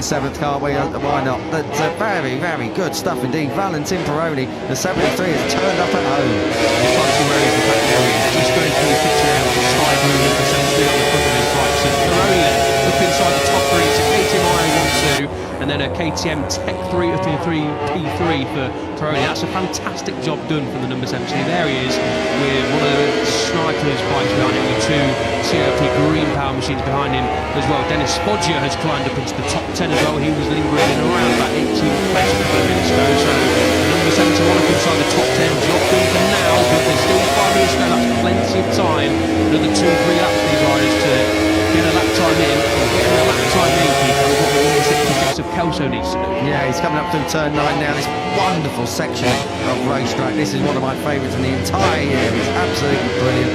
7th, can't we? Why not? That's very, very good stuff indeed. Valentin Peroni, the 73, has turned up at home. It's like where he's the back area. He's going through the picture now, the side movement, essentially on the front of his bike. So Peroni up inside the top 3, so KTM I12, and then a KTM Tech 3 P3 for Peroni. That's a fantastic job done from the number 17. There he is with one of the snipers bikes behind him, with 2 COP green power machines behind him as well. Dennis Foggia has climbed up into the top 10 as well. He was lingering in around about 18th place a couple of minutes ago. So the number 71 up inside the top 10, job done for now, but there's still 5 minutes to go. That's plenty of time. Another 2 or 3 laps for these riders to get a lap time in. Getting a lap time in, Keith, is what the number 66 of Kelso needs to do. Yeah, he's coming up through turn 9 now. This wonderful section of racetrack. This is one of my favourites in the entire year. It's absolutely brilliant.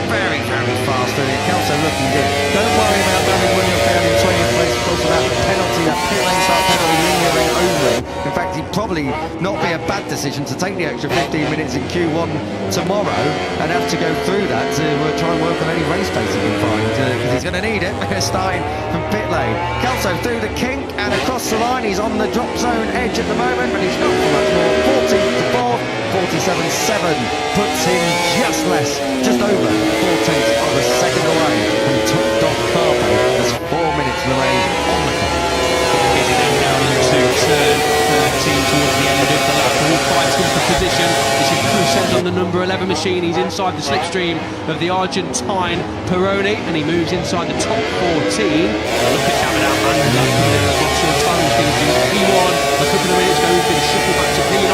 Very, very fast in it. Kelso looking good. Don't worry about damage when you're down in 20th place. Of course, about the penalty, that pit lane start penalty lingering over him. In fact, it'd probably not be a bad decision to take the extra 15 minutes in Q1 tomorrow and have to go through that to try and work on any race pace he can find, because he's going to need it. Starting from pit lane. Kelso through the kink and across the line. He's on the drop zone edge at the moment, but he's not for much more. 14th to 4th. 47.7 puts him just less, just over 14th of a second away from top dog Carpo. There's 4 minutes remain on the clock. Getting them down into turn 13 towards the end of the lap. All fighting for position. This is Crusend on the number 11 machine. He's inside the slipstream of the Argentine Peroni, and he moves inside the top 14. Look at David Altman, what's your time? He's going to do P1 a couple of minutes ago. He's been shuffled back to P9.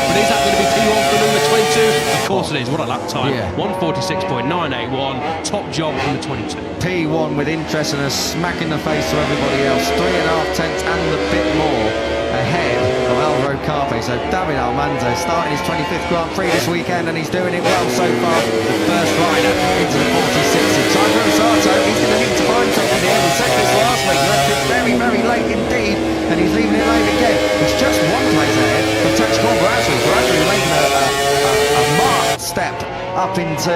But is that going to be P1 for number 22? Of course it is. What a lap time. Yeah. 146.981. Top job from the 22. P1 with interest and a smack in the face to everybody else. 3.5 tenths and a bit more ahead of Alvaro Carpe. So David Almanza starting his 25th Grand Prix this weekend, and he's doing it well so far. The first rider into the 46. Tyler Rosato, he's going to need to find something here. We said this last week, left it very, very late indeed, and he's leaving it late again. It's just 1 place ahead of Tactical Bradley. Bradley making a marked step up into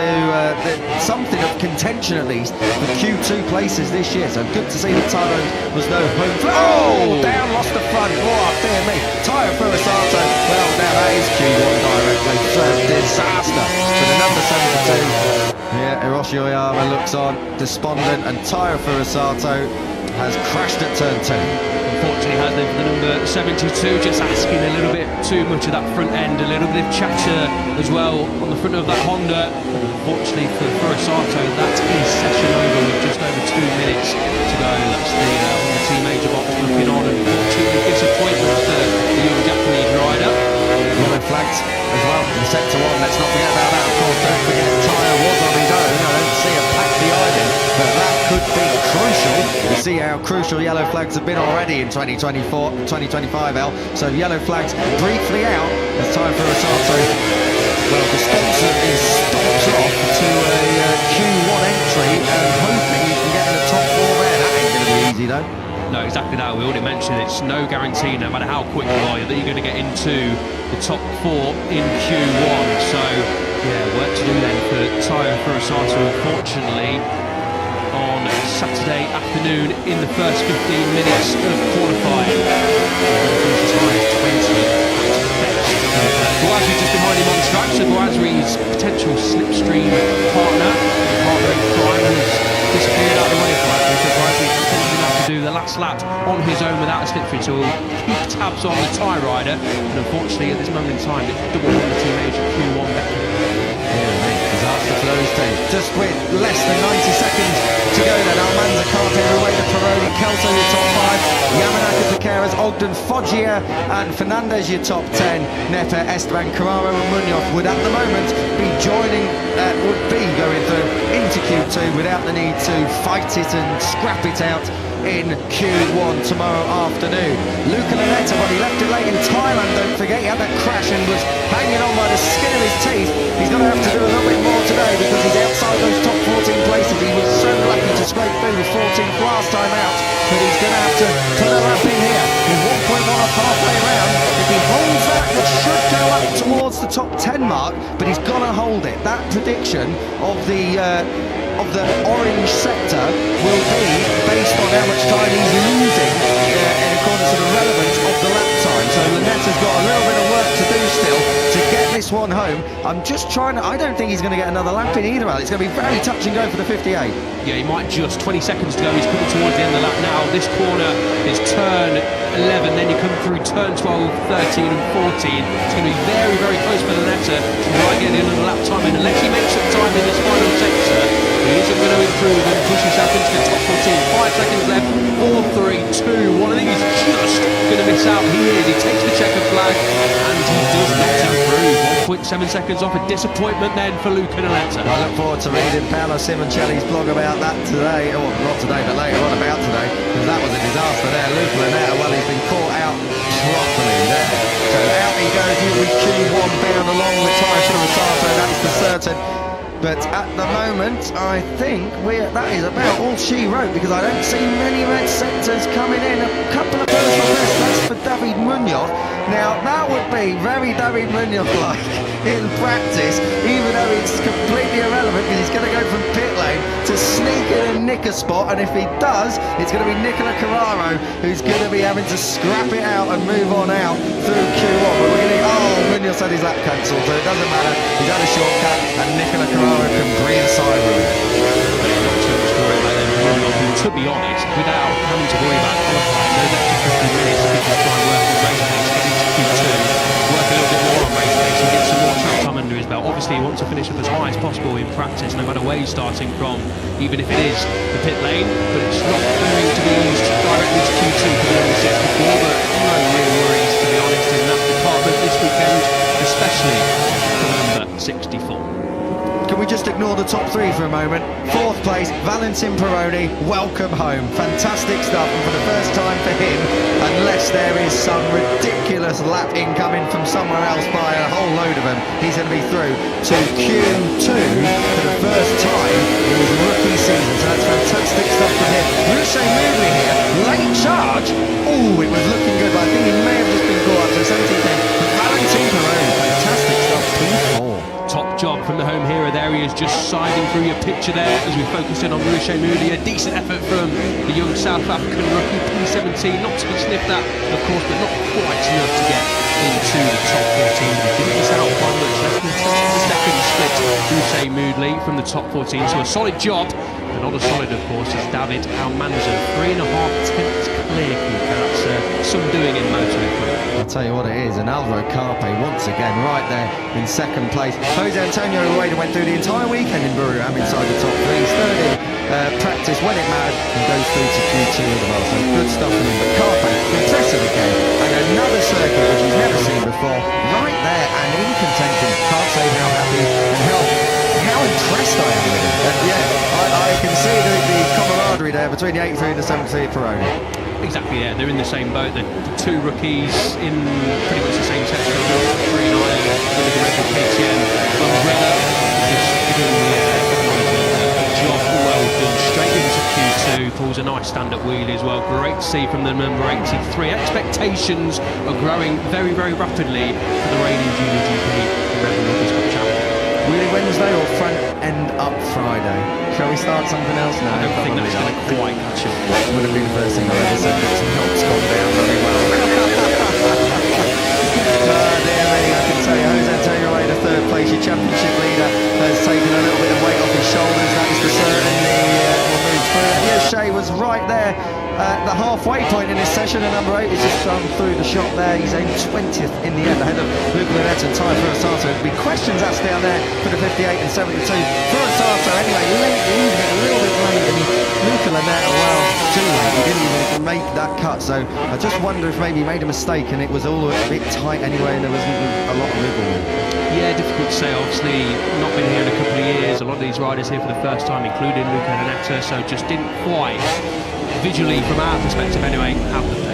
something of contention at least for Q2 places this year. So good to see that Tyler was no home. Oh, down, lost the front. Oh, dear me. Tyler Furusato. Well, now that is Q1 directly. Disaster for the number 72. Yeah, Hiroshi Oyama looks on despondent, and Tyler Furusato has crashed at turn 2. Unfortunately, has them for the number 72, just asking a little bit too much of that front end, a little bit of chatter as well on the front of that Honda. But unfortunately for Furusato, that is session over with just over 2 minutes to go. That's the Honda team major box looking on. Unfortunately, disappointment for the young Japanese rider. Yellow flags as well in sector 1. Let's not forget about that. Of course, don't forget Tyler was on his own. I don't see a pack behind him, but that could be crucial. You see how crucial yellow flags have been already in 2024, 2025, L. So yellow flags briefly out as time for Rosato. Well, the sponsor is stops off to a Q1 entry, and hoping he can get in the top 4 there. That ain't going to be easy though. No, exactly that. We already mentioned it's no guarantee, no matter how quick you are, that you're going to get into the top 4 in Q1. So, yeah, work to do then for Tyler Furusato, unfortunately, on Saturday afternoon in the first 15 minutes of qualifying. Guazzi just behind him on the track, so Guazzi's potential slipstream partner in crime, has disappeared out of the way for that. So Guazzi potentially have to do the last lap on his own without a slipstream, so we'll keep tabs on the tyre rider. And unfortunately, at this moment in time, it's double on the team age Q1 back. Disaster for those two. Just with less than 90 seconds to go then, Almanza can't get away to Peroni. Kelso your top 5, Yamanaka Piqueras, Ogden Foggia and Fernandez your top 10. Nepe, Esteban, Carraro and Munoz would at the moment be joining, would be going through into Q2 without the need to fight it and scrap it out in Q1 tomorrow afternoon. Luca Lanetta, but he left it late in Thailand, don't forget. He had that crash and was hanging on by the skin of his teeth. He's going to have to do a little bit more today because he's outside those top 14 places. He was so lucky to scrape through with 14th last time out, but he's going to have to put a lap in here with 1.1 off halfway around. If he holds that It should go up towards the top 10 mark, but he's got to hold it. That prediction of the orange sector will be based on how much time he's losing in accordance to the relevance of the lap time. So Lunetta's got a little bit of work to do still to get this one home. I'm just trying to, I don't think he's going to get another lap in either, Alex. It's going to be very touch and go for the 58. Yeah, he might just. 20 seconds to go. He's coming towards the end of the lap now. This corner is turn 11, then you come through turn 12, 13 and 14. It's going to be very, very close for Lunetta to try and get another lap time in. Unless he makes up time in this final sector, he isn't going to improve and push himself into the top 14. 5 seconds left. 4, 3, 2, 1. I think he's just going to miss out. He is. He takes the checkered flag and he does not improve. 1.7 seconds off. A disappointment then for Luca Lunetta. I look forward to reading Paolo Simoncelli's blog about that today, or not today, but later on about today, because that was a disaster there. Luca Lunetta, well, he's been caught out properly there. So out he goes with Q1 bound along with tyres for Rosato, that is for certain. But at the moment, I think that is about all she wrote, because I don't see many red sectors coming in. A couple of personal best, that's for David Munoz. Now, that would be very David Munoz-like in practice, even though it's completely irrelevant, because he's going to go from pit lane to sneak in and nick a spot, and if he does, it's going to be Nicola Carraro who's going to be having to scrap it out and move on out through Q1. But we're going to, Munoz had his lap cancelled, so it doesn't matter. He's had a shortcut, and Nicola Carraro can breathe a sigh of relief. To be honest, without having to worry about qualifying, those extra 15 minutes, he can try and work on race pace, get into Q2, work a little bit more on race pace and get some more track time under his belt. Obviously, he wants to finish up as high as possible in practice, no matter where he's starting from, even if it is the pit lane, but it's not going to be used directly to Q2 for the under 64, but no real worries, to be honest, in that department this weekend, especially for number 64. Can we just ignore the top 3 for a moment? 4th place, Valentin Peroni, welcome home. Fantastic stuff, and for the first time for him, unless there is some ridiculous lap incoming from somewhere else by a whole load of them, he's going to be through to Q2 for the first time in his rookie season, so that's fantastic stuff from him. Ruche Moodley here, late charge. Oh, it was looking good, but I think he may have just been caught up to 17th. But Valentin Peroni, fantastic stuff, P4. Top job from the home hero there. He is just siding through your picture there as we focus in on Ruche Moodley. A decent effort from the young South African rookie, P17. Not to be sniffed at, of course, but not quite enough to get into the top 14. He didn't miss out by much, less than 10 seconds split Ruche Moodley from the top 14. So a solid job, but not as solid, of course, as David Almanza. 3.5 tenths clear, Kuka. That's some doing in MotoGP. I'll tell you what it is, and Alvaro Carpe once again right there in 2nd place. Jose Antonio Rueda went through the entire weekend in Burriam inside the top 3. He's 3rd in practice when it mattered and goes through to Q2 as well. So good stuff from him. But Carpe, impressive again, and another circuit which he's never seen before, right there and in contention. Can't say how happy and how impressed I am with him. I can see the camaraderie there between the 83 and the 73 Peroni. Exactly, yeah, they're in the same boat. The 2 rookies in pretty much the same section. 3 and Ireland with the Red Bull KTM umbrella. Just giving the job well done. Straight into Q2, pulls a nice stand-up wheelie as well. Great to see from the number 83. Expectations are growing very, very rapidly for the reigning Junior GP Red Bull Rookies Cup champion. Wheelie Wednesday or front end up Friday? Shall we start something else now? I don't think that's going to quite catch up. Would have been the first thing I ever said, but some help's gone down very well. Dear me, I can tell you, Jose Antonio Rueda, 3rd place, your championship leader, has taken a little bit of weight off his shoulders, that is for certain. Will move through. Shea was right there at the halfway point in this session, and number 8 is just gone through the shot there. He's in 20th in the end, ahead of Luca Lunetta and Ty Furusato. There'll be questions asked down there for the 58 and 72. Furusato, anyway, losing it a little bit late, and Luca Lunetta, well, too late. He didn't even make that cut, so I just wonder if maybe he made a mistake and it was all a bit tight anyway, and there wasn't a lot of wiggle room. Yeah, difficult to say. Obviously, not been here in a couple of years. A lot of these riders here for the first time, including Luca Lunetta, so just didn't quite, visually from our perspective anyway, have the pace.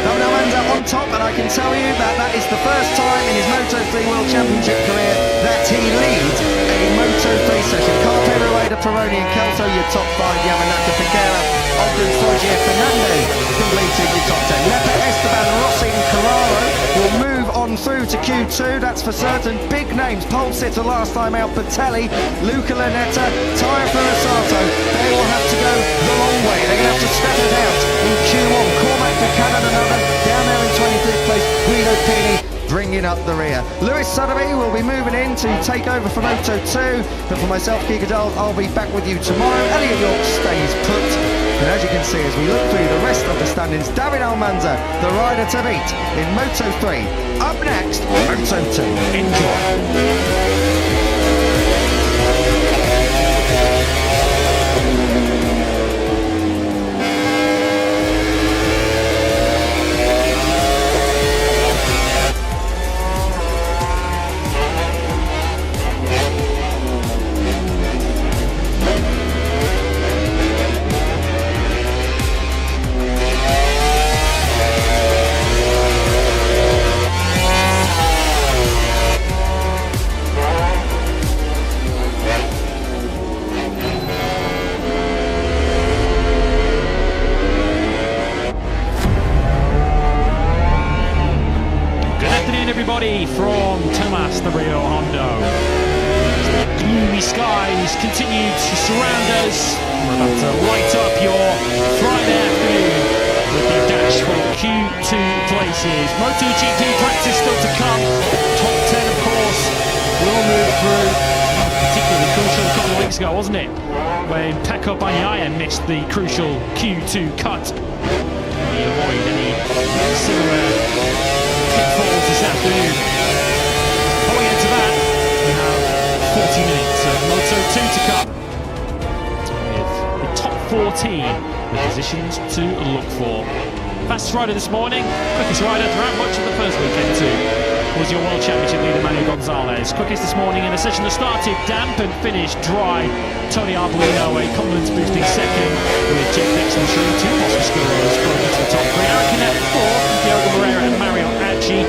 David Almanza on top, and I can tell you that is the first time in his Moto3 World Championship career that he leads a Moto3 session. Carpe Rueda Peroni and Kelso, your top 5, Yamanaka, Pequera, Ogden, Foggia, Fernandez, completing your top 10. Lepe, Esteban, Rossi and Carraro will move on through to Q2, that's for certain. Big names, pole sitter last time out, Patelli, Luca Lanetta, Tyre Furasato, they will have to go the long way. They're going to have to step it out in Q1. Cormac Buchanan, another, down there in 25th place, Guido Pini bringing up the rear. Lewis Sotheby will be moving in to take over for Moto 2, but for myself, Guy Gadol, I'll be back with you tomorrow. Elliot York stays put, and as you can see, as we look through the rest of the standings, David Almanza, the rider to beat in Moto 3. Up next, Moto 2. Enjoy. Everybody from Tomas the Rio Hondo. Gloomy skies continue to surround us. We're about to light up your Friday afternoon with the dash for Q2 places. MotoGP practice still to come. Top 10, of course, will move through. Particularly crucial a couple of weeks ago, wasn't it? When Pecco Bagnaia missed the crucial Q2 cut. We avoid any similar pitfalls this afternoon. Before we get to that, we have 40 minutes of Moto 2 to come, with the top 14 the positions to look for. Fastest rider this morning, quickest rider throughout much of the first weekend too, was your World Championship leader Manuel Gonzalez. Quickest this morning in a session that started damp and finished dry. Tony Arbolino, a confidence boosting second, with Jeff Dixon showing 2 Oscar-scorers broke into the top 3. Aaron Canet 4th, Diogo Moreira and Mario Aggi.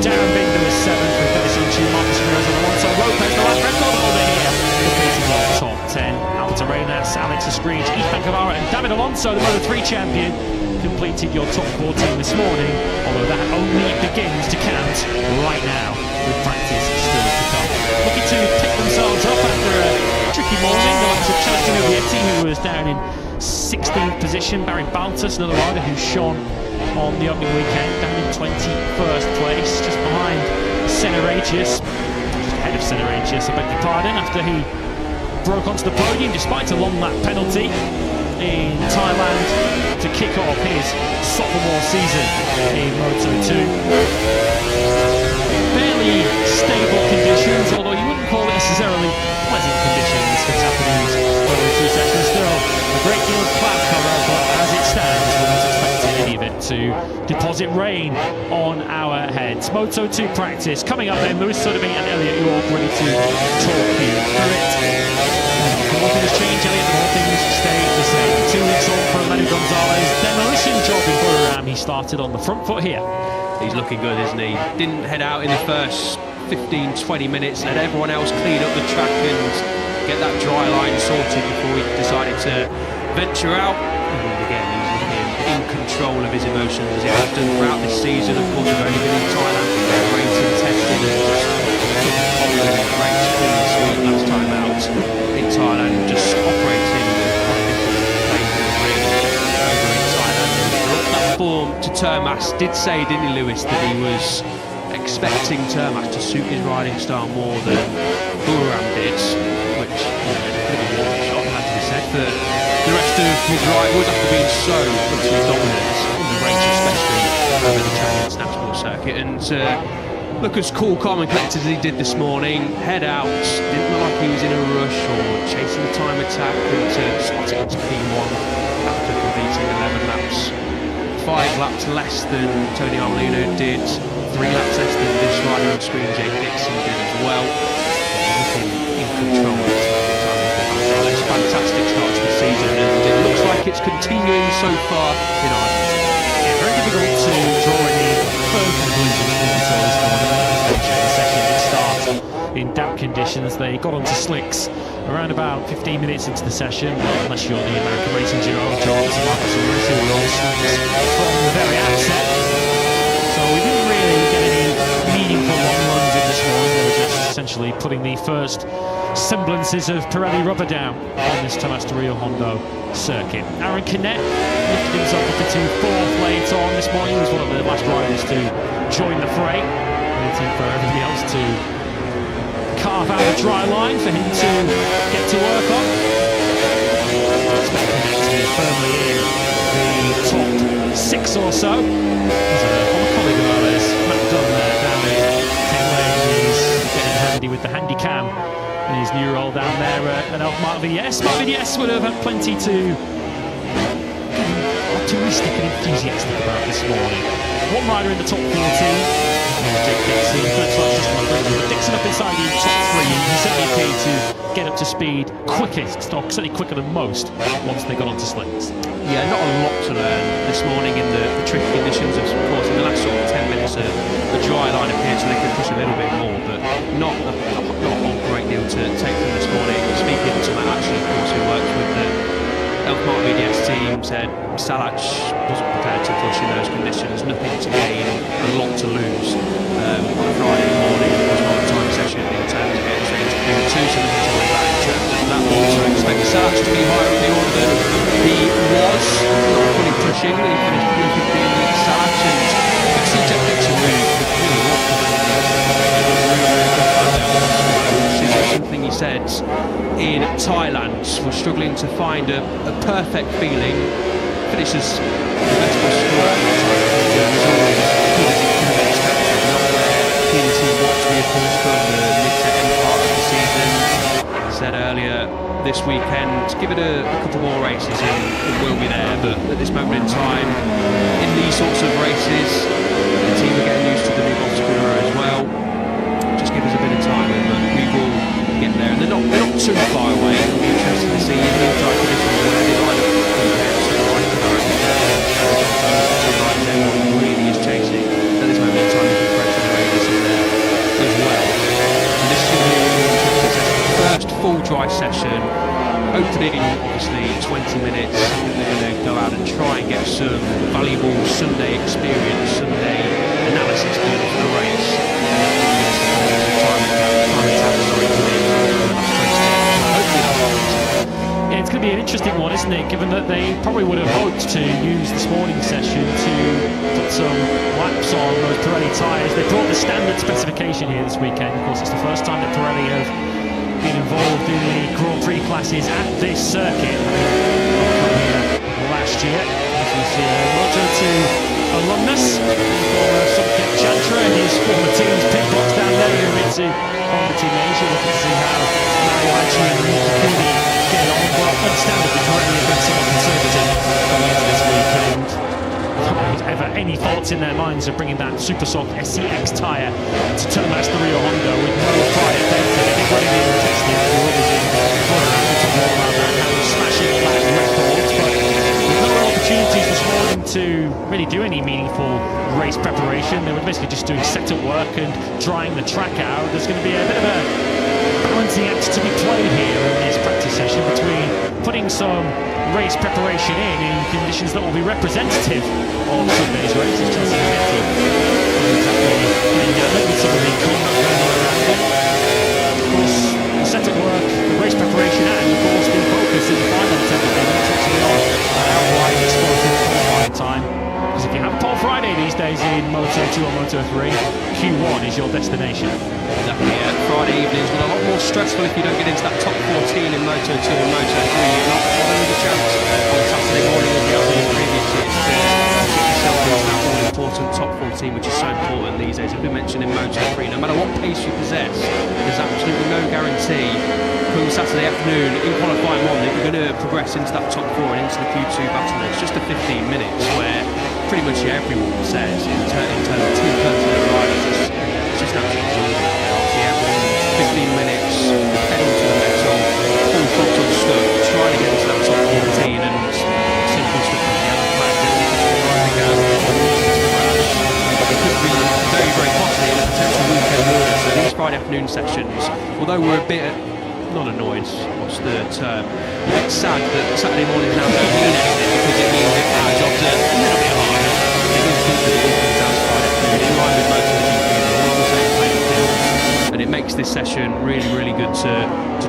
Darren Binder was 7th, with finishing 2 Marcus Ramirez and Alonso Lopez, the last record holder here, completing the top 10. Albert Arenas, Alex Escringe, Ethan Guevara and David Alonso, the Moto3 champion, completed your top 14 this morning, although that only begins to count right now, with practice still to come. Looking to pick themselves up after a tricky morning, the likes of Celestino Vietti, who was down in 16th position, Barry Baltus, another rider who shone on the opening weekend, down in 21st place, just behind Senaratius, just ahead of Senaratius, I beg your pardon, after he broke onto the podium despite a long lap penalty in Thailand to kick off his sophomore season in Moto2. Fairly stable conditions, although you wouldn't call it necessarily pleasant conditions for this afternoon's Moto2 session. Still a great deal of cloud cover, but as it stands, we're not expecting any of it to deposit rain on our heads. Moto2 practice coming up then. Lewis Sotheby and Elliot York ready to talk you through it. The more things change, Elliot, the more things stay the same. 2 weeks on for Manuel Gonzalez. Demolition job in Buriram. He started on the front foot here. He's looking good, isn't he? Didn't head out in the first 15-20 minutes, let everyone else clean up the track and get that dry line sorted before he decided to venture out. And again, he's looking in control of his emotions, as he has done throughout this season. Of course, we've only been in Thailand for racing, testing, and just following race clean sweep last time out in Thailand, just operating on a different plane of the ring over in Thailand. And that form to Termas, did say, didn't he, Lewis, that he was expecting Termas to suit his riding style more than Buriram did, which is a bit of a warning shot, had to be said, for the rest of his rivals after being so utterly dominant in the race, especially over the Chinese national circuit. And look as cool, calm and collected as he did this morning. Head out, didn't look like he was in a rush or chasing the time attack, and spotting into P1 after completing 11 laps. 5 laps less than Tony Arbolino did, 3 laps less than this rider on screen, Jake Dixon, did as well. Looking in control of his Gonzalez. Fantastic start to the season, and it looks like it's continuing so far in Ireland. Yeah, very difficult to draw any firm conclusions from this morning. As mentioned, the session did start in damp conditions. They got onto slicks around about 15 minutes into the session, unless you're the American Racing Duo, John Marquez who were on slicks from the very outset. So we didn't really get any meaningful long runs in this one. They were just essentially putting the first semblances of Pirelli rubber down on this Tomás de Rio Hondo circuit. Aaron Canet lifted himself up into fourth late on this morning. He was one of the last riders to join the fray, waiting for everybody else to carve out a dry line for him to get to work on. I expect Canet to be firmly in the top 6 or so. There's a former colleague of ours, Matt Dunn, down in 10 lane, is getting handy with the handy cam in his new role down there at Marquez. Marquez would have had plenty to optimistic and enthusiastic about this morning. One rider in the top 14, Jake Dixon. Dixon up inside the top 3, and he certainly appeared to get up to speed quickest, or certainly quicker than most, once they got onto slicks. Yeah, not a lot to learn this morning in the tricky conditions. Of course, in the last sort of 10 minutes, the dry line appears so they could push a little bit more, but not a whole great deal to take from this morning. Speaking to Matt, actually, of course, who works with the Marquez team, said Salac wasn't prepared to push in those conditions, nothing to gain, a lot to lose. On a Friday morning, it was not a time session in terms of getting straight into Q2, so nothing to worry about in terms of that one. So I expect Salac to be higher on the order than he was, not fully pushing. He finished P15 with Salac, and you can see Jeff Dixon really walked something he said in Thailand, was struggling to find a perfect feeling. Finishes the best possible score at the time. It was always as good as he could have expected. Not where PNT wants to be, of course, from the mid to end part of the season. I said earlier, this weekend, give it a couple more races and we'll be there. But at this moment in time, in these sorts of races, the team are getting used to the new Oscar as well. Just give us a bit of time, but we will get there. And they're not too far away. It'll be interesting to see in the dry conditions where they line up compared to the right everyone really is chasing. At this moment in time, you can pressure the Raiders in there as well. And this is going to be a really interesting session. First full dry session, opening obviously 20 minutes. They're going to go out and try and get some valuable Sunday experience, Sunday analysis done for the race. Yeah, it's going to be an interesting one, isn't it? Given that they probably would have hoped to use this morning session to put some laps on those Pirelli tyres. They brought the standard specification here this weekend. Of course, it's the first time that Pirelli have been involved in the Grand Prix classes at this circuit. Last year, this is Moto2 alumnus, former Subkep Chantra, and his former team's pit box down there in Ritsu Honda Team Asia. Looking to see how Mario Aggi and Rikuni get on. Well, understandably, Pirelli have been somewhat conservative going into this weekend. Not ever any thoughts in their minds of bringing that super soft SCX tyre to Tomás de Rio Hondo with no prior data. They've got it in testing for others in Colorado to walk around that kind of smashing flat records, but with no opportunities this morning to really do any meaningful race preparation. They were basically just doing setup work and drying the track out. There's going to be a bit of a balancing act to be played here in this practice session between putting some race preparation in conditions that will be representative of Sunday's race, as Chelsea will get to exactly some of the combat going on around it. Of course, the setup work, the race preparation, and of course the focus in the final attempt on outright explosive qualifying time. Because if you have Pole Friday these days in Moto2 or Moto3, Q1 is your destination. Definitely, Friday evening has been a lot more stressful if you don't get into that top 14 in Moto2 and Moto3. You're not having the chance on Saturday morning as we have been in previous years to get yourself into that all-important top 14, which is so important these days. As we mentioned in Moto3, no matter what pace you possess, there's absolutely no guarantee come Saturday afternoon in qualifying one that you're going to progress into that top 4 and into the Q2 battle. It's just a 15 minutes where pretty much everyone says in terms of two personal riders, it's just absolutely brilliant. Obviously everyone 15 minutes, pedal to the metal, full throttle stuff, trying to get into that top 14 and simple stuff like the yellow flag that you can drive the gas, it could be very, very costly in a potential weekend order. So these Friday afternoon sessions. Although we're a bit, not annoyed, what's the term? A bit sad that Saturday morning now don't mean anything, because it means it our jobs are a little bit harder. It is good that it all comes down to Friday afternoon, in line with MotoGP, we're on the same playing field. And it makes this session really, really good to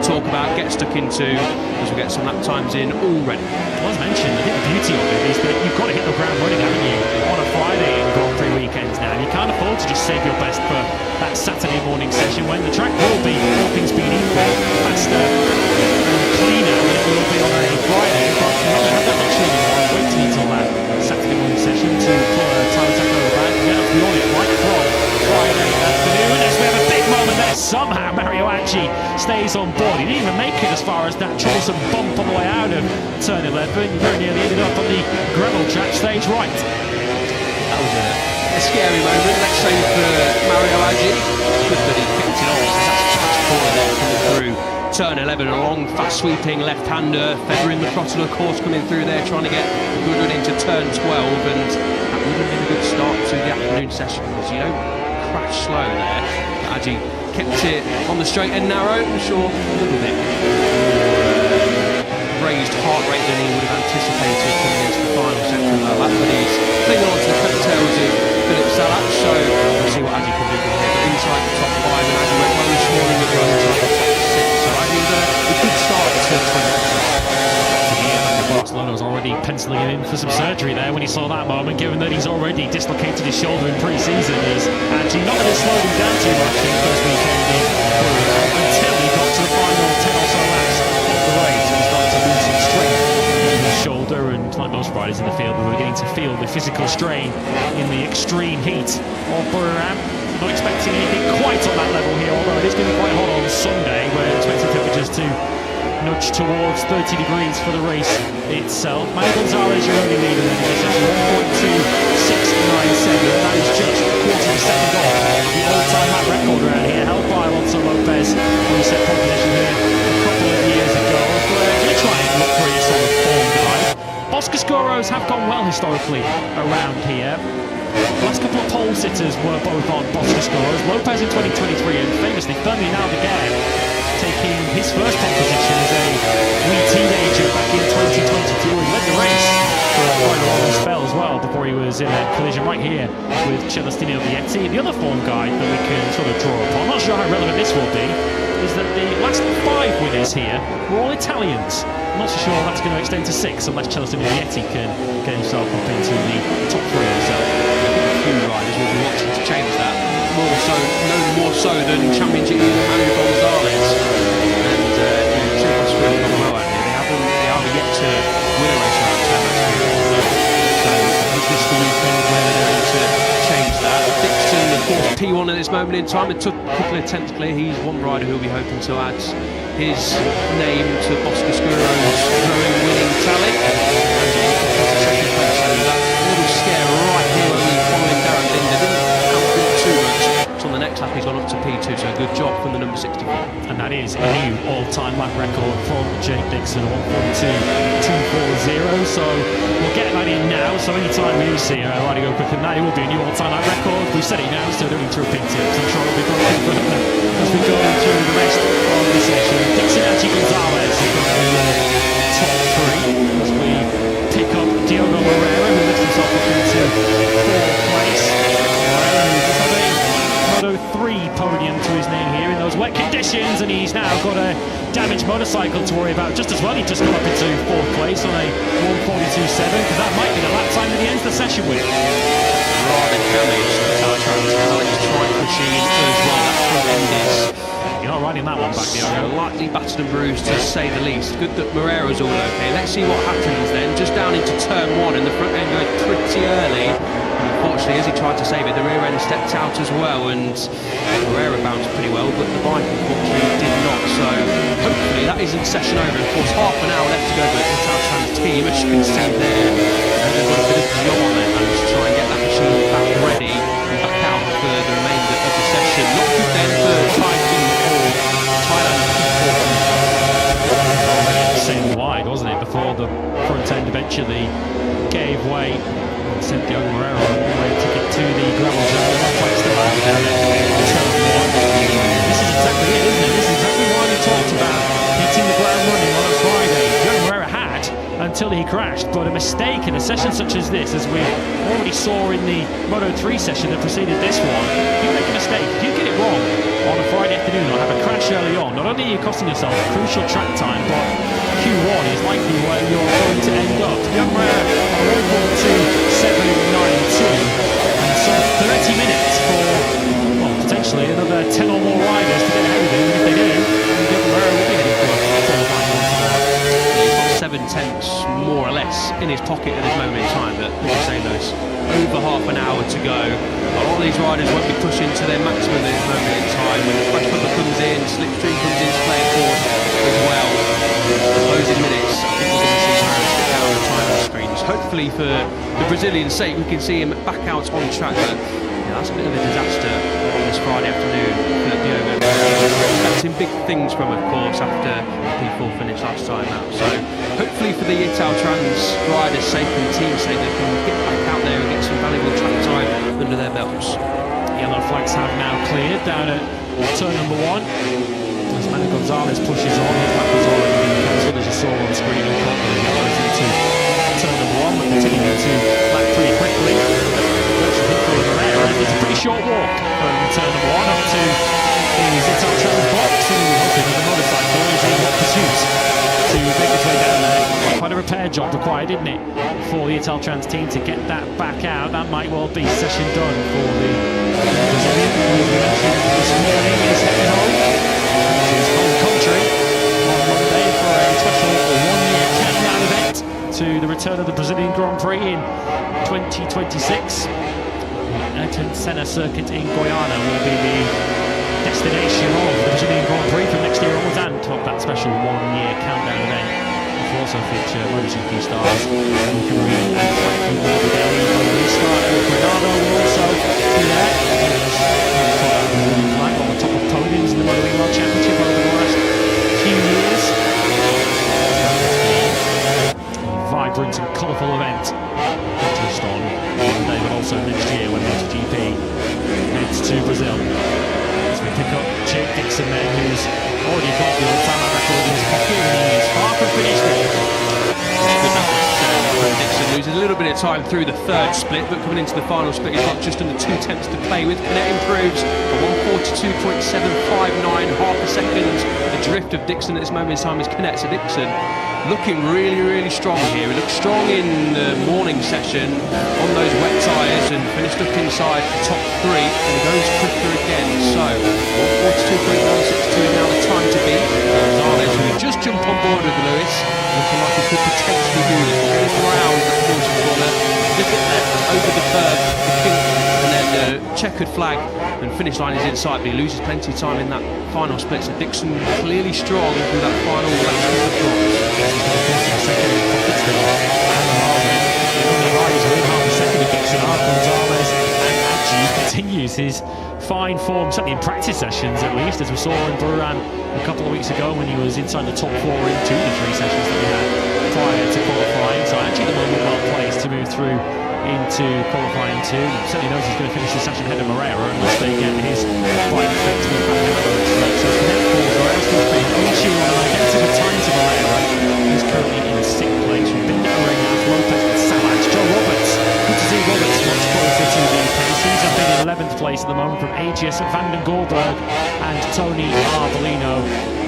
talk about, get stuck into, as we get some lap times in already. Well, as mentioned, I think the beauty of it is that you've got to hit the ground running, haven't you, on a Friday in Grand Prix weekends now. You can't afford to just save your best for that Saturday morning session when the track will be, all things being equal, faster and cleaner than it will be on a Friday. But you're not going to have that luxury anymore. Waiting until that Saturday morning session to pull a time attack over the back. You don't have to be on it right from Friday afternoon. As we have a big moment there, somehow Mario Aggi stays on board. He didn't even make it as far as that troublesome bump on the way out of turn 11. He very nearly ended up on the gravel track stage right. That was a scary moment, let's say, for Mario Aggi. Good that he picked it off. That's a touch corner there coming through turn 11, a long, fast-sweeping left-hander. Feathering the throttle, of course, coming through there, trying to get a good run into turn 12, and that would have been a good start to the afternoon session, because you don't crash slow there. Aggi kept it on the straight and narrow. I'm sure a little bit raised heart rate than he would have anticipated coming into the final section of that lap, but he's clinging on to the coattails of Philip Salat, so we'll see what Aggi can do from here. But inside the top 5, and Aggi went well this morning as well, inside the top 6, so Aggi was a good start to 20. Barcelona was already penciling him in for some surgery there when he saw that moment, given that he's already dislocated his shoulder in pre-season. Is actually not going to slow him down too much in the first weekend until he got to the final 10 or so laps of the race. He started to lose some strength in his shoulder, and like most riders in the field, we were getting to feel the physical strain in the extreme heat of Buriram. Not expecting anything quite on that level here, although it is going to be quite hot on Sunday. We're expecting temperatures to nudge towards 30 degrees for the race itself. Manuel Gonzalez, your only leader in this session, 1.2697. That is just a quarter of a second off the all-time lap record around here, held by Alonso Lopez, who set pole position here a couple of years ago. We're going to try and look for a solid form guide. Boscoscuros have gone well historically around here. The last couple of pole sitters were both on Boscoscuros. Lopez in 2023, and famously Fermin Albuquerque taking his first pole position as a wee teenager back in 2022. He led the race for quite a long spell as well before he was in a collision right here with Celestino Vietti. The other form guide that we can sort of draw upon, I'm not sure how relevant this will be, is that the last 5 winners here were all Italians. I'm not so sure that's going to extend to 6 unless Celestino Vietti can get himself up into the top 3 himself. A few riders will be watching to change that. No more so than Championship leader Manuel Gonzalez and two of us will come well out here. They are yet to win a race around turn. So is this the weekend where they're going to change that? Dixon, of course, P1 at this moment in time. It took a couple of tenths clear. He's one rider who'll be hoping to add his name to Boscoscuro's growing winning tally. Second place, so that little scare right here when we following Darren Linder didn't help him too much. So on the next lap he's gone up to P2, so a good job from the number 64. And that is a new all-time lap record from Jake Dixon, 1:42.240. So we'll get that in now. So anytime we see a rider go quicker than that, it will be a new all-time lap record. We've said it now, so I don't need to repeat it. I'm sure it'll be broken further as we go through the rest of the session. Dixon, Aggi, Gonzalez have got the top 3 as we pick up Diogo Moreira, who lifts himself up into 4th place. Moreira, who does have a Moto3 podium to his name here in those wet conditions, and he's now got a damaged motorcycle to worry about just as well. He just got up into 4th place on a 1:42.7, because that might be the lap time that he ends the session with. Rather damaged Alex Tripe machine as well. That front end is... You're not riding that one back, Diogo. Lightly battered and bruised, to say the least. Good that Moreira's all okay. Let's see what happens then. Just down into turn 1, and the front end going pretty early. Unfortunately, as he tried to save it, the rear end stepped out as well, and Moreira bounced pretty well, but the bike unfortunately did not. So hopefully that isn't session over. Of course, half an hour left to go, but the Italtrans team, as you can see there, they've got a bit of a job on their hands to try and get that machine back ready and back out for the remainder of the session. Not good then for Thailand. Same wide, wasn't it, before the front end eventually gave way and sent Diogo Moreira all the way to get to the gravel zone. Not quite still out there. This is until he crashed, but a mistake in a session such as this, as we already saw in the Moto3 session that preceded this one, if you make a mistake, if you get it wrong on a Friday afternoon or have a crash early on, not only are you costing yourself crucial track time, but Q1 is likely where you're going to end up. Young Rare are 1.2792, and so 30 minutes for, well, potentially another 10 or more riders to get ahead of him. If they do, Young Rare will be heading for a qualifying one tomorrow. He's got 7/10 more or less in his pocket at this moment in time, but like you say, there's over half an hour to go. A lot of these riders won't be pushing to their maximum at this moment in time. When the crash cover comes in, slipstream comes in to play a course as well. The closing minutes, I think we're going to see Harris get down on the time screens. Hopefully for the Brazilian's sake, we can see him back out on track, but that's a bit of a disaster on this Friday afternoon for Diogo. Expecting big things from, of course, after P4 finished last time out. So hopefully for the Ital Trans riders' sake and the team's sake, they can get back out there and get some valuable track time under their belts. Yellow flags have now cleared down at turn number 1. As Manuel Gonzalez pushes on, his lap has already been cancelled, as you saw on the screen. He got the yellows into turn number 1, but continuing into lap 3 quickly. It's a pretty short walk from turn number 1 up to his Ital Trans box, and hoping that the motorcycle is in pursuit to make its way down there. Quite a repair job required, didn't it, for the Ital Trans team to get that back out. That might well be session done for the Brazilian, who we mentioned this morning is heading home to his home country on Monday for a special one-year countdown event to the return of the Brazilian Grand Prix in 2026. Ayrton Senna circuit in Guyana will be the destination of the Brazilian Grand Prix from next year onwards, and to that special one-year countdown event, which will also feature MotoGP stars Luca Marini and Frankie Morbidelli. The star El Granado will also be there. He's put out the World flag on the top of podiums in the Moto World Championship over the last few years. A vibrant and colourful event, not just on Monday but also next year when MotoGP heads to Brazil. As we pick up Jake Dixon then, who's already got the all-time record in his pocket, and he is far from finished there. Dixon loses a little bit of time through the third split, but coming into the final split, he's got just under 2 tenths to play with. Canet improves a 1:42.759, half a second. The drift of Dixon at this moment in time is Canet. So Dixon looking really, really strong here. He looked strong in the morning session on those wet tyres and finished up inside the top 3, and he goes quicker again. So 1:42.162 is now the time to beat. Gonzalez, who just jumped on board with Lewis, looking like he could potentially do this. Get him around the caution corner, flip it left over the curve, the pink, and then the checkered flag, and finish line is in sight, but he loses plenty of time in that final split. So Dixon clearly strong through that final last couple of drops. Continues his fine form, certainly in practice sessions at least, as we saw in Buran a couple of weeks ago when he was inside the top 4 in 2 of the 3 sessions that we had prior to qualifying. So actually the moment well placed to move through into qualifying 2. Certainly knows he's going to finish the session ahead of Moreira unless they get his fine effect to move back out of the race. So Canet falls Moreira still being issue on an identical time to Moreira, who's currently in 6th place. We've been Arenas, Lopez and Salas. Joe Roberts, good to see Roberts much closer to the pace. He's up in 11th place at the moment from Agius, Van den Goldberg and Tony Arbolino.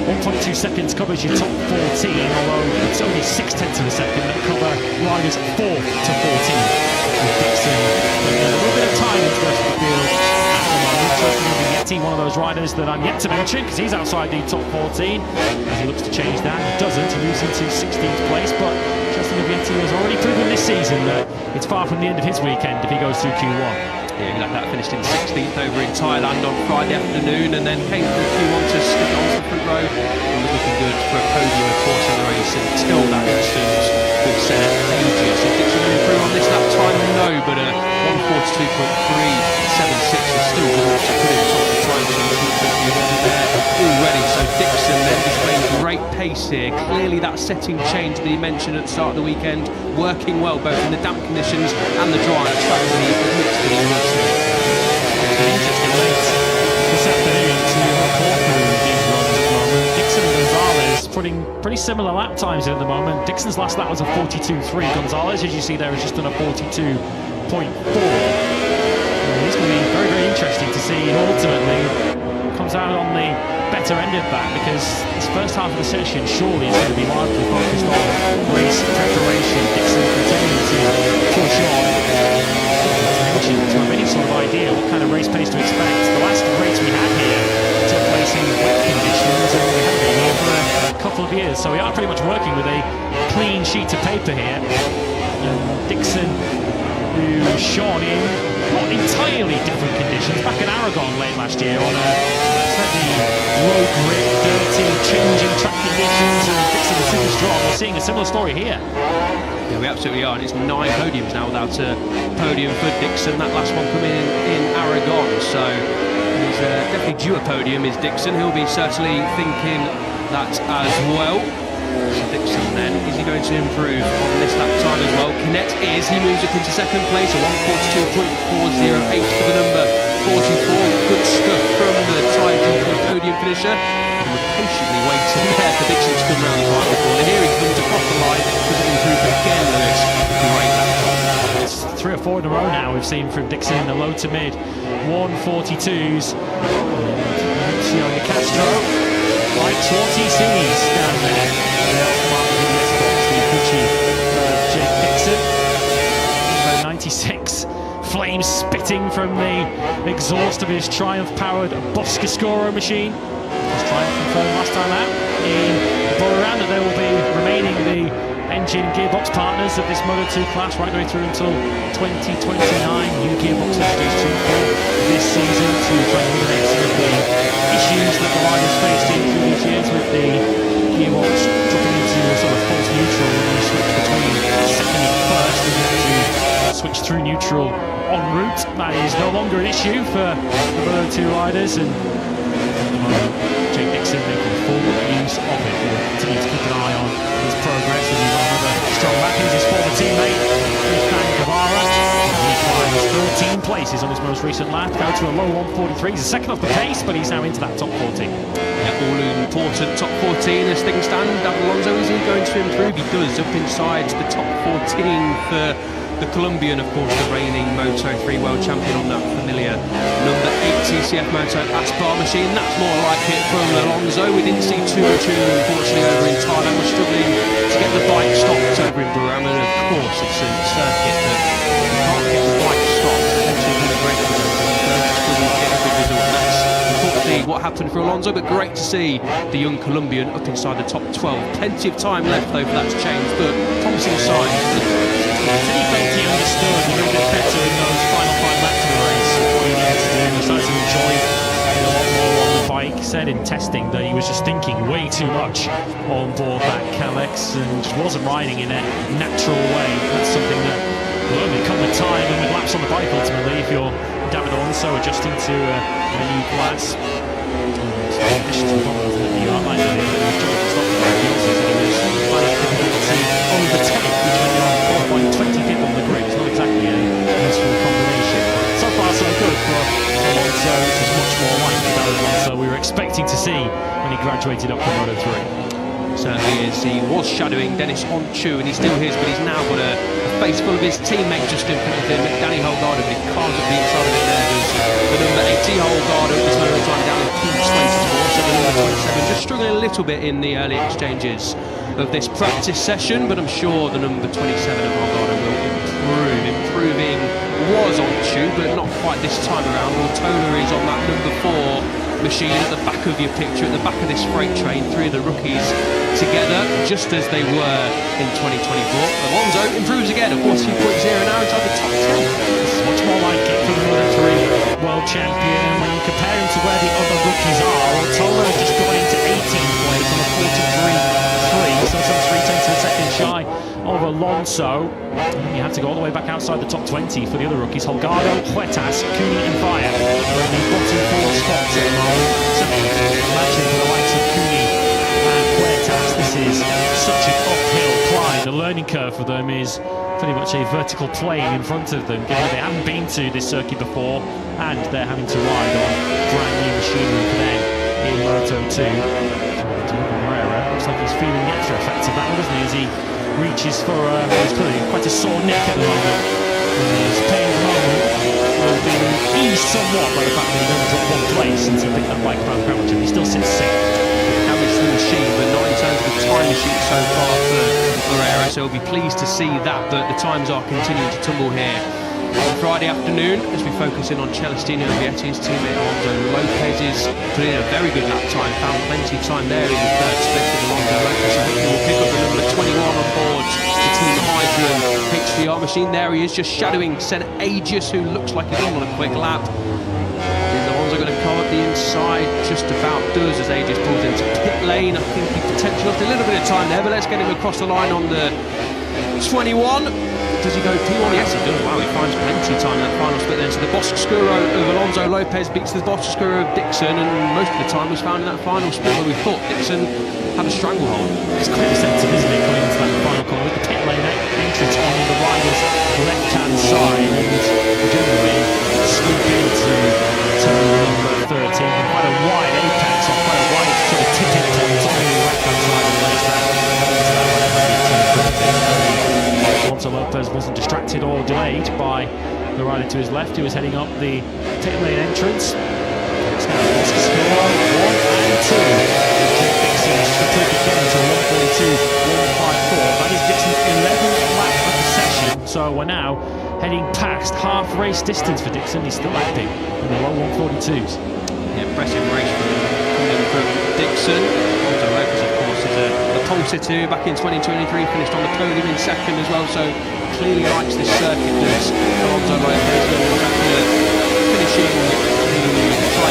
1.2 seconds covers your top 14, although it's only 0.6 of a second that cover riders 4th to 14. With Dixon putting a little bit of time into the rest of the field at the moment. Justin Vignetti, one of those riders that I'm yet to mention because he's outside the top 14. As he looks to change that, he doesn't. He moves into 16th place, but Justin Vignetti has already proven this season that it's far from the end of his weekend if he goes through Q1. Yeah, exactly. That finished in 16th over in Thailand on Friday afternoon, and then came through Q1 to stick onto the front row. And was looking good for a podium, of course, in the race until that instance with Senna Agius. If Dixon will improve on this lap time, no, but a 1:42.376 is still good to put him top of the time sheet there already. So Dixon then displaying great pace here. Clearly that setting change that he mentioned at the start of the weekend, working well both in the damp conditions and the dry track that he admits that he loves. Interesting late this afternoon to report through these runs at the moment. Dixon and Gonzalez putting pretty similar lap times in at the moment. Dixon's last lap was a 42.3. Gonzalez, as you see there, has just done a 42.4. It's going to be very, very interesting to see who ultimately comes out on the better end of that, because this first half of the session surely is going to be largely focused on race preparation. Dixon continuing to push on. To have any sort of idea what kind of race pace to expect. The last race we had here took place in wet conditions, and we haven't been here for a couple of years, so we are pretty much working with a clean sheet of paper here. Dixon, who shone in not entirely different conditions back in Aragon late last year on a slightly low grip, dirty, changing track conditions, and Dixon was super strong. We're seeing a similar story here. Yeah, we absolutely are, and it's 9 podiums now without a podium for Dixon. That last one coming in Aragon, so he's definitely due a podium, is Dixon. He'll be certainly thinking that as well. So Dixon then, is he going to improve on this lap time as well? Kinet is, he moves up into second place, a 1:42.408 for the number 44. Good stuff from the Thai GP podium finisher. And we're patiently waiting there for Dixon to come round the final corner. Here he comes across the line, does an improvement again, Lewis. Great lap. It's 3 or 4 in a row now we've seen from Dixon in the low to mid 1:42s. Lucio De Castro likes what he sees down there. The Gucci Jake Dixon. Number 96. Flames spitting from the exhaust of his Triumph-powered Boscascoro machine. As Triumph confirmed last time out in Bororanda, they will be remaining the engine and gearbox partners of this Moto2 class right the way through until 2029. New gearboxes introduced for this season to try and eliminate some of the issues that the riders faced in through these years, with the gearbox dropping into a sort of false neutral when you switch between second and first, and you have to switch through neutral en route. That is no longer an issue for the Moto2 riders, and Jake Dixon making full use of it. We'll continue to keep an eye on his progress as he's on another strong lap. Here's his former teammate, Zacky Akbar. He climbs 13 places on his most recent lap, down to a low 1:43. He's a second off the pace, but he's now into that top 14. Yeah, all important top 14 as things stand. David Alonso, is he going to improve? He does, up inside the top 14 for the Colombian, of course, the reigning Moto3 world champion on that familiar number 8 TCF Moto Akbar machine. That's more like it from Alonso. We didn't see too much of him, unfortunately, over in Thailand. We're struggling to get the bike stopped over in Burama, and of course it's a circuit that you can't get the bike stopped. Essentially, it's great for struggling to get a good result. And that's unfortunately what happened for Alonso, but great to see the young Colombian up inside the top 12. Plenty of time left though for that to change, but promising signs. He felt he understood a little bit better in those final 5 laps of the race what he needed to do. He started to enjoy a lot more on the bike. He said in testing that he was just thinking way too much on board that Calyx and just wasn't riding in a natural way. That's something that will only come with time and with laps on the bike ultimately, if you're David Alonso adjusting to a new class. You outlined it, he also said he was planning to overtake, which when you're qualifying 25th on the grid, it's not exactly a useful combination. So far so good for Alonso, which is much more like the David Alonso we were expecting to see when he graduated up from Moto3. Certainly is. He was shadowing Dennis Onchu, and he still is, but he's now got a face full of his teammate just in front of him, Danny Holgado, but he can't have been inside of it there. There's the number 80 Holgado at this moment of time down in P24, so the number 27 just struggling a little bit in the early exchanges of this practice session, but I'm sure the number 27 of Holgado will improve. Improving was Onchu, but not quite this time around. Tola is on that number 4 machine at the back of your picture, at the back of this freight train. 3 of the rookies together, just as they were in 2024. Alonso improves again, of course, 2.0 now inside the top 10. This is much more like it for the Moto3 world champion. When you compare him to where the other rookies are, Tola has just got into 18th place on a 43.3, so some 3 tenths of a second shy of Alonso. You have to go all the way back outside the top 20 for the other rookies. Holgado, Huertas, Cooney and Vaya are in the bottom 4 spots at the moment. So imagine for the likes of Cooney and Huertas, this is such an uphill climb. The learning curve for them is pretty much a vertical plane in front of them, given that they haven't been to this circuit before and they're having to ride on brand new machinery for them in Moto2. Moreira looks like he's feeling the extra effects of that one, doesn't he, as he reaches for he's clearly quite a sore neck at the moment. And his pain at the moment will be eased somewhat by the fact that he's only dropped one place since he picked that bike around Belgium. He still sits sixth. Damage to the machine, but not in terms of the time sheet so far for Moreira, so we'll be pleased to see that, but the times are continuing to tumble here. On Friday afternoon, as we focus in on Celestino Vietti's teammate Alonso Lopez is putting in a very good lap time, found plenty of time there in the third split with Alonso Lopez. I think he will pick up the number 21 on board the Team Hydron HVR machine. There he is, just shadowing Senna Aegis, who looks like he's on a quick lap. Is Alonso going to come up the inside? Just about does as Aegis pulls into pit lane. I think he potentially lost a little bit of time there, but let's get him across the line on the 21. Does he go P1? Yes, he does. Wow, he finds plenty of time in that final split then. So the Boscoscuro of Alonso Lopez beats the Boscoscuro of Dixon, and most of the time was found in that final split where we thought Dixon had a stranglehold. It's quite deceptive, isn't it, coming into that final corner with the pit lane entrance on the rider's left-hand side, and generally scoop into turn number 13. Quite a wide apex on quite a wide sort of tipping point on the left-hand side of the racetrack. Alonso Lopez wasn't distracted or delayed by the rider to his left, who was heading up the pit lane entrance. It's now Boscoscuro 1 and 2. Jake Dixon has completed again to 1:42.154. That is Dixon's 11th lap of the session, so we're now heading past half race distance for Dixon. He's still lapping in the low 1:42s. Yeah, impressive race from Dixon. Alonso Lopez, of course, is a pole sitter back in 2023, finished on the podium in second as well, so clearly likes this circuit. Does Alonso Lopez, finishing the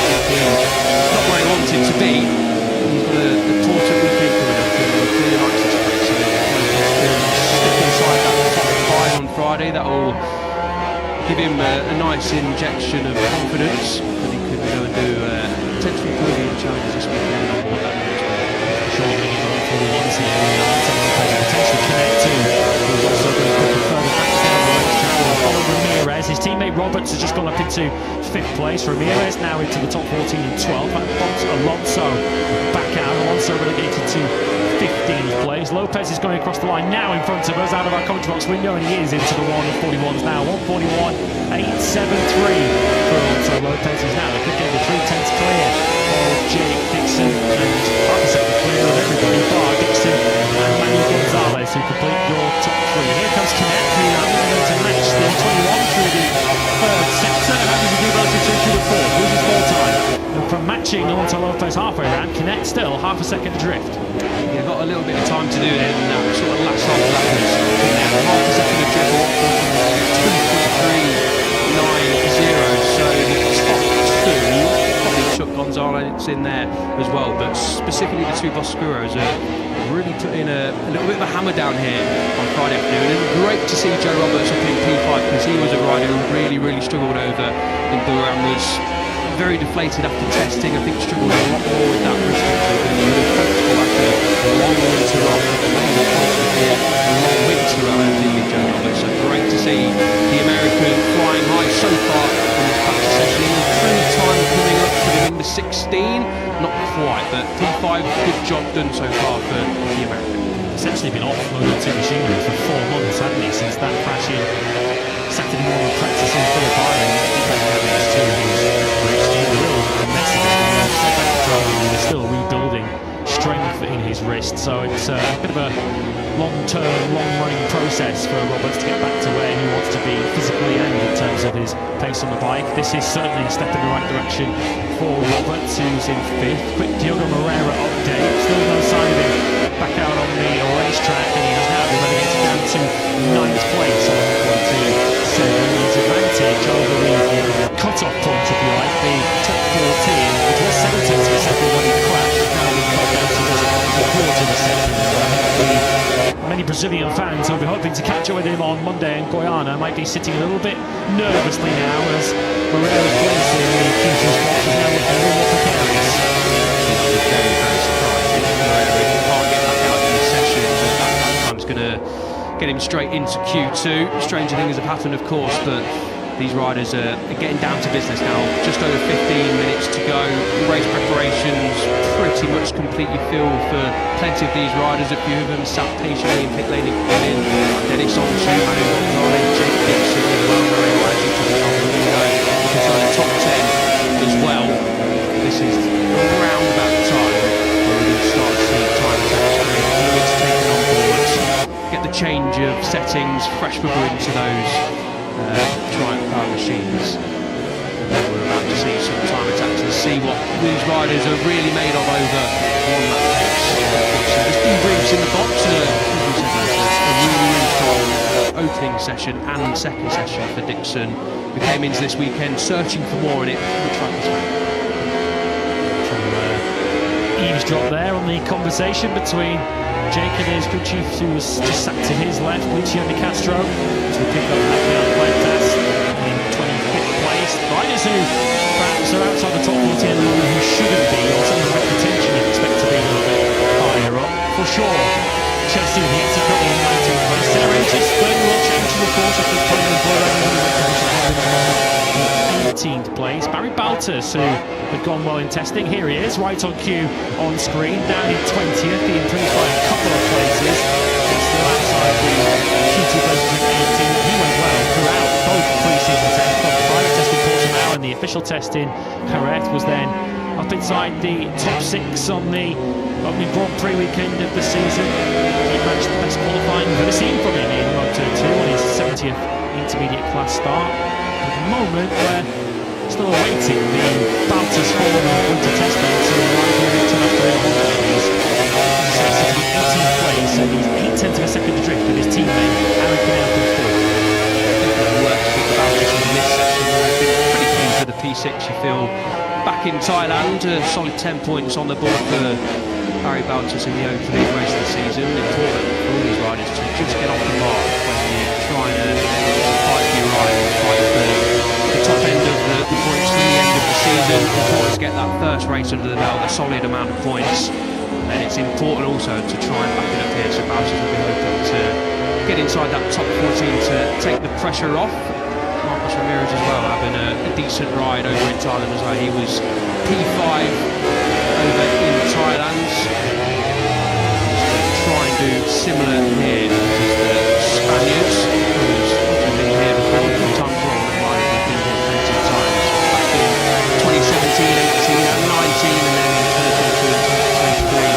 GP not where he wanted to be. He's got a important weekend coming up, and he clearly likes this race. So stick inside that top 5 on Friday. That will give him a nice injection of confidence that he could go and do potentially podium challenges this weekend on board that next week. Sure, going to go for the ones here, potentially connect to. He's also going to put a further back down the racetrack. Ramirez, his teammate Roberts has just gone up into 5th place. Ramirez now into the top 14 and 12. That bumps Alonso back out. Alonso relegated to 15th place. Lopez is going across the line now in front of us out of our commentary box window, and he is into the 1:41s now. 1:41.873 for Alonso Lopez. He's now the quick end of 3/10 clear of Jake Dixon, and half a second clear of everybody bar Dixon and Manuel Gonzalez, who complete your top 3. Here comes Kinet, who is going to match the 21 through the 3rd sector. How does he do relative to the 4th? Loses more time. And from matching Alonso Lopez halfway around, Kinet still half a second adrift. Yeah, got a little bit of time to do it in that sort of last half of that race. Half a second of dribble, 2.390, so the top 2 probably Chuck Gonzalez in there as well, but specifically the 2 Boscoscuros are really put in a little bit of a hammer down here on Friday afternoon, and great to see Joe Roberts up in P5, because he was a rider who really struggled over in Bura and was very deflated after testing. I think struggled a lot more with that wrist injury than he would have hoped for after a long winter off. A long winter out of the Joe Roberts, so great to see the American flying high so far in this practice session. Improved time coming up for him in the 16, not quite, but P5, good job done so far for the American. Essentially been off Moto2 machinery for 4 months, hasn't he, since that crash in Saturday morning practice in Phillip Island. He's still rebuilding strength in his wrist, so it's a bit of a long-term, long-running process for Roberts to get back to where he wants to be physically and in terms of his pace on the bike. This is certainly a step in the right direction for Roberts, who's in 5th. Quick Diogo Moreira update, still no sign of him back out on the racetrack, and he has now been relegated down to 9th place on 1:47. His advantage over the cut-off point, if you like, the top 14, which was 7 tenths of a second when he crashed. Now we've got down to just a quarter of a second. Many Brazilian fans who will be hoping to catch up with him on Monday in Guyana might be sitting a little bit nervously now, as Moreira's place in the Q2 spot is now looking a little more precarious. Very surprised if Moreira can't get back out in the session, but that time's going to get him straight into Q2. Stranger things have happened, of course, but These riders are getting down to business now. Just over 15 minutes to go. Race preparations pretty much completely filled for plenty of these riders. A few of them sat patiently in pit lane in Dennis on Jake Dixon as well. Looking for the top 10 as well. This is around about the time where we're going to start to see time attacks fluids taken on board. Get the change of settings, fresh rubber into those Triumph power machines. And then we're about to see some time attacks and see what these riders are really made of over one lap pace. So there's debriefs in the box. A really strong opening session and second session for Dixon, who came into this weekend searching for more, and it looks like this way. Eavesdrop there on the conversation between Jake and his crew chief, who was just sat to his left, Lucio Di Castro, to pick up that play test in 25th place. Riders who perhaps are outside the top 40 at the moment, who shouldn't be, or some of the reputation you'd expect to be a little bit higher up. For sure, Chelsea with the exit currently in 19th place. Generations, Bernie will change to the course after playing the ball in 18th place. Barry Baltus, who had gone well in testing, here he is, right on cue on screen, down in 20th, being improved by a couple of places. He's still outside the Q2 places in 18th. He went well throughout both pre-season tests, both the private testing Portimao and the official test in Jerez, was then up inside the top 6 on the opening Grand Prix weekend of the season. He managed the best qualifying we've ever seen from him in Moto2 on his 70th intermediate class start. At the moment, we're still awaiting the Baltus form of winter testing to arrive here in Tenerife. He's set to be 18th place, and he's 8/10 of a second adrift of his teammate Aaron Canal from 4th. I think that works with Baltus in this section. I've been pretty pleased with the P6. You feel back in Thailand, a solid 10 points on the board for Barry Baltus in the opening race of the season. Important for all these riders to just get off the mark when you're trying to fight for your ride and fight for the top end of the points from the end of the season. Important to get that first race under the belt, a solid amount of points. And it's important also to try and back it up here. So Baltus will be hoping to get inside that top 14 to take the pressure off. Marcos Ramirez as well, having a decent ride over in Thailand as well. He was P5 over in Thailand. Try and do similar here as the Spaniards, who's been here before a few times wrong, and been here plenty of times. Back in 2017, 18 and 19, and then in 2022 and 2023,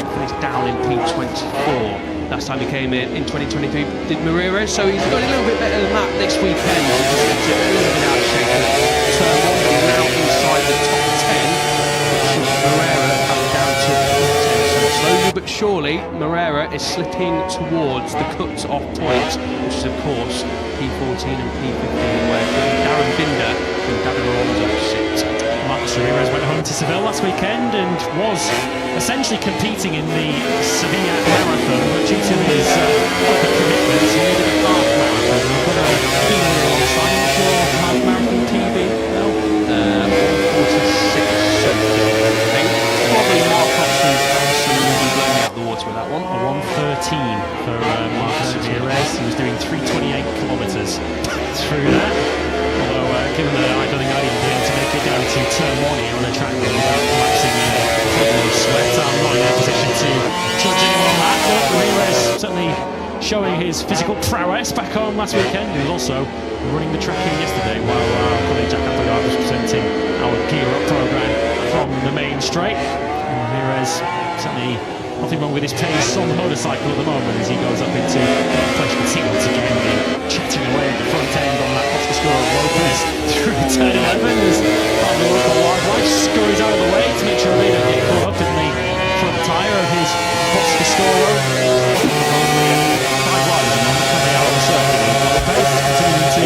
but he's down in P24. Last time he came in 2023, did Marrero, so he's got a little bit better than that this weekend. He just gets it a little bit out of shape. Turn 1, but he's now inside the top 10. Marrero coming down to P10. So slowly but surely, Marrero is slipping towards the cut-off point, which is of course P14 and P15, where Darren Binder and David Alonso sit. Marcos Ramirez went home to Seville last weekend and was essentially competing in the Sevilla Marathon, but due to his other commitments, he needed a half marathon. We've got a feeling alongside, I'm sure, half marathon PB, no? 146 something, I think. Probably Marcos is absolutely blowing out the water with that one. A 1:13 for Marcos Ramirez. He was doing 328 kilometres through that. Although, given that I don't think I'd even be able to make it down to turn 1 here on the track without collapsing in a puddle of sweat, I'm not in a position to judge anyone on that. But Ramirez certainly showing his physical prowess back home last weekend. He was also running the track here yesterday while our colleague Zacky Akbar was presenting our Gear Up programme from the main straight. Ramirez certainly nothing wrong with his pace on the motorcycle at the moment as he goes up into place. You can see once again the chatting away at the front end on that Oscar Lopez through turn 11 as the local wildlife scurries out of the way to make sure they don't get caught up in the front tyre of his Boscascoro. Only 5 wide on coming out of the circuit. Lopez continuing to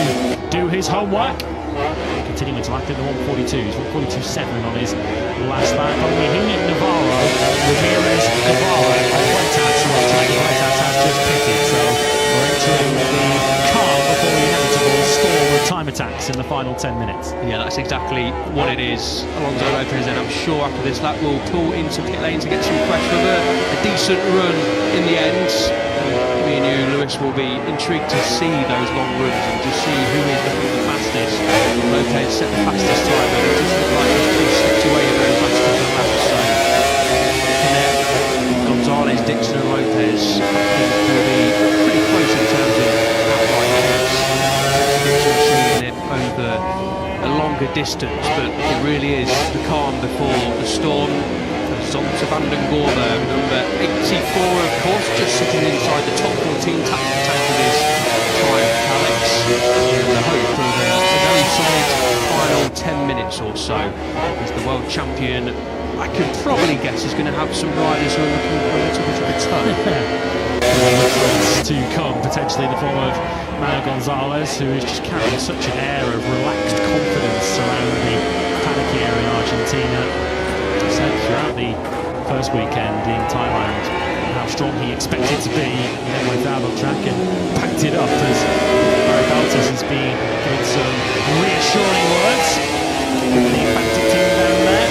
do his homework. Continuing to act in the 142s, 142.7 on his last lap. Only him and Navarro, Ramirez, Navarro, and Whitehouse, who are trying to Whitehouse has just pitted. So we're entering the calm before the inevitable storm of time attacks in the final 10 minutes. Yeah, that's exactly what it is. Alonso Lopez, and I'm sure after this lap will pull into pit lane to get some fresh rubber. A decent run in the end. Me and you, Lewis, will be intrigued to see those long runs and just see who is looking the fastest. Lopez set the fastest time, and it just looked like he slipped away in those last couple of laps. So Gonzalez, Dixon and Lopez, I think, will be pretty close in terms of outright points. Dixon shooting it over a longer distance, but it really is the calm before the storm. Zonta van den Gorberg, number 84, of course, just sitting inside the top 14, tap the tank with his time, Alex, in the hope of a very solid final 10 minutes or so, as the world champion, I could probably guess, is going to have some riders who are looking for a little bit of a turn. To come, potentially in the form of Manuel Gonzalez, who is just carrying such an air of relaxed confidence around the paddock here in Argentina. Said throughout the first weekend in Thailand how strong he expected to be, and then went out on track and packed it up as Barry Baltus has been giving some reassuring words with the Factor team down there.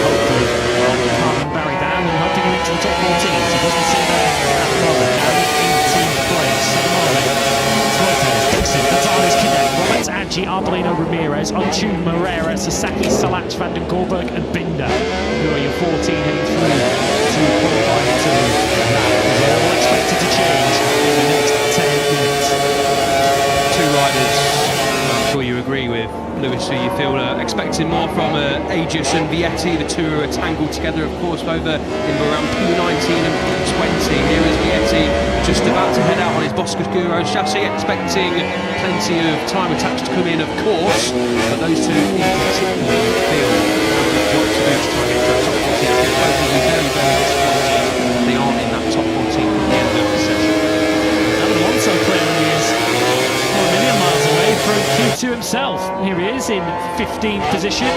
Hopefully, calming Barry down and hoping he reaches the top 14. He doesn't see that at the moment. Now 18th place at the moment. Lopez, Dixon, Gonzalez, Cadet, Roberts, Aggi, Arbolino, Ramirez, Unchu, Moreira, Sasaki, Salach, Van den Gorberg and Binder, who are your 14 heading through to qualifying to that. They're all expected to change in the next 10 minutes. Two riders, I'm sure you agree with, Lewis, who you feel expecting more from Aegis and Vietti. The two are tangled together, of course, over in around P19 and P20. Here is Vietti just about to head out on his Boscoscuro chassis, expecting plenty of time attached to come in, of course, but those two in particular feel have a job to do to try and get to that top 14. I think both will be very, very disappointed they aren't in that top 14 from the end of the session. And Alonso clearly is 4 million miles away from Q2 himself. Here he is in 15th position.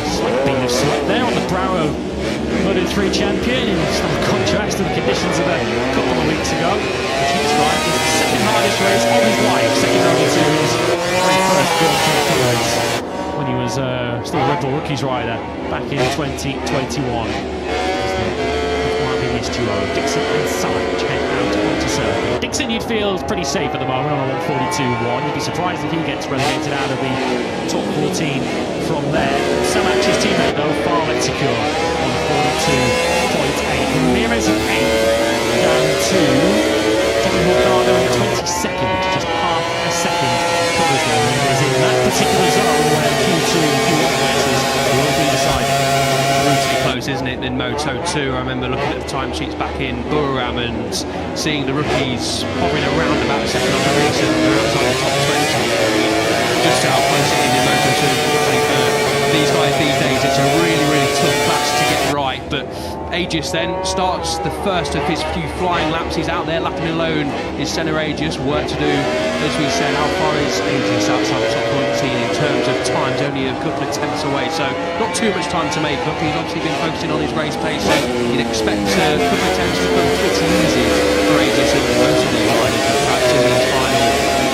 Slight beam of sweat there on the brow of Moto3 champion, in some contrast to the conditions of a couple of weeks ago. The Keats ride is the second hardest race of his life, second only to his very first Grand Prix race when he was still a Red Bull Rookies rider back in 2021. Duo, Dixon and Salach head out onto circuit. Dixon, you'd feel, is pretty safe at the moment on a 142.1. You'd be surprised if he gets relegated out of the top 14 from there. Salach's teammate, though, far less secure on 42.8. Ramirez in 8th, down to Tommy Hurtado in 22nd, just half a second covers there. Ramirez in that particular zone where Q2 and Q1 races will be decided. Brutally close, isn't it, in Moto2? I remember looking at the timesheets back in Buriram and seeing the rookies hovering around about second on the race and they're outside the top 20. Just how close it is in Moto2. For these guys these days, it's a really, really tough class to get right. But Aegis then starts the first of his few flying laps. He's out there lapping alone. His Senna Aegis, work to do. As we said, how far is Aegis outside the top 14 in terms of times? Only a couple of tenths away, so not too much time to make up. He's obviously been focusing on his race pace, so you'd expect a couple of tenths to come pretty easy for Aegis and most of the riders in fact in these final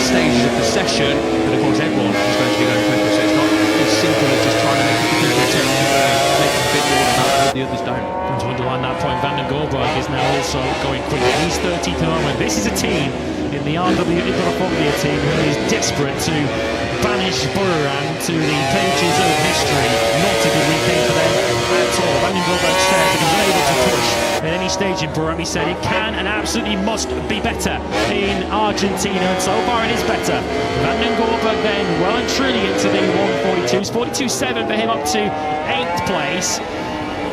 stages of the session. But of course, everyone is going to be going quicker, so it's not as simple as just trying to make a couple of attempts make a bit more than that. I hope the others don't. And to underline that point, Van den Gorberg is now also going quicker. He's 13th at the moment. This is a team in the RW Iberofobia team who is desperate to banish Buriram to the pages of history. Not a good weekend for them at all. Van den Gorberg said that he's unable to push at any stage in Buriram. He said it can and absolutely must be better in Argentina, and so far it is better. Van den Gorberg then well and truly into the 142s. 42.7 for him up to 8th place.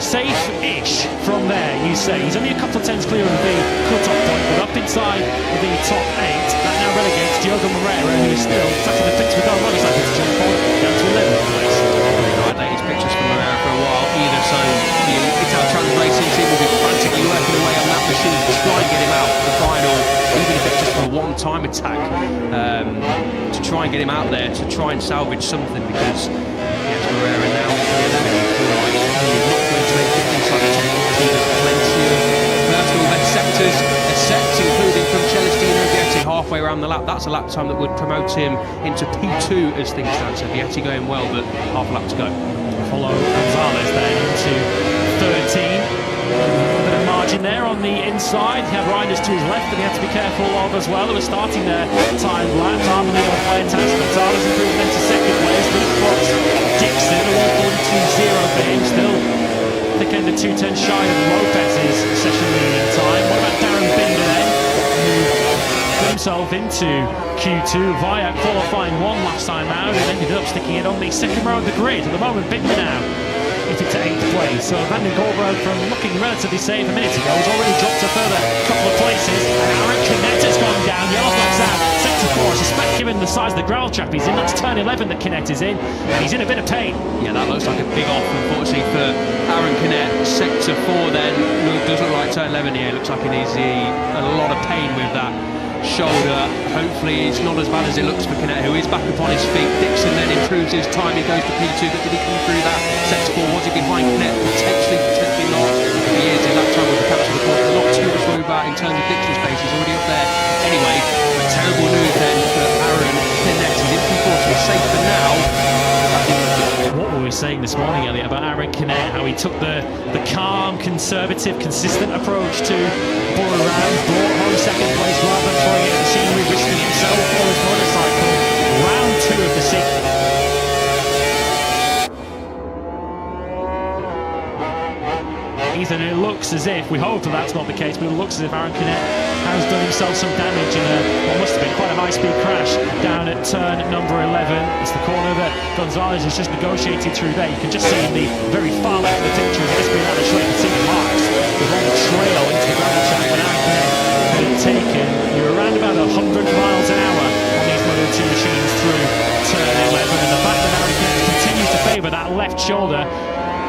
Safe-ish from there, you say. He's only a couple of tenths clear of the cut-off point, but up inside the top 8. That now relegates Diogo Moreira, who is still sat in the pits with no motorcycle to jump on, down to 11th place. Right, latest pictures from Moreira for a while either, so the Ital Trans Racing team will be frantically working away on that machine to try and get him out for the final, even if it's just for a one-time attack, to try and get him out there, to try and salvage something, because yes, Moreira now in the 11th, right, he's not going to make it inside the top 14. Plenty of personal best sectors are set, including from Celestino Vietti halfway around the lap. That's a lap time that would promote him into P2 as things stand. So Vietti going well, but half a lap to go. Follow Gonzalez then into 13. A bit of margin there on on the inside. He had riders to his left that he had to be careful of as well. They were starting their time lap. Harmony on fire task. Gonzalez improved into second place. Luke Fox, Dixon, all falling to zero for him. Still thick end of 2:10 shy of Lopez's session leading time. What about Darren Binder then, who got himself into Q2 via qualifying one last time out and ended up sticking it on the second row of the grid. At the moment, Binder now into 8th place. So Van den Gorberg, from looking relatively safe a minute ago, has already dropped a further couple of places. And Aaron Canet has gone down. Yellow flags out. Sector 4. I suspect, given the size of the gravel trap he's in, that's turn 11 that Canet is in. And he's in a bit of pain. Yeah, that looks like a big off, unfortunately, for Aaron Canet. Sector 4 then does look like turn 11 here. Looks like he needs a lot of pain with that shoulder. Hopefully it's not as bad as it looks for Canet, who is back up on his feet. Dixon then improves his time. He goes to P2, but did he come through that? Sector 4, was he behind Canet? Potentially not. If he is, his lap time will be captured, of course. Not too much worry about in terms of Dixon's pace. He's already up there. Anyway, a terrible news then for Aaron Canet. He's in P4, so he's safe for now. What were we saying this morning, Elliot, about Aaron Canet, how he took the calm, conservative, consistent approach to Borough, brought home second place rather than throwing it at the scenery, risking himself or his motorcycle. Round 2 of the season. Ethan, it looks as if, we hope that that's not the case, but it looks as if Aaron Canet has done himself some damage in what must have been quite a high-speed crash down at turn number 11. It's the corner that Gonzalez has just negotiated through there. You can just see in the very far left of the picture, as this being out of shot, you can see the marks along the trail into the gravel track. When Aaron Canet had taken, you're around about 100 miles an hour on these Moto2 machines through turn 11, and the fact that Aaron Canet continues to favour that left shoulder.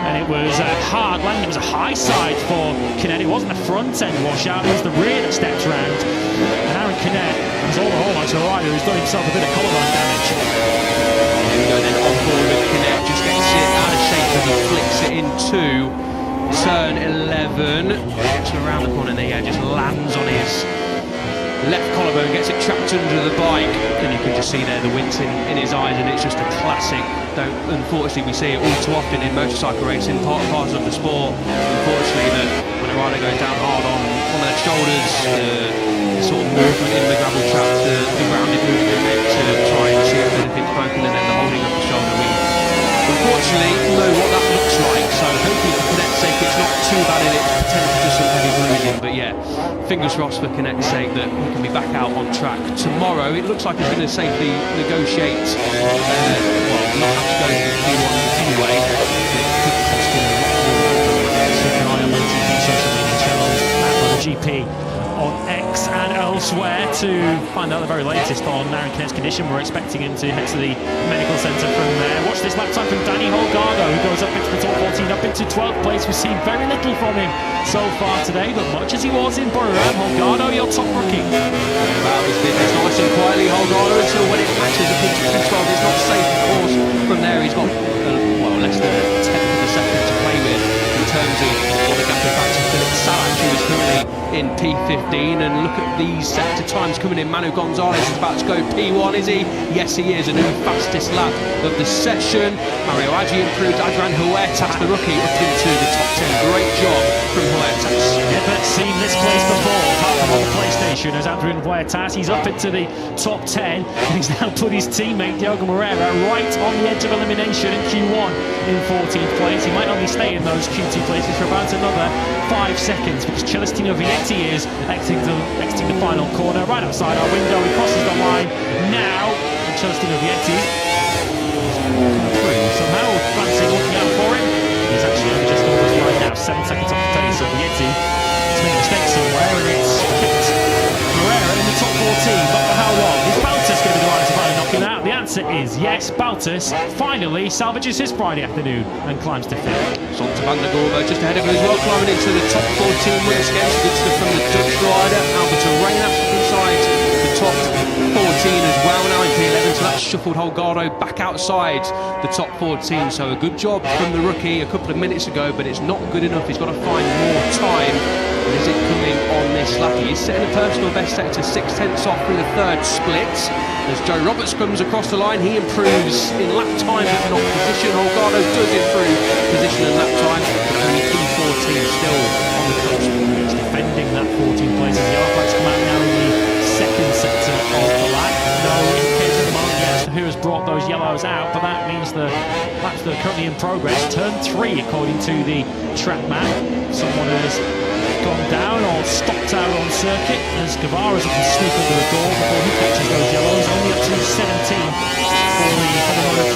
And it was a hard landing, it was a high side for Canet. It wasn't a front end washout, it was the rear that stepped round. And Aaron Canet has all the hallmarks of a rider who's done himself a bit of collarbone damage. Here we go then, on board with Canet, just gets it out of shape as he flicks it into turn 11. Gets around the corner there, just lands on his left collarbone, gets it trapped under the bike, and you can just see there the wince in his eyes, and it's just a classic. Unfortunately, we see it all too often in motorcycle racing, part and parcel of the sport. Unfortunately, that when a rider goes down hard on their shoulders, the sort of movement in the gravel trap, the rounded movement in it to try and see if anything's broken, and then the holding of the shoulder. We unfortunately know what that looks like, so hopefully for Canet's sake it's not too bad in its potential for some heavy bruising, but yeah, fingers crossed for Canet's sake that he can be back out on track tomorrow. It looks like he's going to safely negotiate, not have to go to the P1 anyway. It could cost him a lot more. Keep an eye on MotoGP social media channels at MotoGP on X and elsewhere to find out the very latest on Aaron Canet's condition. We're expecting him to head to the medical centre from there. Watch this lap time from Danny Holgado, who goes up into the top 14, up into 12th place. We've seen very little from him so far today, but much as he was in Borough, Holgado, your top rookie. About his business nice and quietly, Holgado, until when it matches up into P12. It's not safe, of course. From there, he's got less than a tenth of a second to play with in terms of what the gap is back to Philip Salac, who is currently in P15, and look at these sector times coming in. Manu Gonzalez is about to go P1, is he? Yes, he is, a new fastest lap of the session. Mario Aggi improved. Adrian Huertas, the rookie, up into the top 10. Great job from Huertas. Never seen this place before, apart from on the PlayStation, as Adrian Huertas. He's up into the top 10, and he's now put his teammate Diogo Moreira right on the edge of elimination in Q1 in 14th place. He might only stay in those Q2 places for about another 5 seconds, because Celestino Vietti is exiting the final corner right outside our window. He crosses the line now, and Celestino Vietti is through. Somehow Francis looking out for him. He's actually only just over the line now, 7 seconds off the pace of Vietti. He's made a mistake somewhere, and it's kept Moreira in the top 14, but for how long? Is Baltus going to be the one to finally knock him out? The answer is yes. Baltus finally salvages his Friday afternoon and climbs to 5th. It's on to Van der Gorber, just ahead of him as well, climbing into the top 14 once again. So good stuff from the Dutch rider. Albert Arenas inside the top 14 as well, now in P11, so that's shuffled Holgado back outside the top 14. So a good job from the rookie a couple of minutes ago, but it's not good enough. He's got to find more time. And is it coming on this lap? He is setting a personal best sector 6/10 off through the third split. As Joe Roberts comes across the line, he improves in lap time but not position. Holgado does improve position and lap time, but only P14 still on the coast. He's defending yellows out, but that means the laps that are currently in progress. Turn 3, according to the track map. Someone has gone down or stopped out on circuit as Guevara has to sneak under the door before he catches those yellows. Only up to 17 for the Formula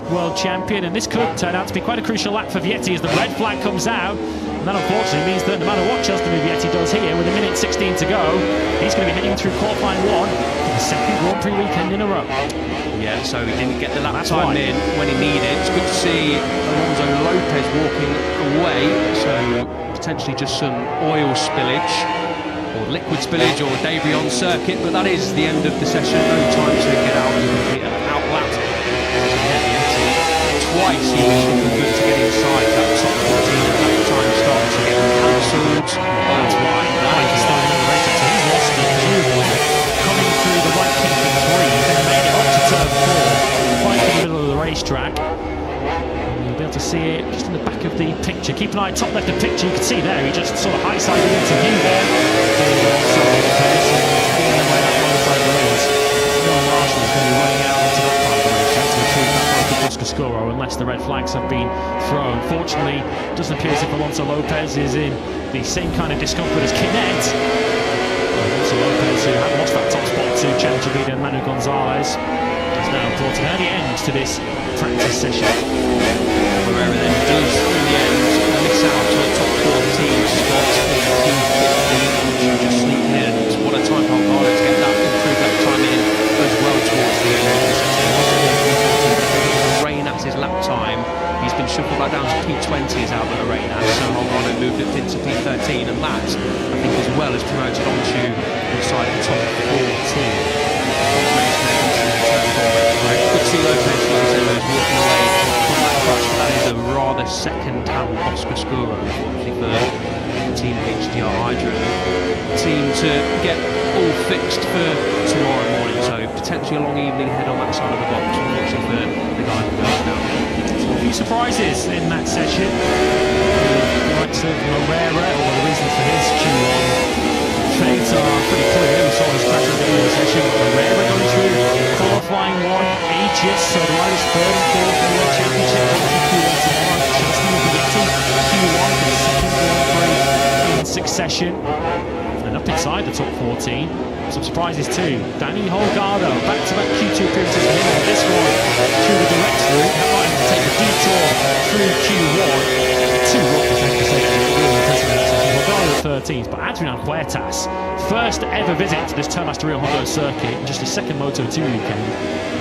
3 world champion, and this could turn out to be quite a crucial lap for Vietti as the red flag comes out. And that unfortunately means that no matter what Justin Vietti does here, with 1:16 to go, he's going to be heading through qualifying 1 for the second Grand Prix weekend in a row. Yeah, so he didn't get the lap time in when he needed. It's good to see Alonso Lopez walking away, so potentially just some oil spillage or liquid spillage or debris on circuit, but that is the end of the session. No time to get out and complete an outlap. Twice he was looking good to get inside that top 14 at that time, starting to get cancelled. That's right, that is starting to race it, so he's lost the Q1 coming through the right kick in 3, then made it up to turn 4, right in the middle of the racetrack. And you'll be able to see it just in the back of the picture. Keep an eye top left of the picture, you can see there, he just sort of high-sided into view there. So Marshall's going to be running out into that part of the racetrack to retrieve that Boscoscuro unless the red flags have been thrown. Fortunately, it doesn't appear as if Alonso Lopez is in the same kind of discomfort as Kinet. Alonso Lopez, who had lost that top spot to Challenger leader Manu Gonzalez, has now brought an early end to this practice session. Wherever then does in the end miss out on the top 14 spot in Q15, just sneaking in. What a time for Alvaro to get that improved that time in as well towards the end of the session. His lap time, he's been shuffled back down to P20 as Albert Arenas, so Alvaro moved up into P13, and that, I think, as well has promoted onto inside the top 14. Good to see Lopez, like I said, was walking away from that crash, but that is a rather second-hand Boscoscuro, unfortunately, for Team HDR Hydro. Team to get all fixed for tomorrow morning, so potentially a long evening ahead on that side of the box, unfortunately for the guy who goes down. A few surprises in that session. The likes of Morera, or the reasons for his Q1 fate are pretty clear. We saw his crash at the end of the session. Morera going through qualifying 1, ages, so the riders 3rd and 4th in the World Championship. Q1 tomorrow. Justin Vietti, Q1 for the second Grand Prix in succession. And up inside the top 14. Some surprises too. Danny Holgado, back-to-back Q2 appearances for him on this one through the direct route. That might have to take a detour through Q1. 2 rookies, I have to say, really impressive in that session. Holgado at 13th, but Adrian Huertas, first ever visit to this Termas Rio Hondo circuit in just his second Moto2 weekend.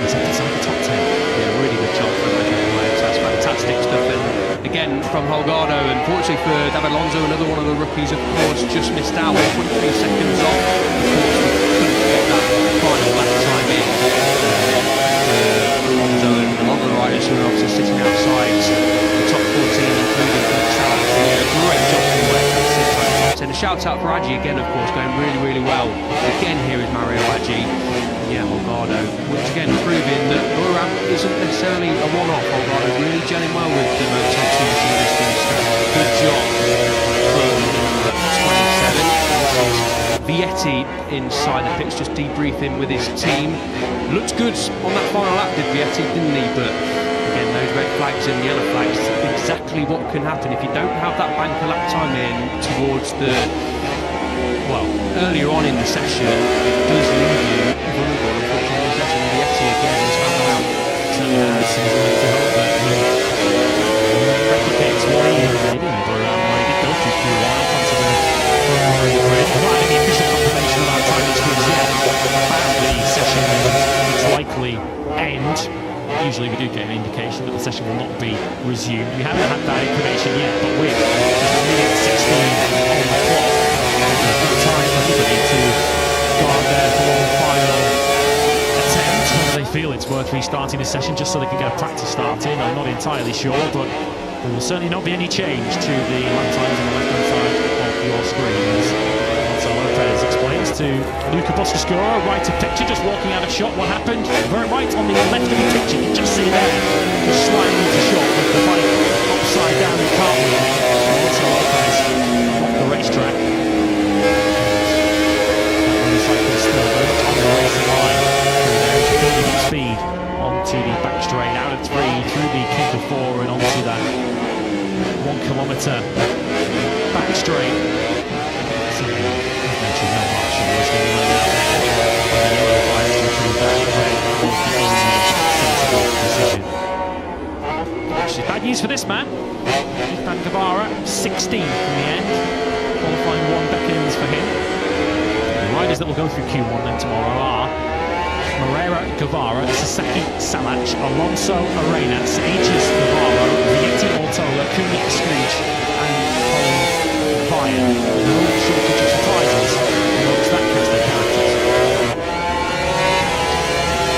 He's up inside the top 10. Yeah, really good job from Adrian Huertas. Fantastic stuff. And again, from Holgado, and fortunately for David Alonso, another one of the rookies, of course, just missed out 1.3 seconds off. Couldn't get that final lap time in for Alonso and a lot of the riders who are obviously sitting outside the top 14, including Potencial. Great job from Huertas inside the top 10. A shout out for Adji again, of course, going really, really well. Again, here is Mario Adji. Yeah, Holgado, once again proving that Buram isn't necessarily a one-off. Holgado really gelling well with the Moto2 team. Good job from number 27. Vietti inside the pits, just debriefing with his team. Looked good on that final lap, did Vietti, didn't he? But again, those red flags and yellow flags, exactly what can happen if you don't have that banker lap time in towards the, well, earlier on in the session. It does leave you vulnerable, unfortunately, in the session. Vietti again has found that out. Certainly has. To hope that replicates what he did in Buram, where he did go through Q1 up onto the Ferrari grid. We've not had any official confirmation of our time screens yet about the session and its likely end. Usually we do get an indication that the session will not be resumed. We haven't had that information yet, but with just 1:16 on the clock, there's a good time for anybody to go out there for one final attempt, whether they feel it's worth restarting the session just so they can get a practice start in. I'm not entirely sure, but there will certainly not be any change to the lap times on the left-hand side of your screens. So Lopez explains to Luca Boscoscuro, right of picture, just walking out of shot. What happened? Very right on the left of the picture, you can just see there, just sliding into shot with the bike upside down in cartwheel. So Lopez off the racetrack. That motorcycle is still very much on the racing line through there, building up speed onto the back straight. straight. So, as mentioned, no Marshall was going to be running out there. And the yellow flags to prove that red was the only sensible decision. Which is bad news for this man. Zacky Akbar, 16th in the end. Qualifying 1 seconds for him. The riders that will go through Q1 then tomorrow are Guevara, Sasaki Salach, Alonso Arenas, Aegis Navarro, Vietti Ortola, Kuni Screech, and Colin Ryan. No shortage of surprises amongst that cast of characters.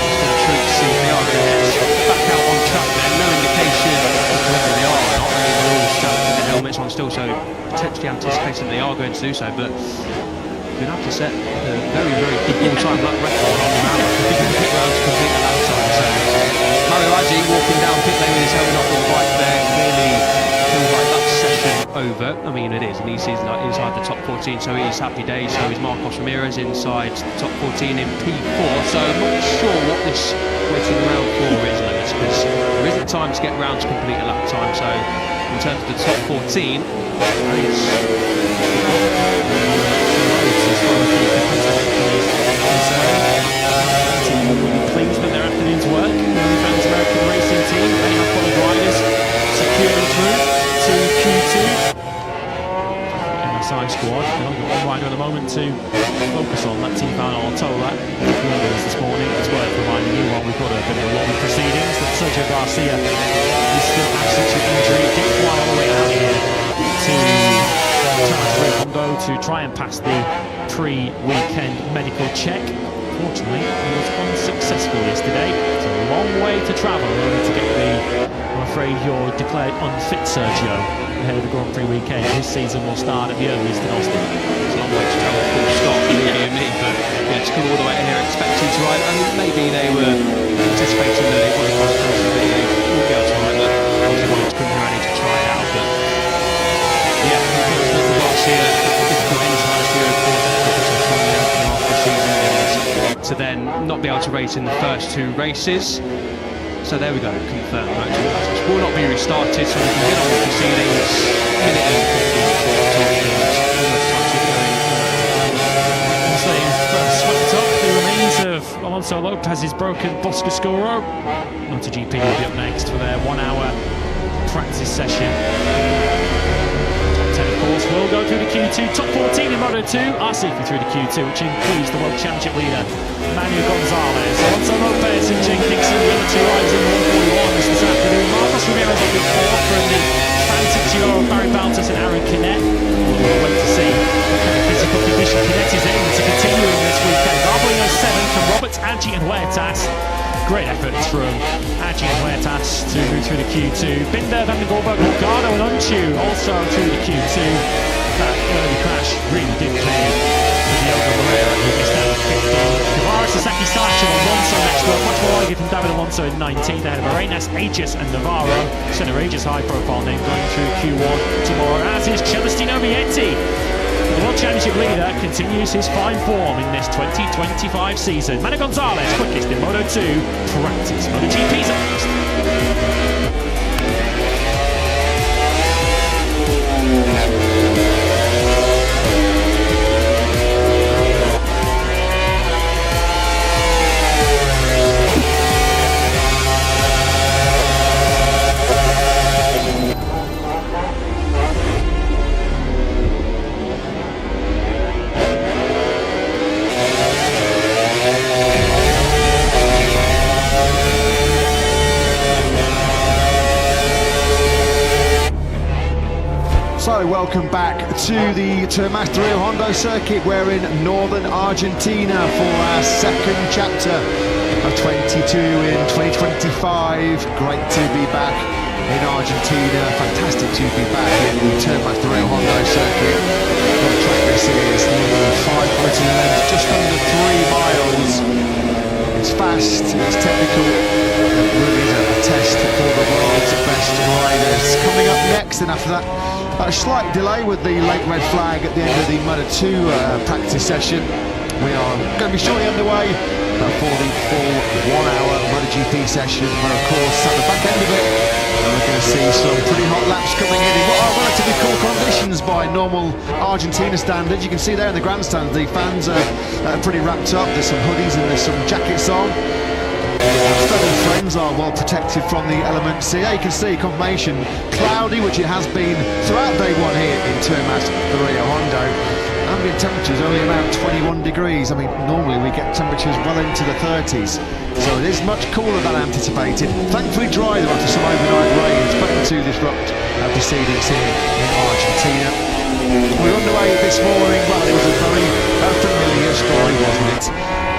Just going to treat to see if they are going to back out on track then. No indication of whether they are or not. They're all strapped with their helmets on still, so potentially anticipating they are going to do so, but we're going to have to set a very, very good all-time lap record on the map. Because the pit round's complete at that time. So Mario Aggi walking down pit lane with his helmet off on the bike there clearly feels like that session over. I mean, it is, and he's inside the top 14, so he's happy days. So is Marcos Ramirez inside top 14 in P4. So I'm not sure what this waiting round for is, Lewis, because there isn't time to get round to complete a lap time. So in terms of the top 14, Pleased with their afternoon's work. Trans American Racing Team, they have followed riders securing through to Q2. MSI squad, they've only got one rider at the moment to focus on. That team found Ortola this morning. It's worth reminding you while we've got a bit of a lot of proceedings that Sergio Garcia is still absent to injury. Did fly all the way out here to Hondo to try and pass the pre-weekend medical check. Unfortunately, he was unsuccessful yesterday. It's a long way to travel in order to get the, I'm afraid you're declared unfit, Sergio, ahead of the Grand Prix weekend. His season will start at the earliest in Austin. It's a long way to travel, full stop, believe you me, but yeah, to come all the way here expecting to ride, and maybe they were anticipating that it was one of those that they would be able to ride, but obviously wanted to come here ready to try it out, but yeah, it feels that the box here, difficult ends last year, of course, to then not be able to race in the first 2 races. So there we go, confirmed motor classes will not be restarted, so we can get on with proceedings. Minute and 15 they've swept up the remains of Alonso Lopez's broken Boscoscuro. MotoGP will be up next for their 1-hour practice session. We'll go through the Q2. Top 14 in Moto2 are seeking through the Q2, which includes the World Championship leader, Manuel Gonzalez, Alonso Lopez and Jane Dixon, the other 2 riders in 141 this afternoon. Marcos Ramirez up in 4 from the Fantic Duo, Barry Baltus and Aaron Kinnett. We'll wait to see what kind of physical condition Kinnett is in to continue in this weekend. Arbolino 7 from Roberts, Aggi and Huertas. Great efforts from Aggi and Huertas to move through the Q2. Binder, Van der Gorberg, Ricardo and Unchu also through the Q2. That early crash really did pay for Diogo Moreira, who missed out at 15. Guevara, Sasaki Salach and Alonso next up. Much more likely from David Alonso in 19th ahead of Arenas, Aegis and Navarro. Senna Aegis high-profile name going through Q1 tomorrow, as is Celestino Vietti. The World Championship leader continues his fine form in this 2025 season. Manuel Gonzalez, quickest in Moto2 practice. MotoGP's up next. So welcome back to the Tomás de Rio Hondo circuit. We're in northern Argentina for our 2nd chapter of 22 in 2025. Great to be back in Argentina. Fantastic to be back in the Tomás de Rio Hondo circuit. What a track this is, nearly 5 kilometres length, just under 3 miles. It's fast, it's technical, it really is a test for the world's best riders. Coming up next, and after that, a slight delay with the late red flag at the end of the Moto2 practice session. We are going to be shortly underway for the full 1 hour MotoGP session, where of course at the back end of it we're going to see some pretty hot laps coming in what are relatively cool conditions by normal Argentina standards. You can see there in the grandstand the fans are pretty wrapped up. There's some hoodies and there's some jackets on. Fellow friends are well protected from the elements here. You can see confirmation cloudy, which it has been throughout day one here in Termas de Rio Hondo. Ambient temperatures only around 21 degrees. I mean, normally we get temperatures well into the 30s, so it is much cooler than anticipated. Thankfully dry though after some overnight rain. It's going to disrupt proceedings here in Argentina. We're underway this morning. Well, it was a very familiar story, wasn't it?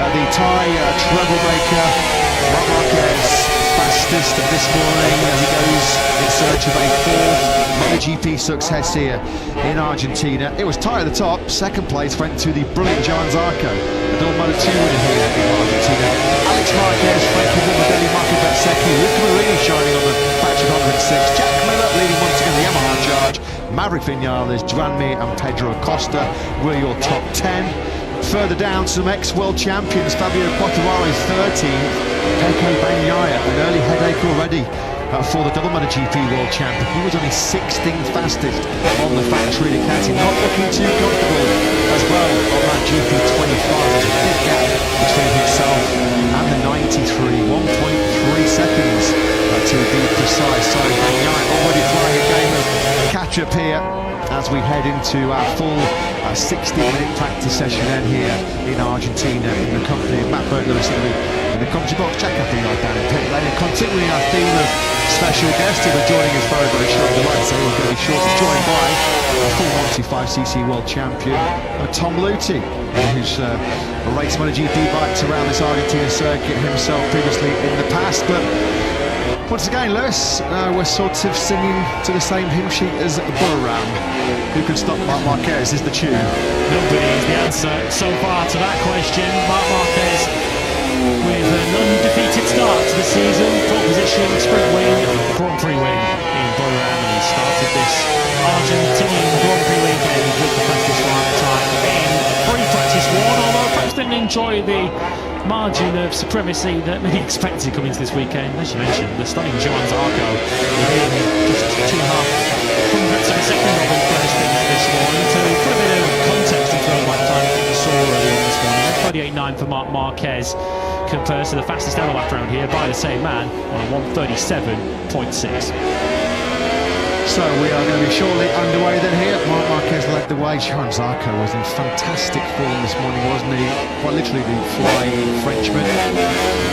The Thai troublemaker Marc Marquez, fastest this morning as he goes in search of a fourth MotoGP success here in Argentina. It was tight at the top. Second place went to the brilliant Zarco, the double Moto2 winner here in Argentina. Alex Marquez, Frankie Morbidelli, Márquez Zacky, Luca Marini shining on the factory 106. Jack Miller leading once again the Yamaha charge. Maverick Vinales, Joan Mir and Pedro Acosta were your top 10. Further down, some ex-world champions, Fabio Quartararo 13th, Pecco Bagnaia, an early headache already for the double MotoGP world champion. He was only 16th fastest on the factory Ducati, not looking too comfortable as well on that GP25. There's a big gap between himself and the 93, 1.3 seconds to be precise. So Bagnaia already playing a game of catch-up here as we head into our full 60-minute practice session then here in Argentina in the company of Matt Burglar in the commentary box. Jack Akbar down in pit lane, and continuing our theme of special guests who are joining us very, very shortly. Like I say, we're going to be shortly joined by a full 125cc world champion, Tom Luthi, who's raced MotoGP bikes around this Argentina circuit himself previously in the past. But once again, Lewis, we're sort of singing to the same hymn sheet as Buriram. Who can stop Marc Marquez is the tune. Nobody is the answer so far to that question. Marc Marquez with an undefeated start to the season, pole position, sprint win, Grand Prix win in Buriram, and he started this Argentinian Grand Prix weekend with the fastest lap time in free practice one, although perhaps didn't enjoy the margin of supremacy that many expected coming into this weekend. As you mentioned, the stunning Zarco within just 2.5 hundredths of a second of him first thing this morning. To put a bit of context into the lap time, I think you saw earlier on this morning, 38.9 for Marc Marquez compares to the fastest ever lap round here by the same man on a 1:37.6. So we are going to be shortly underway then here. Marc Marquez led the way. Zarco was in fantastic form this morning, wasn't he? Quite literally the flying Frenchman.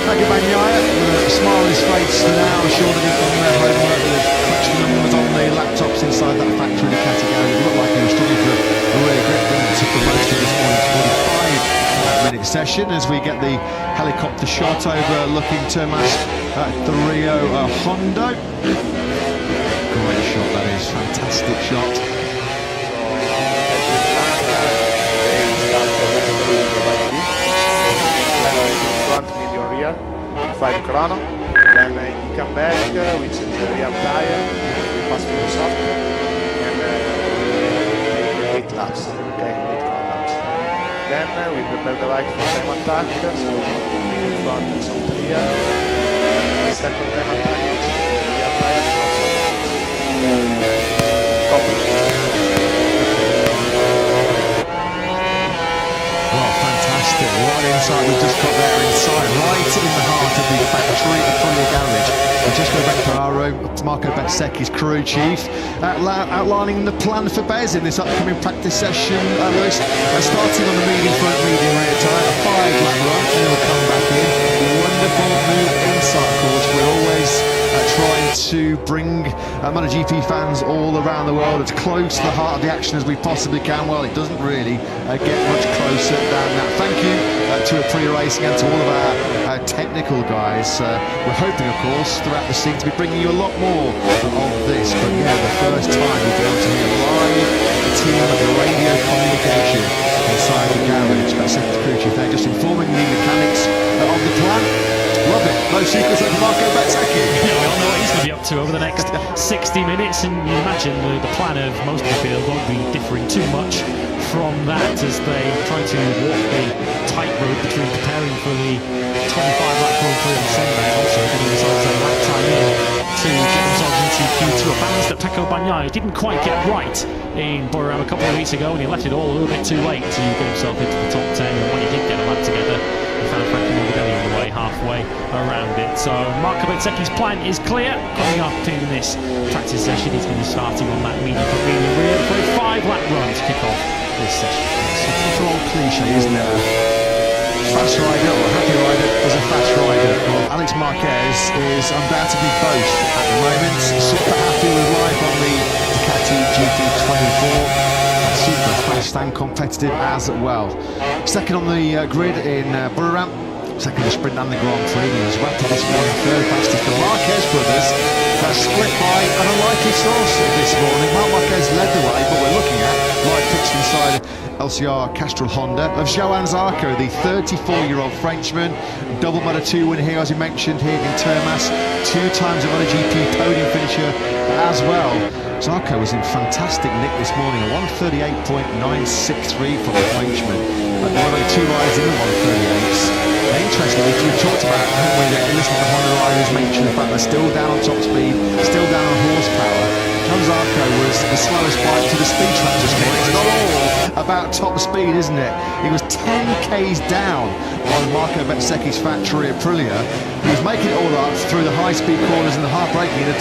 Pecco Bagnaia with a smile on his face now, assured that he'd done their homework. They've crunched the numbers on the laptops inside that factory Ducati garage. It looked like he was struggling for a really grip, and took the most of this morning's 45-minute session as we get the helicopter shot overlooking Termas de Rio Hondo. Great shot, that is. Fantastic shot. Front, medium, rear, 5 chrono. Then you come back, which is the rear tire, we pass through the soft, and 8 laps, okay, 8 laps. Then we prepare the bike for time attack, so in front and some rear. Second time attack, which is the rear tire. Well, fantastic. What insight we've just got there inside, right in the heart of the factory Aprilia garage. Francesco Beccararo, Marco Bezzecchi's crew chief, outlining the plan for Bez in this upcoming practice session. Lewis, starting on the medium front, medium rear tyre, a 5-lap run, and he'll come back in. Wonderful move inside, of course. We're always trying to bring MotoGP fans all around the world as close to the heart of the action as we possibly can. Well, it doesn't really get much closer than that. Thank you to Aprilia Racing and to all of our technical guys. We're hoping, of course, throughout the scene to be bringing you a lot more of this. But yeah, the first time we'll be able to hear live the team of the radio communication inside the garage. That's the crew chief there, just informing the mechanics of the plan. Love it. No secrets like Marco Bezzecchi. Yeah, we all know what he's going to be up to over the next 60 minutes, and you imagine the plan of most of the field won't be differing too much from that as they try to walk the tightrope between preparing for the 25-lap Grand Prix on Sunday, also getting themselves a lap time in to get themselves into Q2. A balance that Pecco Bagnaia didn't quite get right in Buriram a couple of weeks ago, and he left it all a little bit too late to get himself into the top 10. And when he did get a lap together, he found Frankie Morbidelli on the way halfway around it. So Marco Bezzecchi's plan is clear. Coming up in this practice session, he's going to be starting on that medium rear for a 5-lap run to kick off this session. It's an old cliche, isn't it? Fast rider or happy rider is a fast rider. Well, Alex Marquez is undoubtedly both at the moment. Super happy with life on the Ducati GP24. Super fast and competitive as well. Second on the grid in Buriram. Second the sprint and the Grand Prix. He was ranked this morning third fastest. The Márquez Brothers split by an unlikely source this morning. Marc Marquez led the way, but we're looking at live pitched inside LCR Castrol Honda of Johan Zarco, the 34-year-old Frenchman. Double Moto2 win here, as we mentioned here in Termas. 2 times a MotoGP podium finisher as well. Zarco was in fantastic nick this morning, a 138.963 from the Frenchman. But there were only 2 riders in the 138s. Interestingly, we've talked about, haven't we, that listening to Honda riders mention the fact they're still down on top speed, still down on horsepower. Johan Zarco was the slowest bike to the speed trap this morning. It's not all about top speed, isn't it? He was 10 k's down on Marco Bezzecchi's factory at Aprilia. He was making it all up through the high-speed corners and the hard braking in the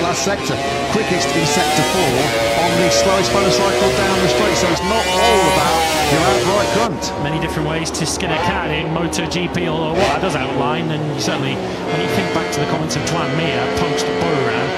last sector. Quickest in sector 4 on the slowest motorcycle down the straight. So it's not all about your outright grunt. Many different ways to skin a cat in MotoGP, although what that does outline, and certainly when you think back to the comments of Joan Mir post Buriram,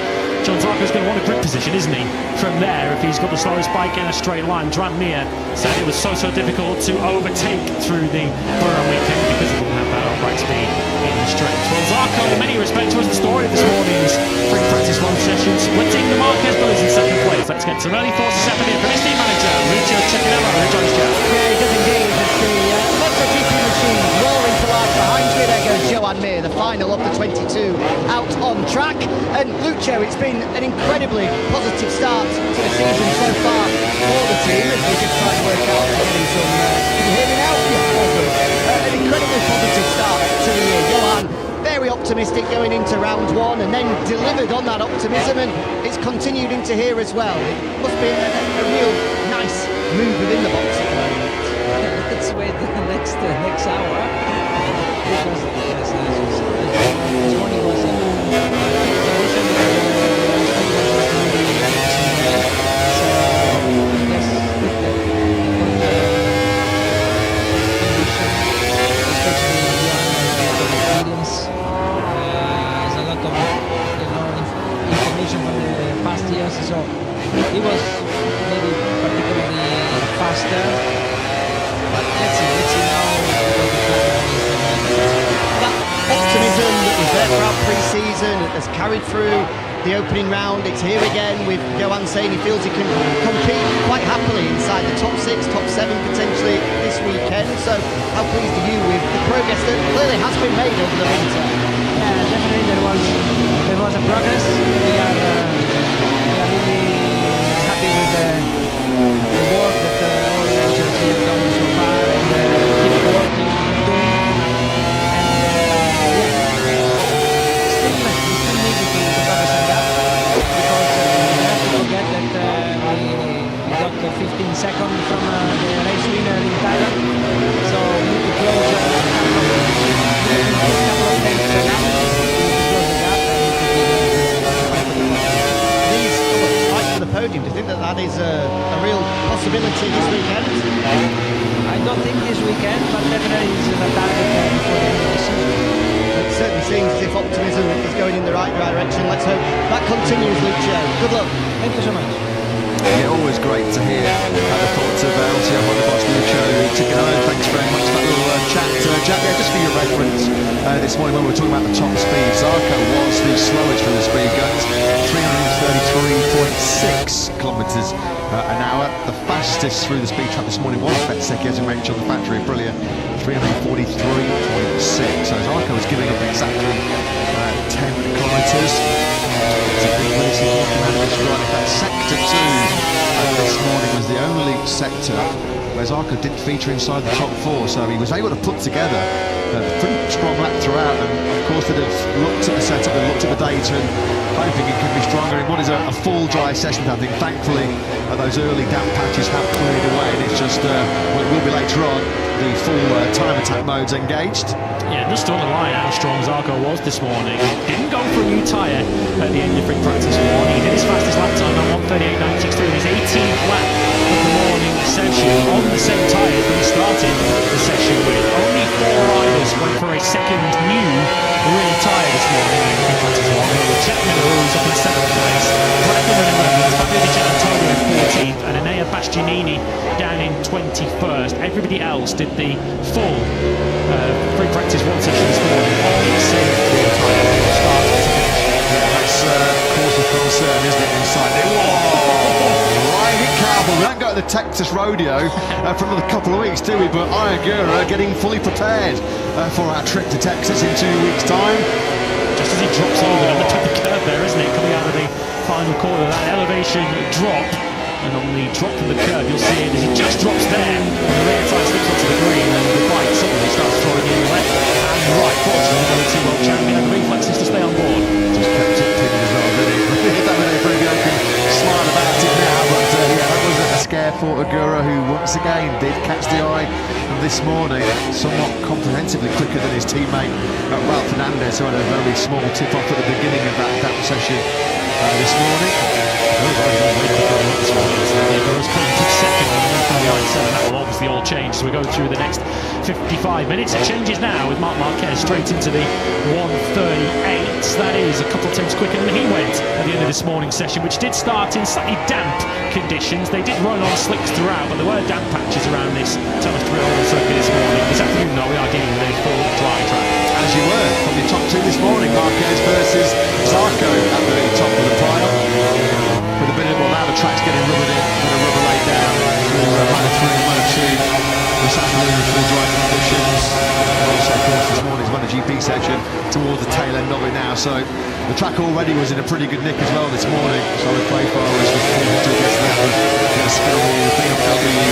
Johan Zarco's going to want a grip position, isn't he? From there, if he's got the slowest bike in a straight line. Joan Mir said it was so difficult to overtake through the Buriram weekend because he didn't have that upright speed in the straight. Well, Zarco, in many respects, was the story of this morning's free practice 1 session, splitting the Márquez Brothers in second place. Let's get some early thoughts this afternoon from his team manager, Lucio Ceccarello, who joins us. Yeah, he does indeed. It's the MotoGP machine roaring to life behind me. There goes Joan Mir, the final of the 22, out on track. And Lucio, it's been an incredibly positive start to the season so far for the team, as we just try to work out and getting some. Can you hear me now? Yeah, all good. An incredibly positive start to the year. Johan, very optimistic going into round 1, and then delivered on that optimism, and it's continued into here as well. It must be a real nice move within the box at the moment. Let's wait the next hour, because this morning was a installation so he was maybe particularly faster, but let's see now what the plan is. That optimism that was there throughout pre-season has carried through the opening round. It's here again with Johan saying he feels he can compete quite happily inside the top 6, top 7 potentially this weekend. So how pleased are you with the progress that clearly has been made over the winter? Yeah, definitely there was a progress. We are really happy with the work that all the agencies have done so far, and keep working and doing. And we still need to focus on that, because we have to forget that we got 15 seconds from the race winner in Thailand, so we need to close a couple of things now. Podium. Do you think that that is a real possibility this weekend? I don't think this weekend, but definitely it's a target for the end of the season. It certainly seems as if optimism is going in the right direction. Let's hope that continues, Lucio. Good luck. Thank you so much. Yeah, always great to hear the thoughts of LCR Honda boss Lucio Ceccarello. Thanks very much for that little chat. Jack, just for your reference, this morning when we were talking about the top speed, Zarco was the slowest from the speed guns, 333.6 kilometres an hour. The fastest through the speed trap this morning was Bezzecchi, as you mentioned, on the factory Aprilia, 343.6. So Zarco was giving up exactly 10 kilometres. That sector 2 this morning was the only sector, where Zarco didn't feature inside the top 4, so he was able to put together a pretty strong lap throughout, and of course they'd have looked at the setup and looked at the data and hoping it could be stronger in what is a full dry session. I think thankfully those early damp patches have cleared away, and it's just well, it will be later on the full time attack mode's engaged. Yeah, just on the line how strong Zarco was this morning. Didn't go for a new tyre at the end of free practice 1. He did his fastest lap time on 1:38.963 in his 18th lap of the morning session on the same tyres that he started the session with. Only 4 riders went for a second new rear tyre this morning in free practice 1. They were Jack Miller, who's up in 7th place, Bradman in 11th, Fabio Di Giannantonio in 14th, and Enea Bastianini down in 21st. Everybody else did the full free practice 1 session this morning on the same rear tyre from start to finish. Yeah, that's cause of concern, isn't it, inside there? Whoa! Riding cowboy. We don't go to the Texas Rodeo for another couple of weeks, do we? But Ayagura getting fully prepared for our trip to Texas in 2 weeks' time. Just as he drops over on the top of the curve there, isn't it? Coming out of the final corner, that elevation drop. And on the drop from the curve, you'll see it as he just drops there. And the rear tyre slips onto the green, and the bike suddenly starts throwing in left and right. Fortunately, the two world champion had the reflexes to stay on board. Just kept it pinned as well, didn't he? Davide Brivio can smile about it now, but yeah, that was a scare for Agura, who once again did catch the eye this morning, somewhat comprehensively quicker than his teammate Ralph Fernandez, who had a very small tip-off at the beginning of that session this morning. Second that will obviously all change, so we go through the next 55 minutes. It changes now with Marc Marquez straight into the 1:38. That is a couple of tenths quicker than he went at the end of this morning's session, which did start in slightly damp conditions. They did run on slicks throughout, but there were damp patches around this Thomas Drill circuit this morning. This afternoon, though, we are dealing with a full dry track. As you were from your top 2 this morning, Marquez versus Zarco at the top of the pile. With a bit of, well, now the track's getting rubbered in, a bit of rubber laid down through minor 3 and minor 2 this afternoon in full dry conditions. And also, of course, this morning's MotoGP section towards the tail end of it now. So the track already was in a pretty good nick as well this morning. Solid play for us was forward to against that and spill the BMW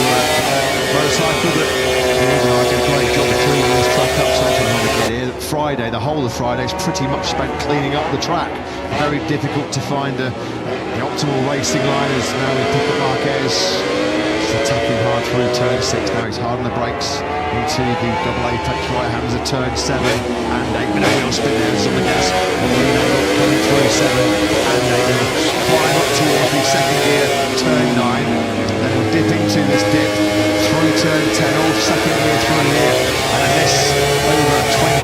motorcycle, but I did a great job of cleaning this track up. So Friday, the whole of Friday is pretty much spent cleaning up the track. Very difficult to find the optimal racing line as now we pick up Marquez. He's attacking hard through turn 6. Now he's hard on the brakes into the double apex right hands of turn 7 and 8. Minute wheel spin there on the gas. Coming through 7 and 8. He'll climb up towards the second gear, turn 9. Then he'll dip into this dip through turn 10, all second gear through here. And then this over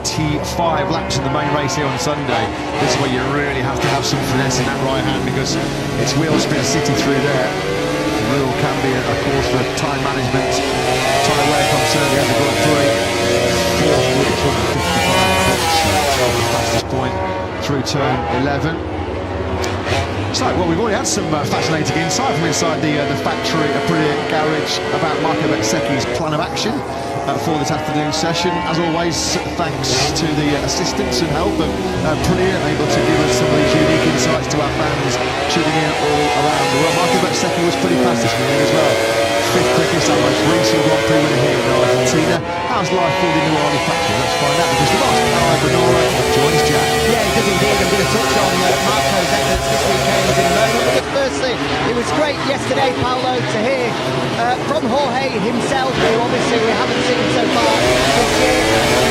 25 laps in the main race here on Sunday. This is where you really have to have some finesse in that right hand, because it's wheel spin city through there. The rule can be, of course, for time management. Time wear concern, we have the Grand Prix. 4th with 55 foot, the fastest point through turn 11. So, well, we've already had some fascinating insight from inside the factory at Brilliant Garage about Marco Bezzecchi's plan of action for this afternoon session. As always, thanks to the assistance and help of Brilliant, able to give us some of these unique insights to our fans tuning in all around the world. Marco Bezzecchi was pretty fast this morning as well. 5th quickest, our most recent Grand Prix winner here in Argentina. How's life for the New Orleans factory? Let's find out because the boss, Benora, joins Jack. Yeah, he does indeed. I'm going to touch on Marco's efforts this weekend in a moment. But firstly, it was great yesterday, Paolo, to hear from Jorge himself, who obviously we haven't seen so far this year.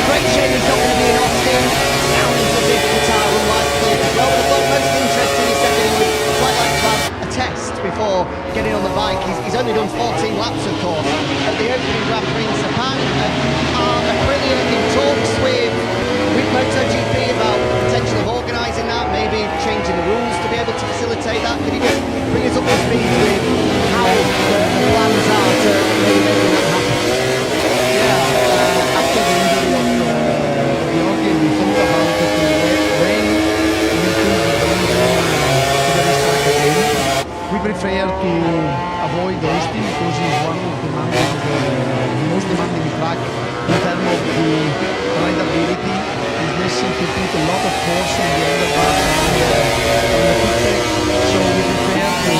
Great shame he's not going to be in Austin. Sounds as if Qatar will likely as well. But I thought most interesting, he said that he would quite like to have a test before getting on the bike. He's only done 14 laps, of course, at the opening Grand Prix in Sepang. Aprilia in talks with MotoGP about the potential of organising that, maybe changing the rules to be able to facilitate that. Could you just bring us up to speed with how the plans are to maybe making that happen? Yeah, after the injury of Georgi, we thought about it when we could bring to the racetrack again. We prefer to avoid Austin because it's one of the most demanding track in terms of the rideability. It's necessary to put a lot of force on the underpass and on the pit. So we prefer to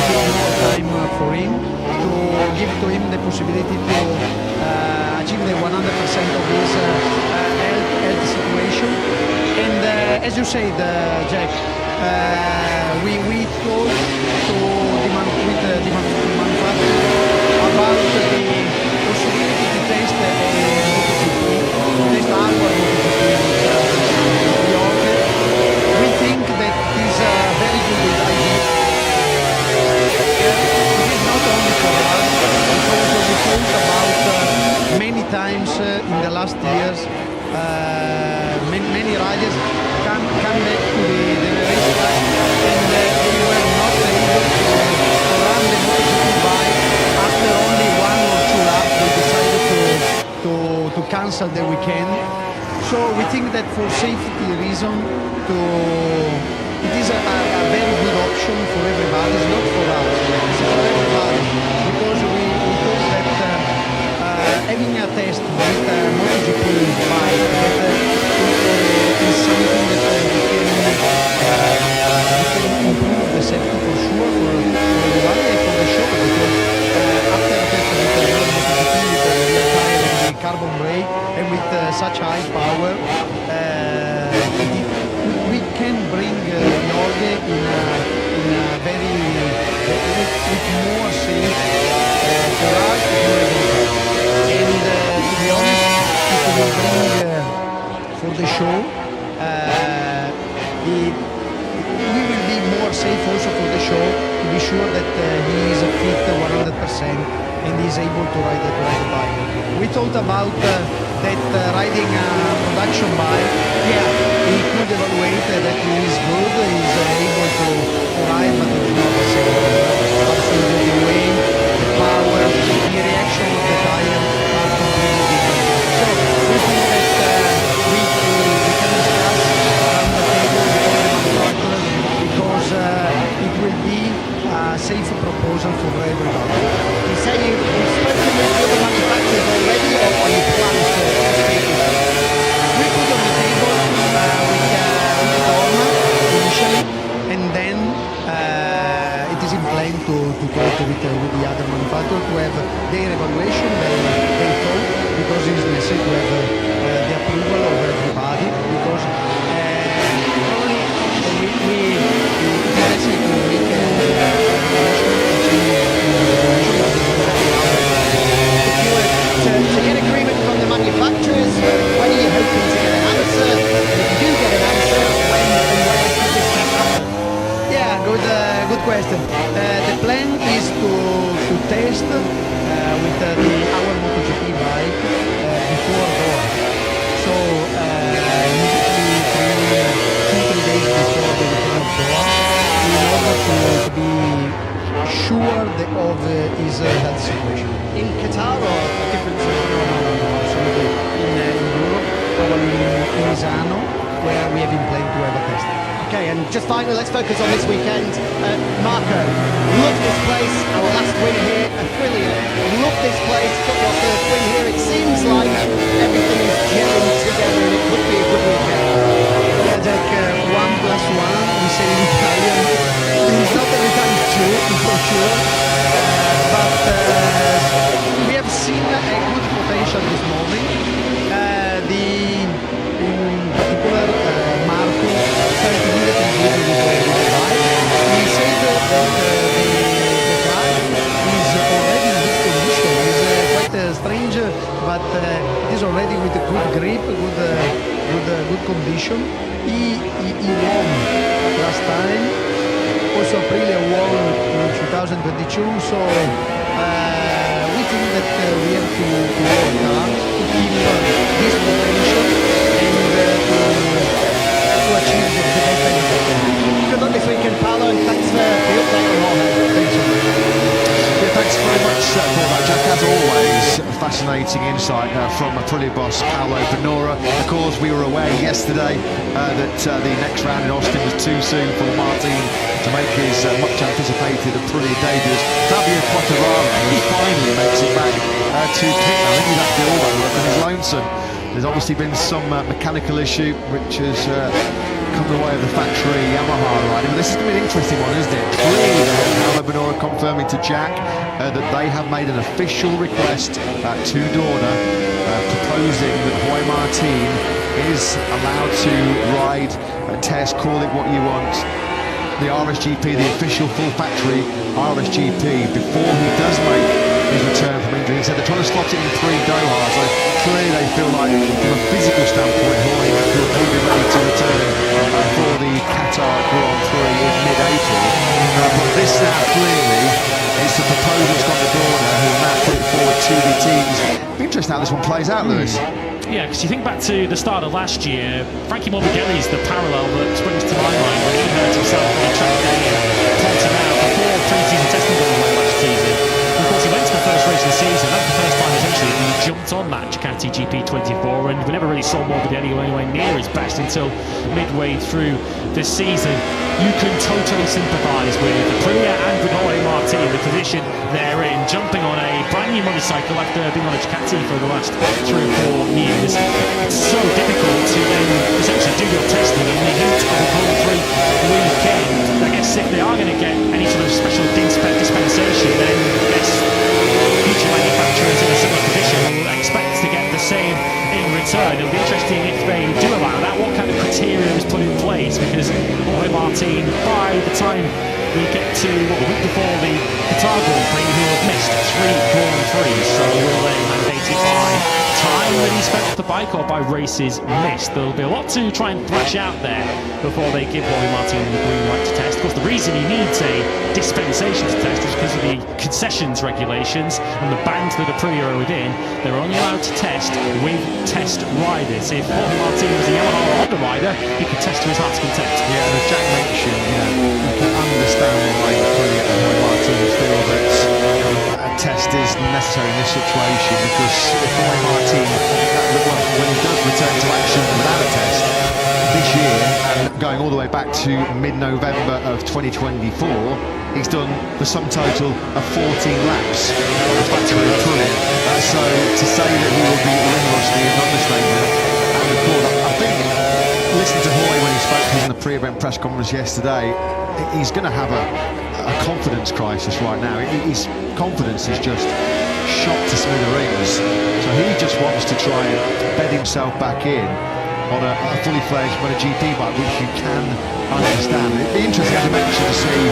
give more time for him to to him the possibility to achieve the 100% of his health situation. And as you said, Jack, we told to the manufacturer about the possibility to test the MotoGP, to test our MotoGP we think that is a very good idea. It is not only for us, because we talked about many times in the last years, many riders come back to the racetrack and they were not able to run the MotoGP bike after only 1 or 2 laps. They decided to cancel the weekend. So we think that for safety reason, it is a very good option for everybody. It's not for us, it's for everybody, because we thought that having a test with a MotoGP bike is something that we can improve the safety for sure for everybody and for the show, because after a test with the MotoGP with the rear tire and the carbon brake and with such high power, we can bring Jorge in a very with more safe for us to do everything. And to be honest, if we bring for the show, we will be more safe also for the show, to be sure that he is fit 100% and is able to ride the bike. We thought about that riding a production bike, yeah, he could evaluate that he is good, he is able to ride, but it's not the same. Absolutely, the weight, the power, the reaction of the tire are completely different. So we think that we can discuss around the table with all the manufacturers, because it will be a safer proposal for everybody. You say you've spoken with the other manufacturers already, or are you planning to speak with them? We put on the table with Dorna initially, and then it is in plan to talk with the other manufacturer to have their evaluation, their thought, because it is necessary to have the approval of everybody, because only we necessary to make to get agreement from the manufacturers. When are you hoping to get an answer? If you do get an answer, when and where could this test happen? Yeah, good question. The plan is to test with our MotoGP bike before Doha. So immediately 2-3 days before the return of Doha, in order to be sure of his health situation. In Qatar or a different Absolutely. In Europe, probably in Misano, where we have in plan to have a test. Okay, and just finally, let's focus on this weekend. Marco, love this place, our last win here, a brilliant. Love this place, got your first win here. It seems like everything is gelling together and it could be a good weekend. Yeah, Jack, 1+1, we say in Italian. It's not every time true, for sure. But we have seen a good potential this morning. In particular, Marco felt immediately good with the bike. He said that the car is already in good condition. It's quite strange, but it is already with a good grip, good condition. He won last time. Also Aprilia won in 2022, so we think that we have to work hard to keep this potential and to achieve the best that we can. Good luck this weekend, Paolo, and thanks for the update on all that. Yeah, thanks very much for that, Jack. As always, fascinating insight from Aprilia boss Paolo Bonora. Of course, we were aware yesterday that the next round in Austin was too soon for Martin to make his much anticipated Aprilia debut. Fabio Quartararo, he finally makes it back to pit. I think he's actually all over and he's lonesome. There's obviously been some mechanical issue which has come the way of the factory Yamaha riding. But this is going to be an interesting one, isn't it? Clearly, Alba Benora confirming to Jack that they have made an official request to Dorna, proposing that Jorge Martin is allowed to ride a test, call it what you want, the RSGP, the official full factory RSGP, before he does make his return from injury. He said they're trying to slot it in pre-Doha, so clearly they feel like from a physical standpoint Jorge will be ready to return for the Qatar Grand Prix in mid-April. But this now clearly is the proposal that's gone to Dorna, who will now put it forward to the teams. Be interesting how this one plays out, Lewis. Yeah, because you think back to the start of last year, Frankie Morbidelli's the parallel that springs to my mind when he hurt himself on the track day in Portimao before pre-season testing got away last season. And of course, he went to the first race of the season. That's the first time essentially he jumped on that Ducati GP24, and we never really saw Morbidelli go anywhere near his best until midway through the season. You can totally sympathise with Aprilia and with Jorge Martin, the position they're in, jumping on a brand new motorcycle after being on a Ducati for the last 3 or 4 years. It's so difficult to then essentially do your testing in the heat of a Grand Prix weekend. I guess if they are going to get any sort of special dispensation, then I guess future manufacturers in a similar position will expect to get the same in return. It'll be interesting if they do allow that, what kind of criteria is put in place, because Jorge Martin, by the time we get to the week before the Qatar Grand Prix, he will have missed 3 Grand Prix, so will they mandate it by time that he spent off the bike or by races missed? There'll be a lot to try and thrash out there before they give Jorge Martin the green light to test. Of course, the reason he needs a dispensation to test is because of the concessions regulations and the bands that Aprilia are within. They're only allowed to test with test riders. If Jorge Martin was a Yamaha or Honda rider, he could test to his heart's content. Yeah, and as Jack mentioned, you can understand why Aprilia and Jorge Martin feel that a test is necessary in this situation, because if Jorge Martin, when he does return to action without a test this year, and going all the way back to mid-November of 2024, he's done the sum total of 14 laps on the factory Aprilia. So to say that he will be ring rusty is an understatement. And of course, I think, listening to Jorge when he spoke to us in the pre-event press conference yesterday, he's going to have a confidence crisis right now. His confidence is just shot to smithereens. So he just wants to try and bed himself back in on a fully fledged MotoGP bike, which you can understand. It'd be interesting, as you mentioned, to see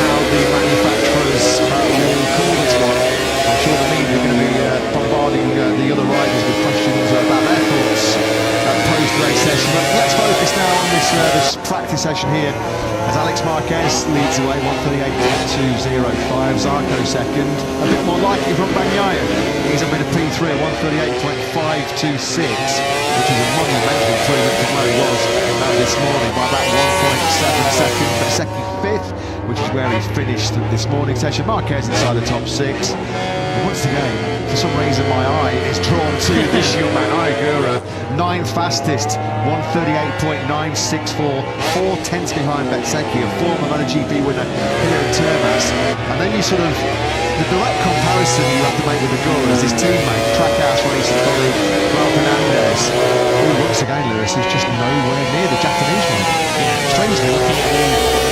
how the manufacturers will call this one. I'm sure the media are going to be bombarding the other riders with questions about their thoughts post-race session. But let's focus now on this practice session here, as Alex Marquez leads the way, 138.205, Zarco second. A bit more likely from Bagnaia. He's up in a P3 at 138.526, which is a monumental improvement from where he was this morning by about 1.7 seconds. But second, fifth, which is where he's finished this morning's session. Marquez inside the top 6. And once again, for some reason my eye is drawn to this young man, Ayagura, 9th fastest, 138.964, 4/10 behind Zacky, a former MotoGP winner here in Termas. And then you sort of, the direct comparison you have to make with Agura is his teammate, Trackhouse racing colleague, Raul Fernandez, who once again, Lewis, is just nowhere near the Japanese one. Yeah, strangely, looking at the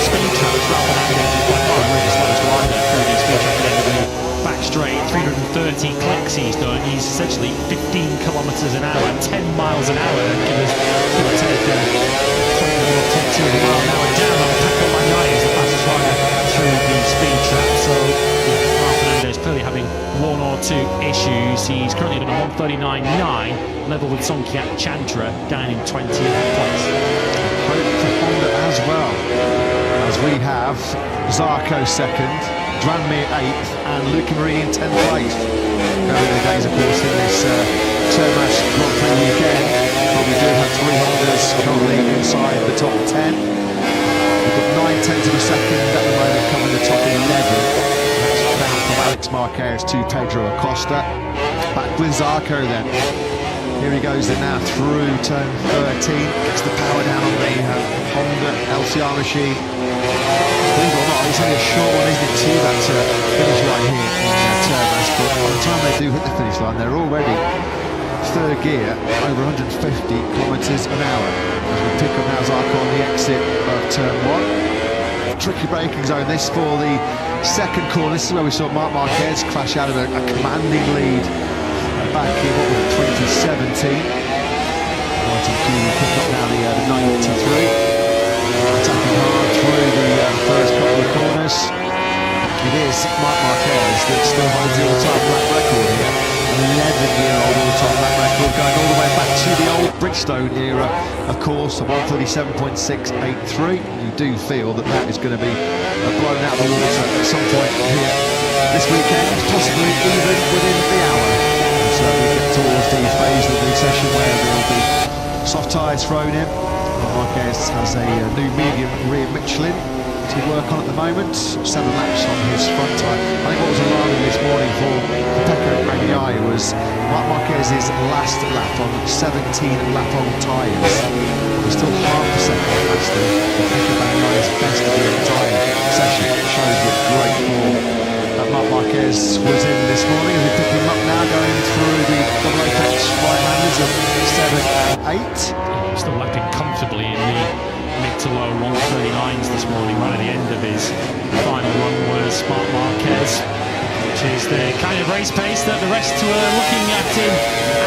speed trap, Raul Fernandez is by far the slowest rider through the speed trap at the end of the back straight. 330 clicks he's done. He's essentially 15 kilometres an hour, 10 miles an hour. Give us, give or take, 22 mile an hour down on Paco Bagnaia is the fastest rider through the speed trap. So Raul Fernandez clearly having 1 or 2 issues. He's currently done a 139.9, level with Sonkiat Chantra down in 20th place. Hope for Honda as well, as we have Zarco second, Dranmere 8th, and Luca Marini in 10th place. Early in the days, of course, in this Termas Grand Prix weekend, but we do have 3 Hondas currently inside the top 10. We've got 9/10 of a second at the moment covering the top 11. That's down from Alex Marquez to Pedro Acosta. Back with Zarco then. Here he goes then now through turn 13, gets the power down on the Honda LCR machine. Believe it or not, it's only a short one, isn't it, to that finish line here in Termas, but by the time they do hit the finish line, they're already third gear, over 150 kilometres an hour. As we pick up now Zarco on the exit of turn 1. Tricky braking zone this for the second corner. This is where we saw Marc Marquez crash out of a commanding lead back in, what was it, 2017. MotoGP pick up now the 93. Attacking hard through the first couple of corners. It is Marc Marquez that still holds the all-time lap record here. 11-year-old all-time lap record going all the way back to the old Bridgestone era, of course, of 137.683. You do feel that that is going to be blown out of the water at some point here this weekend, possibly even within the hour. So we get towards the phase of the session where there will be soft tyres thrown in. Marquez has a new medium rear Michelin to work on at the moment. 7 laps on his front tyre. I think what was alarming this morning for Pecco Bagnaia was Marc Marquez's last lap on 17 lap-on tyres. We're still half a second faster than Pecco Bagnaia's best of the entire session. It shows what great form that Marc Marquez was in this morning. As we pick him up now, going through the double apex right-handers of 7 and 8. Still lapping comfortably in the mid to low 139s this morning. Right at the end of his final run was Marc Marquez, which is the kind of race pace that the rest were looking at in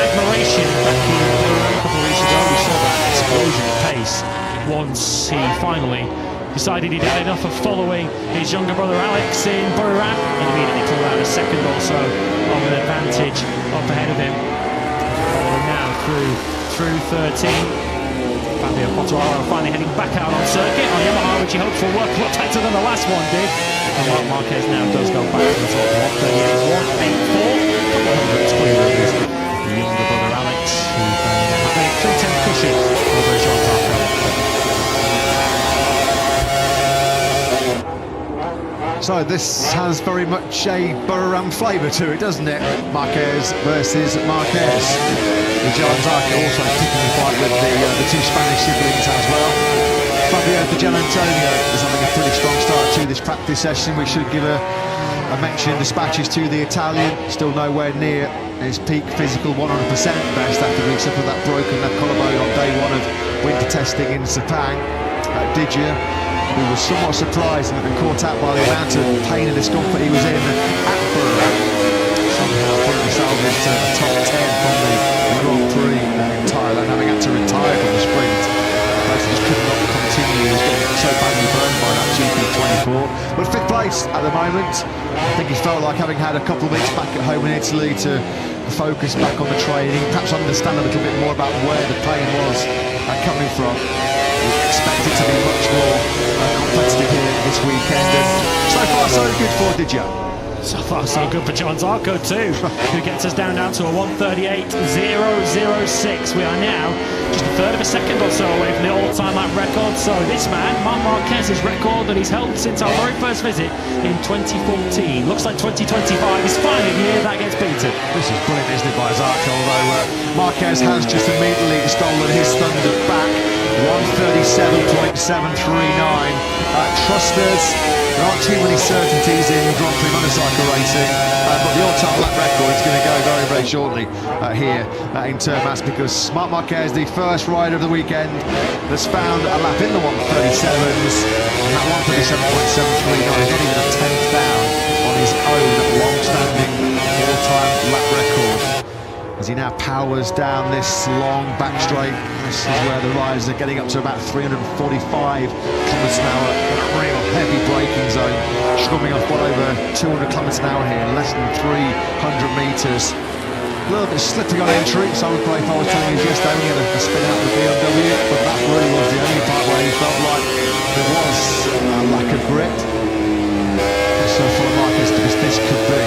admiration. Back in a couple of weeks ago, we saw that explosion of pace once he finally decided he'd had enough of following his younger brother Alex in Buriram, and immediately pulled out a second or so of an advantage up ahead of him. Following now through 13. Fabio Quartararo finally heading back out on circuit on Yamaha, which he hoped for work a lot better than the last one did. And Marc Marquez now does go back to the top of 138.184. Couple of hundredths clear of his younger brother Alex, who have a 310 cushion over Jean Zarco. So this has very much a Buriram flavour to it, doesn't it? Marquez versus Marquez. Jean Zarco also picking the fight with the two Spanish siblings as well. Fabio Antonio is having a pretty strong start to this practice session. We should give a mention in dispatches to the Italian. Still nowhere near his peak physical 100% best after he suffered that broken left collarbone on day 1 of winter testing in Sepang. Didier, who was somewhat surprised and caught out by the amount of pain and discomfort he was in at Buriram, somehow probably salvaged a top 10 from the Grand Prix in Thailand, having had to retire from the sprint. He just could not continue. He was getting so badly burned by that GP24. But 5th place at the moment. I think he felt like, having had a couple of weeks back at home in Italy, to focus back on the training, perhaps understand a little bit more about where the pain was coming from. We expect it to be much more competitive here this weekend, and so far so good for Didier. So far so good for Jean Zarco too, who gets us down to a 138.006. We are now just a third of a second or so away from the all-time lap record. So this man, Marc Marquez's record that he's held since our very first visit in 2014. Looks like 2025 is finally the year that gets beaten. This is brilliant, isn't it, by Zarco? Although Marquez has just immediately stolen his thunder back. 137.739. Trust us, there aren't too many certainties in Grand Prix motorcycle racing, but the all-time lap record is going to go very, very shortly here in Termas, because Marc Marquez, the first rider of the weekend, has found a lap in the 137s, and that 137.739 is not even a tenth down on his own long-standing all-time lap record. As he now powers down this long back straight. This is where the riders are getting up to about 345 kilometres an hour. A real heavy braking zone, strumming off well over 200 kilometres an hour here, less than 300 metres. A little bit slipping on entry, so I would play if I was telling you yesterday he had a spin out of the BMW, but that really was the only part where he felt like there was a lack of grip. So for Marquez, because this could be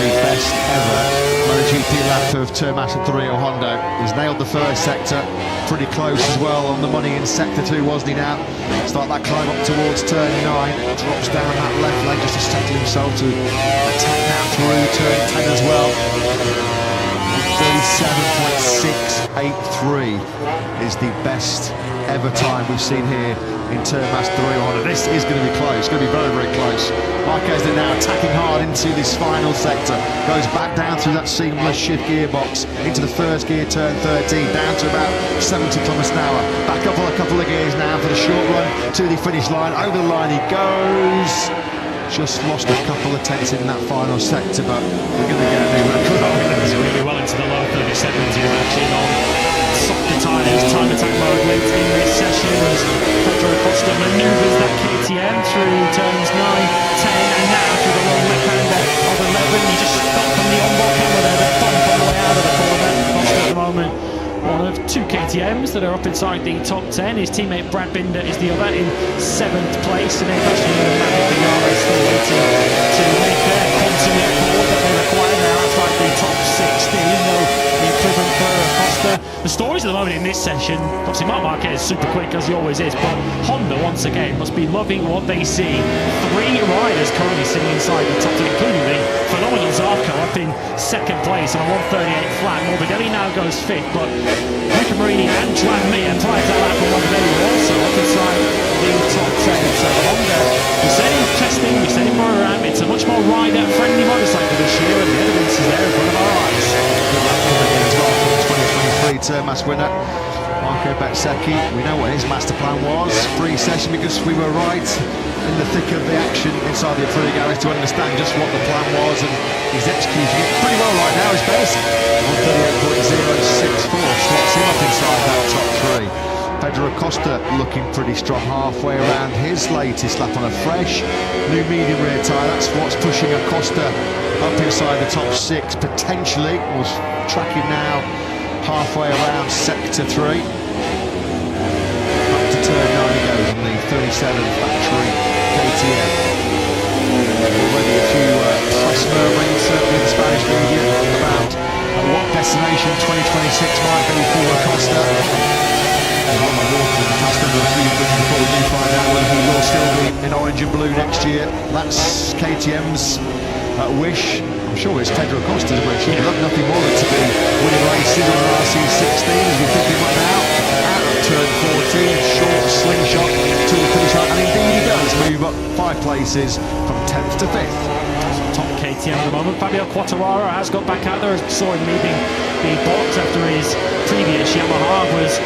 the best ever MotoGP lap of Termas at Rio Hondo. He's nailed the first sector, pretty close as well on the money in sector 2, wasn't he now? Start that climb up towards turn 9, drops down that left lane just to settle himself to attack now through turn 10 as well. 37.683 is the best ever time we've seen here in Termas 300. This is going to be close. It's going to be very, very close. Marquez is now attacking hard into this final sector. Goes back down through that seamless shift gearbox into the first gear, turn 13, down to about 70 kilometers an hour. Back up on a couple of gears now for the short run to the finish line. Over the line he goes. Just lost a couple of tenths in that final sector, but we're going to get a new record. He's really well into the low 37s. He's actually on softer tyres, time attack mode late in this session as Pedro Acosta manoeuvres that KTM through turns 9, 10 and now through the long left-hander of 11. He just got from the onboard camera there, the bump on the way out of the corner. Acosta at the moment one of 2 KTMs that are up inside the top 10. His teammate Brad Binder is the other in 7th place, and then Christian and Matt Bignara is still waiting to make their quantum record that they require. They're outside the top 16. No improvement for Acosta. The stories at the moment in this session, obviously Marc Marquez is super quick as he always is, but Honda once again must be loving what they see. 3 riders currently sitting inside the top 10, including the phenomenal Zarco up in 2nd place on a 138 flat. Morbidelli now goes 5th, but Luca Marini and Joan Mir prior to that lap from Morbidelli were also up inside the top 10. So Honda, we said in testing, we said in Motorram, it's a much more rider-friendly motorcycle this year, and the evidence is there in front of our eyes. Good lap coming in as well from the 2023 Termas winner, Márquez Zacky. We know what his master plan was. Free session because we were right in the thick of the action inside the Aprilia garage to understand just what the plan was, and he's executing it pretty well right now. His best 138.064 slots him up inside that top 3. Pedro Acosta looking pretty strong halfway around his latest lap on a fresh new medium rear tyre. That's what's pushing Acosta up inside the top 6 potentially. We'll track him now halfway around sector 3. Up to turn 9 he goes on the 37 factory KTM. Already a few press murmurings certainly in the Spanish media about what destination 2026 might be for Acosta. Before we do find out whether he will still be in orange and blue next year. That's KTM's wish. I'm sure it's Pedro Acosta's wish. He'd love nothing more than to be winning races on an RC16 as we pick him up now. Out of turn 14, short slingshot to the finish line, and indeed he does move up 5 places from 10th to 5th. Top KTM at the moment. Fabio Quartararo has got back out there. I saw him leaving the box after his previous Yamaha was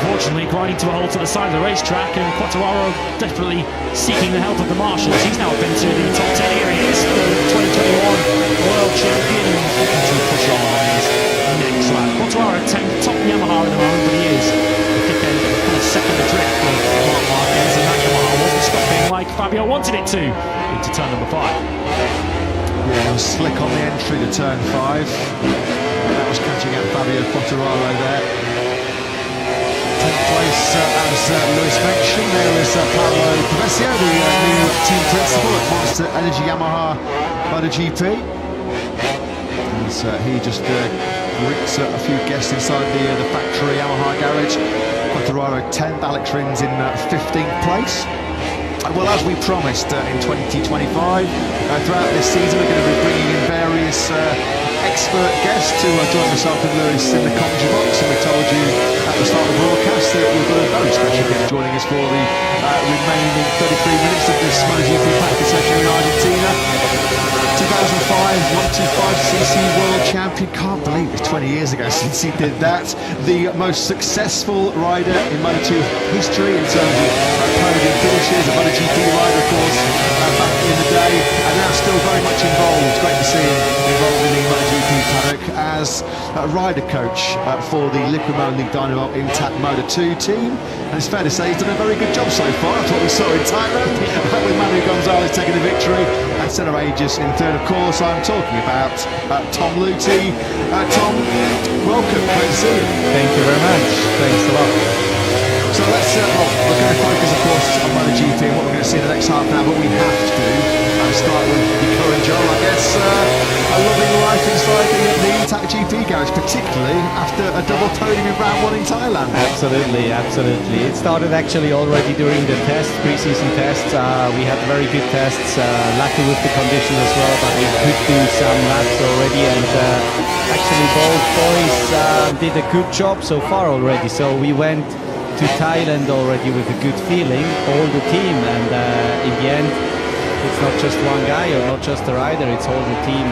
unfortunately grinding to a halt at the side of the racetrack, and Quartararo desperately seeking the help of the marshals. He's now up into the top 10. Here he is, the 2021 world champion, looking to push on his next lap. Quartararo 10th, top Yamaha at the moment, but he is the thick end of the second adrift of Marc Marquez, and that Yamaha wasn't stopping like Fabio wanted it to into turn number 5. Yeah, it was slick on the entry to turn 5. That was catching out Fabio Quartararo there. 10th place, as Lewis mentioned, there is Pablo Pavesio, the new team principal at Monster Energy Yamaha MotoGP. As he just greets a few guests inside the factory Yamaha garage. Quartararo 10th, Alex Rins in 15th place. Well, as we promised in 2025, throughout this season we're going to be bringing in various expert guests to join myself and Lewis in the commentary box, and we told you at the start of the broadcast that we've got a very special guest joining us for the remaining 33 minutes of this MotoGP practice session in Argentina. 2005 125cc world champion, can't believe it's 20 years ago since he did that. The most successful rider in Moto2 history in terms of podium finishes, a MotoGP rider of course back in the day, and now still very much involved. Great to see him involved in the MotoGP paddock as a rider coach for the Liquimon League Dynamo Intact Moto2 team, and it's fair to say he's done a very good job so far. That's what we saw in Thailand with Manu Gonzalez taking the victory and Senna Aegis in third. Of course, I'm talking about Tom Luthi. Tom, welcome. Great to see you. Thank you very much. Thanks a lot. So let's, we're going to focus, of course, on MotoGP and what we're going to see in the next half an hour, but we have to start with your current job, I guess, a loving life inside the Intact GP garage, particularly after a double podium in round 1 in Thailand. Absolutely, absolutely. It started actually already during the pre-season tests. We had very good tests, lucky with the conditions as well, but we could do some laps already, and Actually, both boys did a good job so far already. So we went to Thailand already with a good feeling, all the team, and in the end, it's not just one guy or not just a rider, it's all the team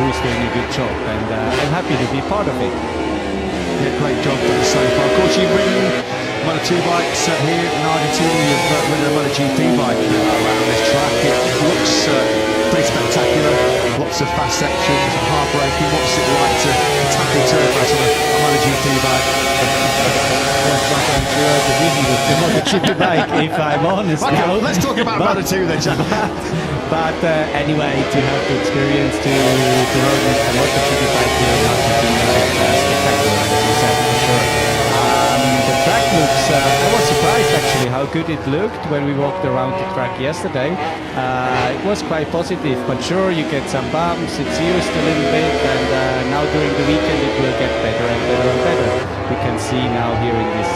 who's doing a good job, and I'm happy to be part of it. Yeah, great job so far. Of course, you've ridden Moto2 bikes here in Argentina. You've ridden a MotoGP bike around this track. It looks pretty spectacular. Lots of fast sections, hard braking. What's it like to tackle turns on a MotoGP bike? I'm sure the reason with the MotoGP bike, if I'm honest. Okay, now. let's talk about Moto2 then, Jack. But anyway, to have the experience to ride with the MotoGP bike here in Argentina is spectacular, as you said, for sure. The track looks, I was surprised actually how good it looked when we walked around the track yesterday. It was quite positive, but sure, you get some bumps, it's used a little bit, and now during the weekend it will get better and better and better. We can see now here in this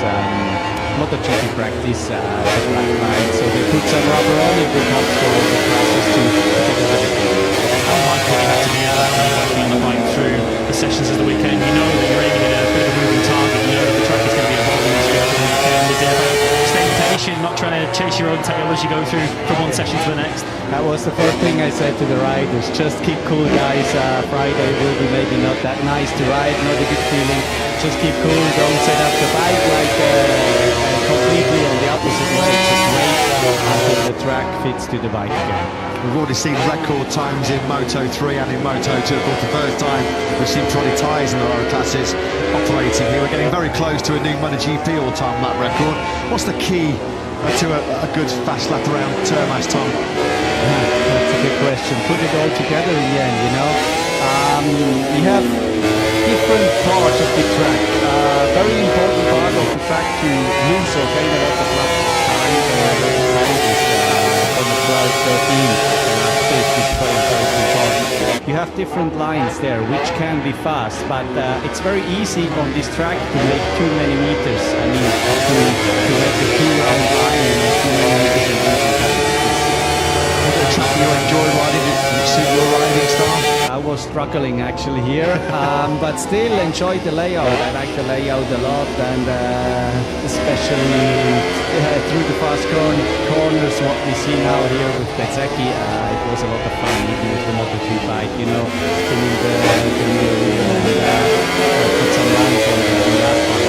MotoGP practice the black line, so they put some rubber on it, it helps for all the classes to get a better feeling. How mindful you have to be of that when you're working on the bike through the sessions of the weekend. You know that you're aiming at a bit of a moving target. You know that the track is going to be evolving as you go through the weekend. Is it about staying patient, not trying to chase your own tail as you go through from one session to the next? That was the first thing I said to the riders. Just keep cool, guys. Friday will be maybe not that nice to ride, not a good feeling. Just keep cool. Don't set up the bike like completely on the opposite way. Just wait until the track fits to the bike again. We've already seen record times in Moto3 and in Moto2. Of course, the first time we've seen Trotty tyres in the lower classes operating here. We're getting very close to a new MotoGP all-time lap record. What's the key to a good fast lap around Termas, Tom? That's a good question. Put it all together in the end, you know. We have different parts of the track. Very important part of the track to use or gain a lot of laps time. On the 12, 13. You have different lines there which can be fast, but it's very easy on this track to make too many meters. I mean, to make a 2-round line and make too many meters in different What a track you enjoy riding? Did it suit your riding style? I was struggling actually here, but still enjoyed the layout. I like the layout a lot, and especially through the fast corners, what we see now here with Zacky, it was a lot of fun even with the Moto2 bike, you know, spinning the wheel and put some lines on that one.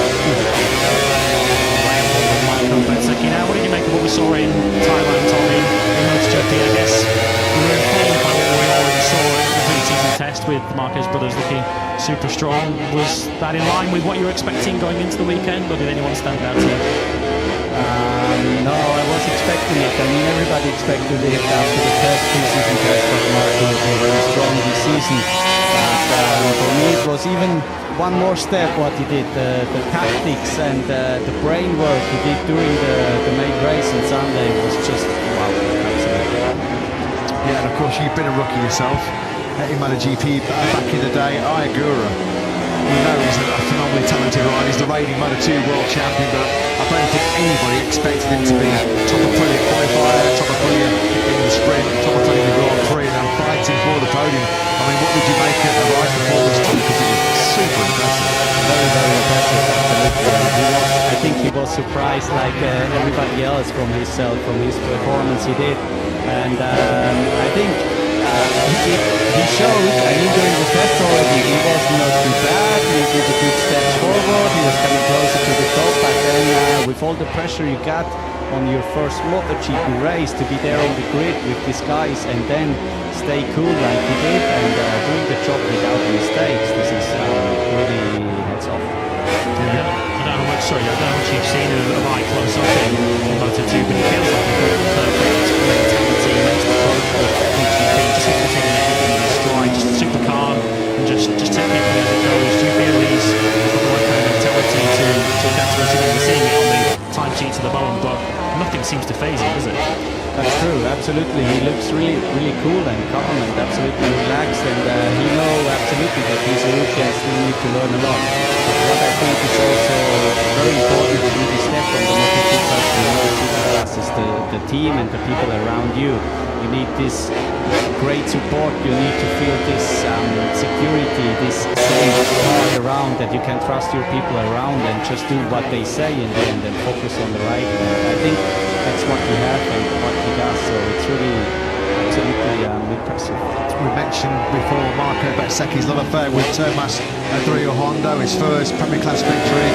Zacky, now, what did you make of what we saw in Thailand, Tommy, in MotoGP? I guess we were informed by what we already saw in the pre-season test with Márquez Brothers looking super strong. Was that in line with what you were expecting going into the weekend, or did anyone stand out to you? No, I was expecting it. I mean, everybody expected it after the pre-season test that Marquez was very strong this season. But for me, it was even one more step what he did. The tactics and the brain work he did during the main race on Sunday was just wow, absolutely. Yeah, and of course you've been a rookie yourself in MotoGP back in the day. Akbar, we know he's a phenomenally talented rider. He's the reigning Moto2 world champion, but I don't think anybody expected him to be top of brilliant qualifier, top of brilliant in the sprint, top of brilliant in the Grand Prix, and fighting for the podium. I mean, what did you make of the ride performance, Tom? Because it was super impressive. Very, very impressive, absolutely. I think he was surprised like everybody else from his performance he did. And I think he showed, I mean, during the test already, he was not too bad. He did a good steps forward. He was coming closer to the top. But then with all the pressure you got on your first MotoGP race to be there on the grid with these guys and then stay cool like he did and doing the job without mistakes, this is really heads off. Yeah. I don't know how much you've seen of I close up in Moto2, but it feels like a perfect mentality, mental approach for MotoGP, just taking everything in his stride, just super calm and just taking everything as it goes. Do you feel he's got the right kind of mentality to adapt to it? We're seeing it on the timesheets at the moment, but nothing seems to phase him, does it? That's true, absolutely. He looks really, really cool and calm and absolutely relaxed, and he knows absolutely that he's a rookie and still need to learn a lot. But what I think is also very important to really step on the MotoGP It's the team and the people around you. You need this great support. You need to feel this security, this safe part around, that you can trust your people around and just do what they say in the end and focus on the riding. And I think that's what he has and what he does. So it's really absolutely impressive. We mentioned before Márquez Zacky's love affair with Tomás Adrio Hondo, his first Premier Class victory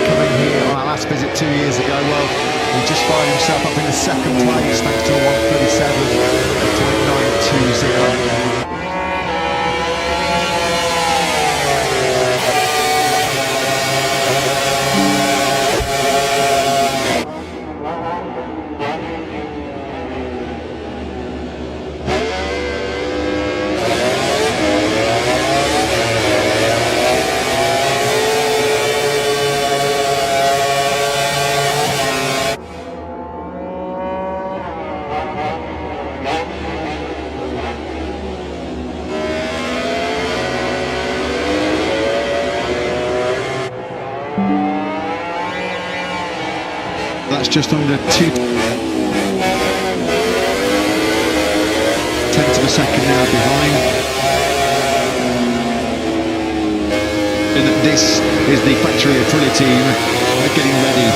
coming here on our last visit 2 years ago. Well, he just found himself up in the second place thanks to a 1:37.920. That's just under 2 tenths of a second now behind. And this is the factory Aprilia team getting ready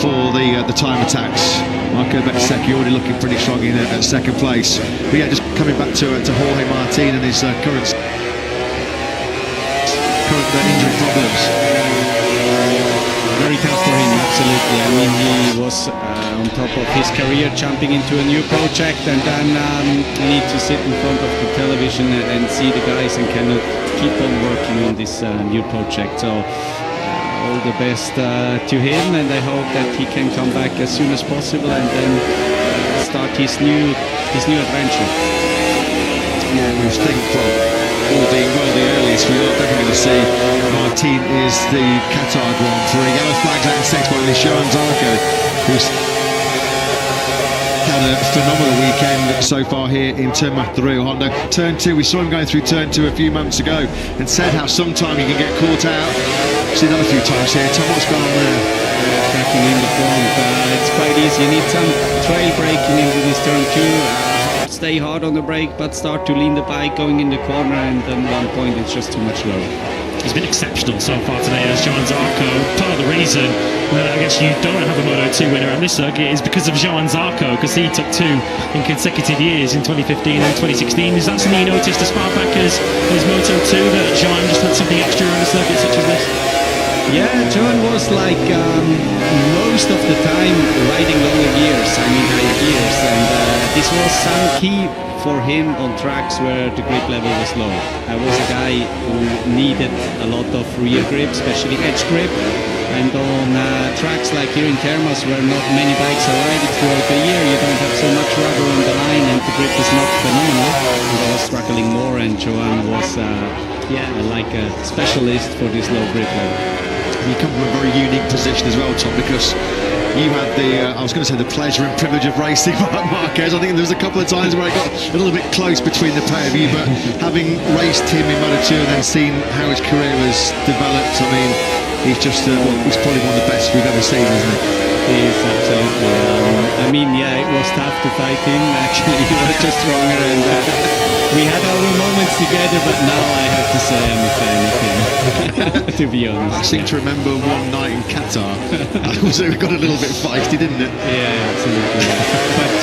for the time attacks. Márquez Zacky already looking pretty strong in at second place. But yeah, just coming back to Jorge Martin and his current injury problems. Very tough for him, absolutely. I mean, he was on top of his career, jumping into a new project, and then need to sit in front of the television and see the guys and cannot keep on working on this new project. So all the best to him, and I hope that he can come back as soon as possible and then start his new adventure. Yeah, we think all being well, the earliest we are definitely going to see Martin is the Qatar Grand Prix. Yellow flags out in second by Johan Zarco, who's had a phenomenal weekend so far here in Tomás Hondo. Turn 2, we saw him going through turn 2 a few months ago and said how sometime he can get caught out. Seen that a few times here. Tom, what's going on there? Backing in the front, it's quite easy. You need some trail braking into this turn 2. Stay hard on the brake, but start to lean the bike going in the corner, and then one point it's just too much low. He's been exceptional so far today as Johan Zarco. Part of the reason that I guess you don't have a Moto2 winner at this circuit is because of Johan Zarco, because he took 2 in consecutive years in 2015 and 2016. Is that something you noticed as far back as Moto2, that Johan just had something extra on a circuit such as this? Yeah, Johan was like most of the time riding longer gears, I mean higher gears, and this was some key for him on tracks where the grip level was low. I was a guy who needed a lot of rear grip, especially edge grip, and on tracks like here in Termas where not many bikes are riding throughout the year, you don't have so much rubber on the line and the grip is not phenomenal. I was struggling more, and Johan was like a specialist for this low grip level. You come from a very unique position as well, Tom, because you had I was going to say the pleasure and privilege of racing Marquez. I think there was a couple of times where I got a little bit close between the pair of you, but having raced him in Moto2 and then seen how his career has developed, I mean, he's just, he's probably one of the best we've ever seen, isn't he? He is, absolutely. I mean, yeah, it was tough to fight him, actually. He was just stronger, and we had our moments together, but now I have to say I'm a fan of him, to be honest. I seem to remember one night in Qatar, it got a little bit feisty, didn't it? Yeah, absolutely. But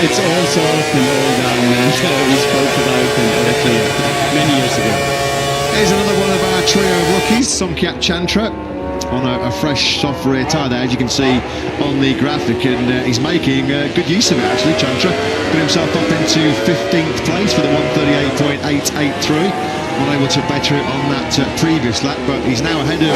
it's also often all done, and we spoke about it many years ago. Here's another one of our trio of rookies, Zacky Akbar, on a fresh soft rear tyre there, as you can see on the graphic, and he's making good use of it actually. Chantra got himself up into 15th place for the 1:38.883. Unable to better it on that previous lap, but he's now ahead of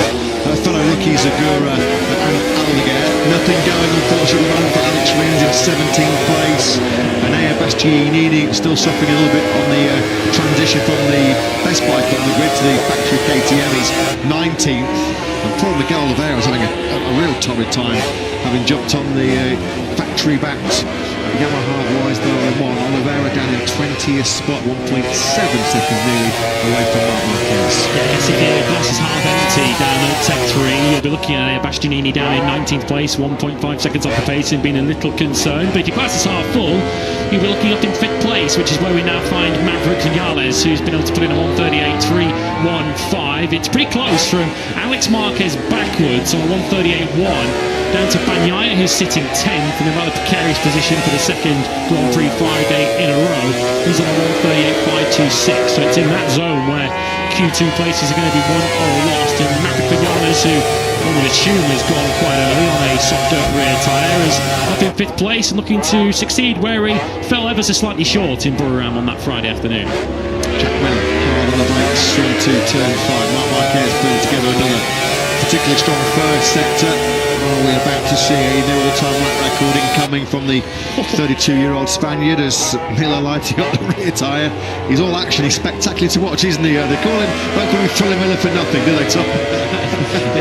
fellow rookies Agura and Aldeguer. Nothing going unfortunately for Alex Rins in 17th place. And Bastianini still suffering a little bit on the transition from the best bike on the grid to the factory KTM. He's 19th. And poor Miguel Oliveira is having a real torrid time, having jumped on the factory-backed Yamaha Rise 1. error down in 20th spot, 1.7 seconds nearly away from Marc Marquez. Yeah, I guess if your glass is half empty down at Tech 3, you'll be looking at Bastianini down in 19th place, 1.5 seconds off the pace and being a little concerned. But if your glass is half full, you'll be looking up in 5th place, which is where we now find Maverick Vinales, who's been able to put in a 1:38.315. It's pretty close from Alex Marquez backwards on a 1:38.1 down to Bagnaia, who's sitting 10th in a rather precarious position for the second Grand Prix Friday in a row. He's on a 1:38.526, so it's in that zone where Q2 places are going to be won or lost. And Maverick Vinales, who one would assume has gone quite early on a soft dirt rear tyre, is up in 5th place and looking to succeed where he fell ever so slightly short in Buriram on that Friday afternoon. Jack Miller, hard on the brakes into turn 5. Marc Marquez putting together another particularly strong first sector. We're about to see a new all-time lap record incoming from the 32-year-old Spaniard as Miller lighting up the rear tyre. He's all action, he's spectacular to watch, isn't he? They don't call him Thriller Miller for nothing, do they, Tom?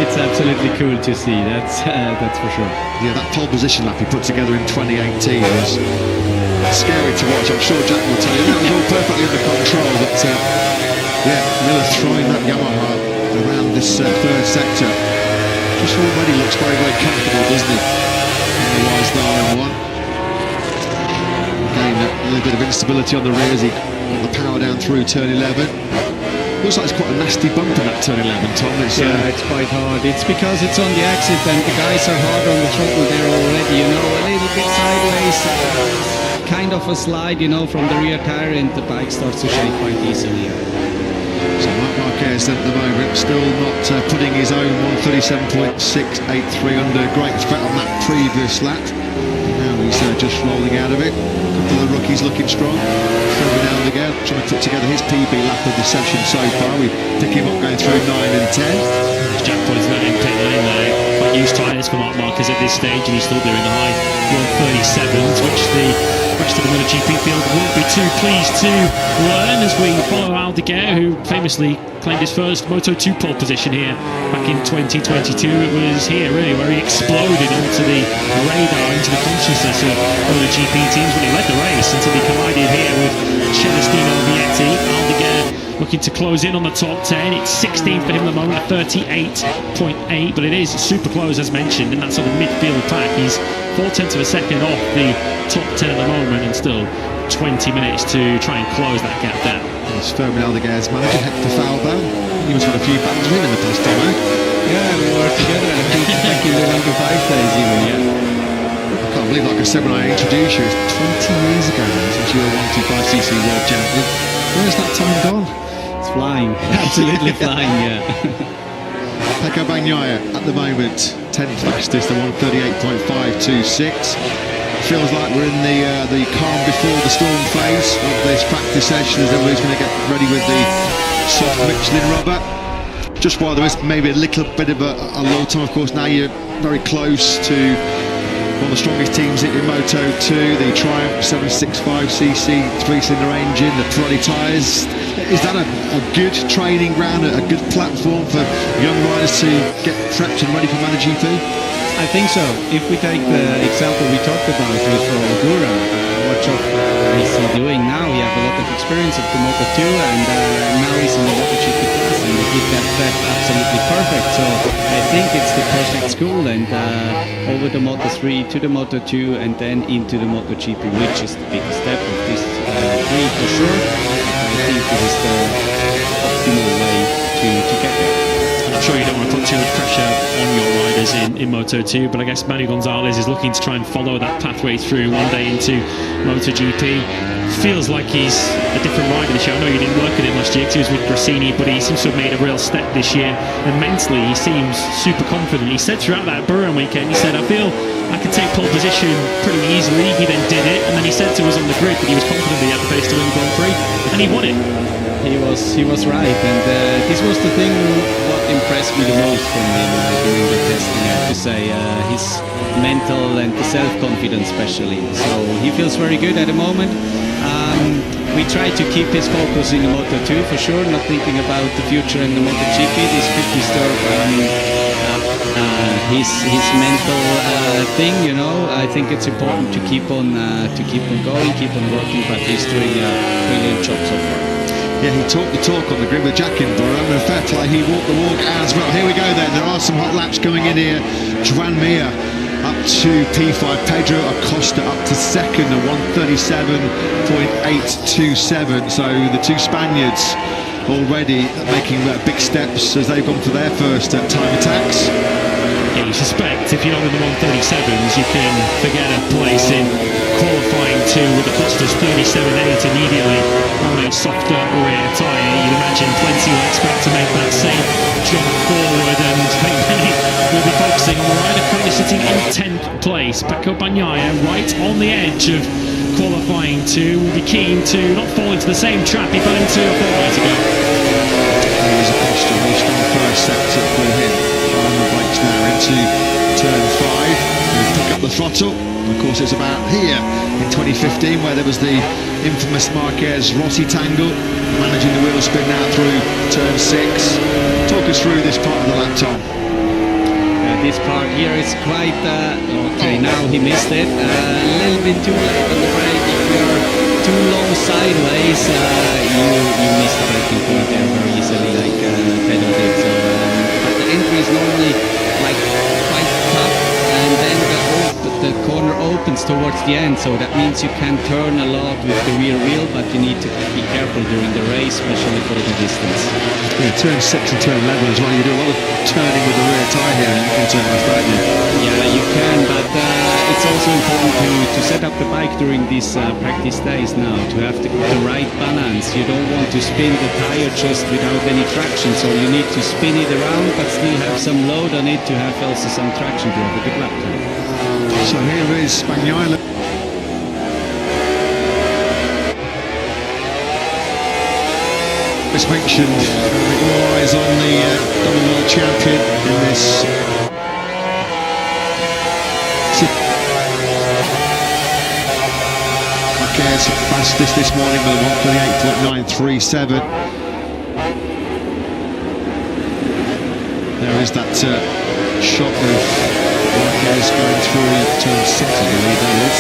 It's absolutely cool to see, that's for sure. Yeah, that pole position lap he put together in 2018 was scary to watch. I'm sure Jack will tell you that was all perfectly under control, but yeah, Miller throwing that Yamaha around this first sector just already looks very, very comfortable, doesn't he? In the Wisdar M1. Again, a little bit of instability on the rear as he got the power down through turn 11. Looks like it's quite a nasty bump in that turn 11, Tom. It's quite hard. It's because it's on the exit and the guys are hard on the throttle there already, you know, a little bit sideways. Kind of a slide, you know, from the rear tire, and the bike starts to shake quite easily. So Marc Marquez at the moment still not putting his own 1:37.683 under great threat on that previous lap. Now he's just rolling out of it. A couple of the rookies looking strong. Now and again trying to put together his PB lap of the session so far. We pick him up going through 9 and 10. Jack points that in pit lane there. Quite used tyres for Marc Marquez at this stage, and he's still doing the high 1:37s, which the rest of the MotoGP field won't be too pleased to learn as we follow Aldeguer, who famously claimed his first Moto2 pole position here back in 2022. It was here really where he exploded onto the radar, into the consciousness of MotoGP teams when he led the race until he collided here with Celestino Vietti. Aldeguer looking to close in on the top 10. It's 16th for him at the moment at 38.8, but it is super close as mentioned in that sort of midfield pack. He's 0.4 of a second off the top 10 at the moment, and still 20 minutes to try and close that gap down. It's firmly Aldeguer's manager, Hector Falbo. He must have had a few battles with him in the past time, eh? Yeah, we were together, I think, back in the under 5 days even, yeah. I can't believe, like I said when I introduced you, it's 20 years ago now since you were 125cc world champion. Where's that time gone? It's flying, absolutely flying, yeah. Pecco Bagnaia at the moment, 10th fastest at 1:38.526. Feels like we're in the calm before the storm phase of this practice session as everybody's going to get ready with the soft Michelin rubber. Just while there is maybe a little bit of a lull time, of course, now you're very close to one of the strongest teams in Moto2, the Triumph 765cc 3-cylinder engine, the Pirelli tyres. Is that a good training ground, a good platform for young riders to get prepped and ready for MotoGP? I think so. If we take the example we talked about with Ogura, what job is he doing now? He has a lot of experience at the Moto2, and now he's in the MotoGP class, and he did that absolutely perfect. So I think it's the perfect school, and over the Moto3 to the Moto2, and then into the MotoGP, which is the biggest step of this three for sure. I think this is the optimal way to get there. I'm sure you don't want to put too much pressure on your riders in Moto2, but I guess Manny Gonzalez is looking to try and follow that pathway through one day into MotoGP. Feels like he's a different rider this year. I know you didn't work with him last year because he was with Gerisini, but he seems to have made a real step this year, and mentally he seems super confident. He said throughout that Buriram weekend, he said, I feel I can take pole position pretty easily. He then did it, and then he said to us on the grid that he was confident that he had the pace to win the Grand Prix, and he won it. He was right, and this was the thing what impressed me the most from him during the testing, I have to say. His mental and the self-confidence especially. So he feels very good at the moment. We try to keep his focus in the Moto2 for sure, not thinking about the future in the MotoGP. This could disturb his mental thing, you know. I think it's important to keep on going, keep on working, but he's doing a brilliant job so far. Yeah, he talked the talk on the grid with Jack in Burrow, and fair play, he walked the walk as well. Here we go then, there are some hot laps going in here. Joan Mir up to P5, Pedro Acosta up to second at 137.827, so the two Spaniards already making big steps as they've gone for their first time attacks. Yeah, you suspect if you're not in the 137s, you can forget a place in qualifying 2 with Acosta's 37.8 immediately on a softer rear tyre. You'd imagine plenty will expect to make that same jump forward, and many will be focusing on the rider currently sitting in 10th place. Pecco Bagnaia right on the edge of qualifying 2, will be keen to not fall into the same trap he fell into a fortnight ago. Here's Acosta, really strong first sector for him. On the brakes now into turn 5. He'll pick up the throttle. Of course, it's about here in 2015 where there was the infamous Marquez-Rossi tangle, managing the wheel spin now through turn 6. Talk us through this part of the lap, Tom. This part here is quite okay. Now he missed it a little bit too late on the brake. If you're too low sideways, you miss the braking point there very easily, like Pedro did. So, but the entry is normally like quite tough, and then the corner opens towards the end, so that means you can turn a lot with the rear wheel, but you need to be careful during the race, especially for the distance. Yeah, turn 6 and turn 11 as well. You do a lot of turning with the rear tyre here in turn left, don't you? Yeah, you can, but it's also important to set up the bike during these practice days now, to have the right balance. You don't want to spin the tyre just without any traction, so you need to spin it around but still have some load on it to have also some traction to have a good lap time. So here is Bagnaia. As mentioned, all eyes on the double world champion in this. Marquez fastest this morning with a 1:38.937. There is that shot of Marquez going through turn 6, I believe that is.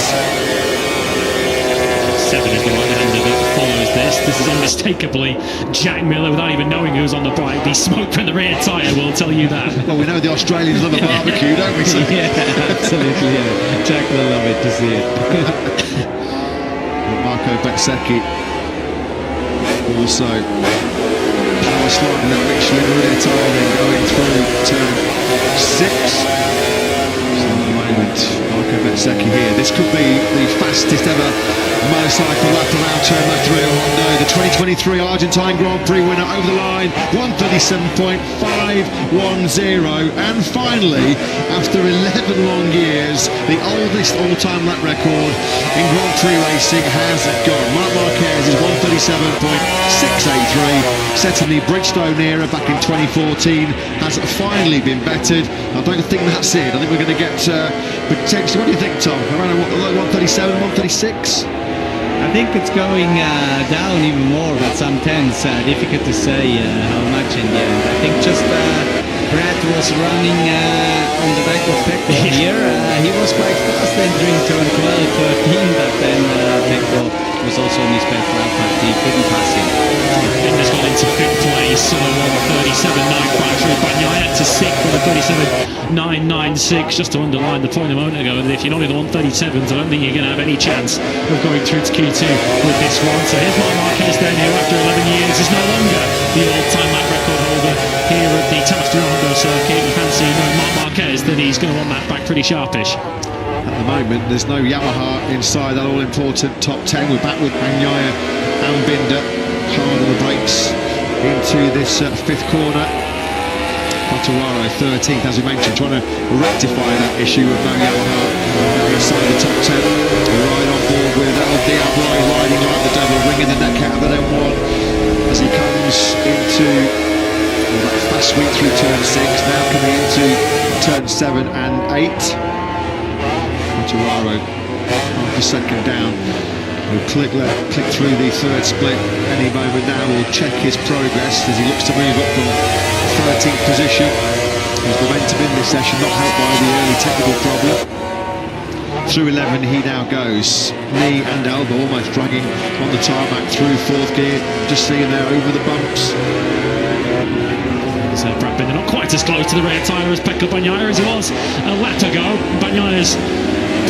7 is the right-hander that follows this. This is unmistakably Jack Miller without even knowing who's on the bike. The smoke from the rear tyre will tell you that. Well, we know the Australians love a barbecue, don't we? Yeah, absolutely. Yeah. Jack will love it to see it. Marco Bezzecchi also power sliding that Michelin rear tyre, then going through turn 6. Marco Bezzecchi here. This could be the fastest ever motorcycle lap around turn left rear Hondo. The 2023 Argentine Grand Prix winner over the line, 1:37.510. And finally, after 11 long years, the oldest all-time lap record in Grand Prix racing has gone. Marc Marquez is 1:37.683, set in the Bridgestone era back in 2014, has finally been bettered. I don't think that's it. I think we're going to get potentially, what do you think, Tom? Around 1:37, 1:36? I think it's going down even more, but sometimes difficult to say how much in the end. I think just Brad was running on the back of Pecco here. He was quite fast entering turn 12, 13, but then Pecco was also on his best lap, but he couldn't pass him. And has gone into 5th place on a 1:37.95 through Bagnaia to 6th on a 37.996. Just to underline the point a moment ago, that if you're not in the 1:37s, I don't think you're going to have any chance of going through to Q2 with this one. So here's Marc Marquez then, who after 11 years is no longer the all-time lap record holder here at the Hondo circuit. You fancy Marc Marquez that he's going to want that back pretty sharpish. At the moment, there's no Yamaha inside that all-important top 10. We're back with Bagnaia and Binder hard on the brakes into this 5th corner. Quartararo 13th, as we mentioned, trying to rectify that issue of no Yamaha inside the top 10. Right on board with Zacky Akbar, riding like the devil, wringing the neck out of the M1 as he comes into that fast sweep through turn 6, now coming into turn 7 and 8. Quartararo half a second down. We'll click through the 3rd split any moment now. We'll check his progress as he looks to move up from 13th position There's momentum in this session, not helped by the early technical problem. Through 11 he now goes. Knee and elbow almost dragging on the tarmac through fourth gear. Just seeing there over the bumps. So Brad Binder not quite as close to the rear tyre as Pecco Bagnaia as he was a lap ago. Bagnia's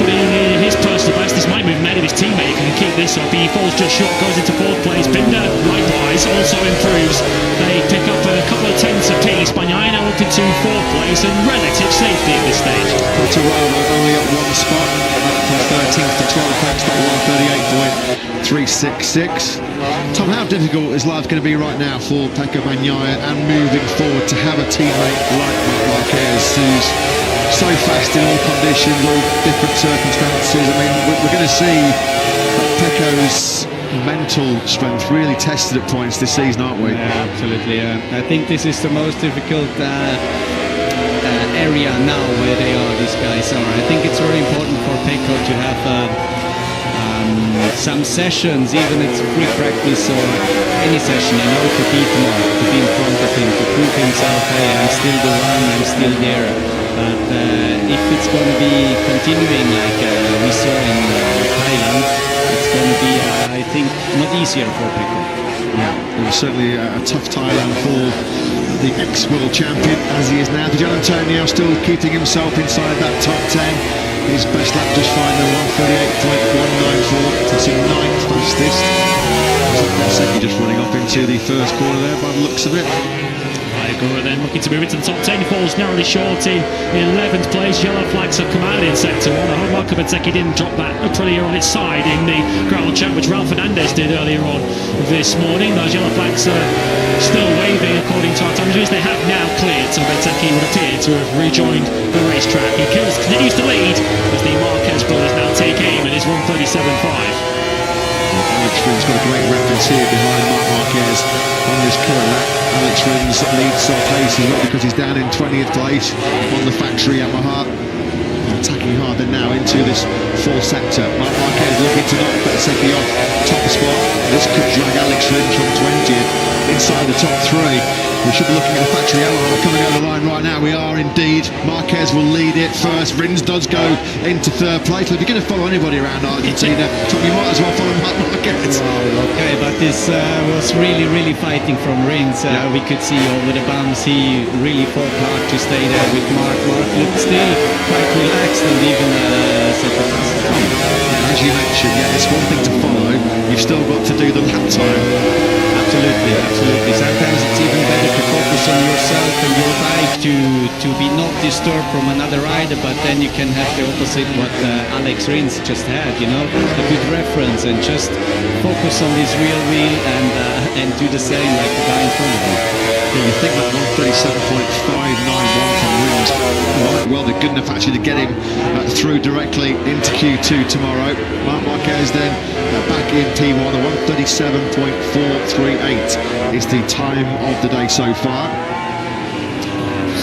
putting in his personal best. This might move ahead of his teammate if he can keep this up. He falls just short, goes into fourth place. Binder, likewise, also improves. They pick up a couple of tenths apiece. Bagnaia now up into fourth place and relative safety at this stage. Quartararo only up one spot, from 13th to 12th, thanks to 138.366. Tom, how difficult is life going to be right now for Pecco Bagnaia and moving forward to have a teammate like Marquez, who's so fast in all conditions, all different circumstances? I mean, we're going to see Pecco's mental strength really tested at points this season, aren't we? Yeah, absolutely. I think this is the most difficult area now where these guys are. I think it's very important for Pecco to have some sessions, even if it's free practice or any session, to beat Mark, to be in front of him, to prove himself, hey, I'm still the one, I'm still there. But if it's going to be continuing like we saw in Thailand, it's going to be, I think, not easier for Pecco. Yeah, it was certainly a tough Thailand for the ex-world champion, as he is now. Gian Antonio still keeping himself inside that top 10. His best lap just fine, the 138.194. That's in 9th fastest. Zacky just running off into the first corner there by the looks of it. Akbar then looking to move into the top 10. He falls narrowly short in 11th place. Yellow flags have come out in sector 1. I hope Marco Bezzecchi didn't drop that prettier on its side in the ground chat, which Ralph Fernandez did earlier on this morning. Those yellow flags are still waving according to our time. They have now cleared, so Bezzecchi would appear to have rejoined the racetrack. He continues to lead as the Márquez brothers now take aim at his 137.5. Alex Rins got a great reference here behind Marc Marquez on this current lap. Alex Rins leads on pace as well because he's down in 20th place on the factory Yamaha. Attacking hard then now into this fourth sector. Marc Marquez looking to knock Bezzecchi off top spot. This could drag Alex Rins from 20th inside the top three. We should be looking at the factory Yamaha coming over the line right now. We are indeed. Marquez will lead it first. Rins does go into third place. If you're going to follow anybody around Argentina, Tom, you might as well follow Marc Marquez. Oh, okay, but this was really fighting from Rins. We could see over the bumps he really fought hard to stay there with Marc. Marc looked still quite relaxed and even said the fastest time. As you mentioned, it's one thing to follow. You've still got to do the lap time. Absolutely. Sometimes it's even better to focus on yourself and your bike to be not disturbed from another rider, but then you can have the opposite what Alex Rins just had, a good reference, and just focus on this real wheel and do the same like the guy in front of you. You think that 137.591 from Rins might well be good enough actually to get him through directly into Q2 tomorrow. Marc Marquez then back in P1, a 137.438 is the time of the day so far.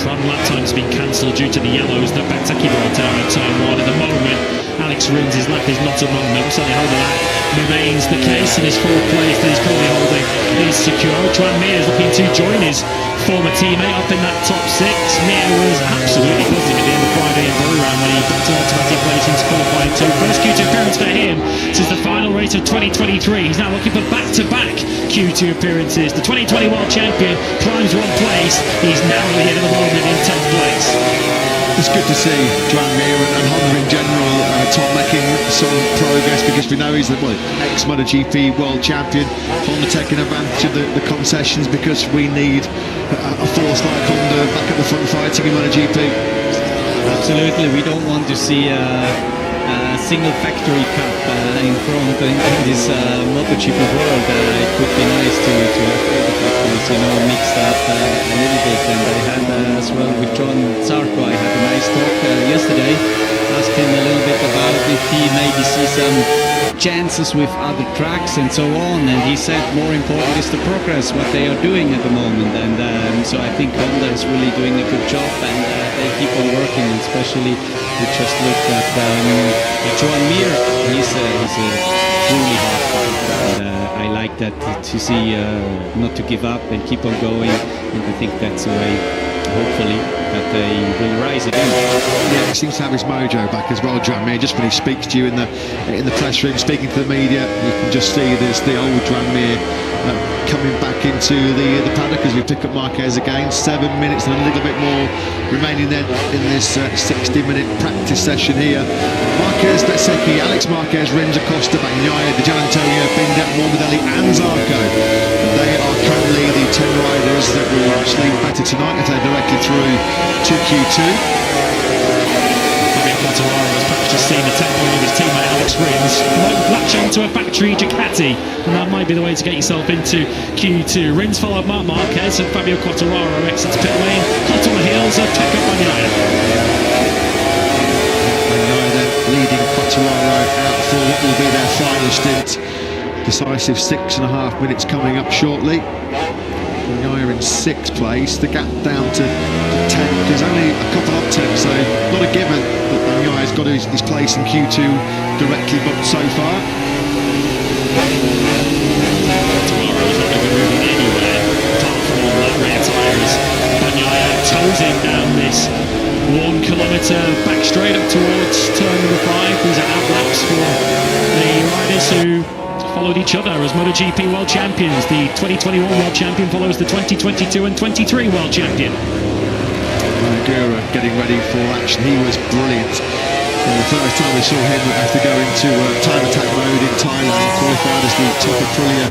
Some lap time's been cancelled due to the yellows that Zacky brought down at turn 1 at the moment. Alex Rins' lap is not among them, so I hope that remains the case, and his fourth place that he's currently holding is secure. Joan Mir is looking to join his former teammate up in that top 6. Mir was absolutely buzzing at the end of Friday in Round when he booked an automatic place into qualifying 2. First Q2 appearance for him since the final race of 2023. He's now looking for back-to-back Q2 appearances. The 2020 world champion climbs 1 place. He's now leading at the moment in 10th place. It's good to see Joan Mir and Honda in general, Tom, making some progress, because we know he's the ex-MotoGP world champion. Honda taking advantage of the concessions, because we need a force like Honda back at the front fighting in MotoGP. Absolutely, we don't want to see a single factory cup in front in this MotoGP world. It would be nice to have all the factories, mixed up a little bit. And I had as well with John Zarco, I had a nice talk yesterday. Asked him a little bit about if he maybe sees some chances with other tracks and so on, and he said more important is the progress, what they are doing at the moment. And so I think Honda is really doing a good job, and they keep on working. Especially we just looked at Joan Mir. He's a truly hard fighter, and I like that to see not to give up and keep on going, and I think that's the way hopefully that they will rise again. Yeah, he seems to have his mojo back as well, Tranmere. Just when he speaks to you in the press room, speaking to the media, you can just see there's the old Tranmere coming back into the paddock as we pick up Marquez again. 7 minutes and a little bit more remaining then in this 60-minute practice session here. Marquez, Zacky, Alex Marquez, Rins, Acosta, Bagnaia, Di Gianantonio, Binder, Morbidelli and Zarco. They are currently the 10 riders that will sleep better tonight if they're directly through to Q2. Quartararo has perhaps just seen the tempo of his teammate Alex Rins latch onto a factory Ducati, and that might be the way to get yourself into Q2. Rins followed Marc Márquez and Fabio Quartararo exits pit lane, hot on the heels of Pecco Bagnaia. Bagnaia then leading Quartararo out for what will be their final stint. Decisive 6.5 minutes coming up shortly. Bagnaia in 6th place, the gap down to 10th. There's only a couple of tenths, so not a given that Bagnaia's got his place in Q2 directly booked so far. Tomorrow's not going to be moving anywhere apart from all that rear tyres. Bagnaia tosing down this 1 kilometre back straight up towards turn number 5. These are outlaps for the riders who followed each other as MotoGP World Champions. The 2021 World Champion follows the 2022 and 23 World Champion. Gura getting ready for action. He was brilliant. And the first time we saw him have to go into time attack mode in Thailand, qualified as the top Aprilia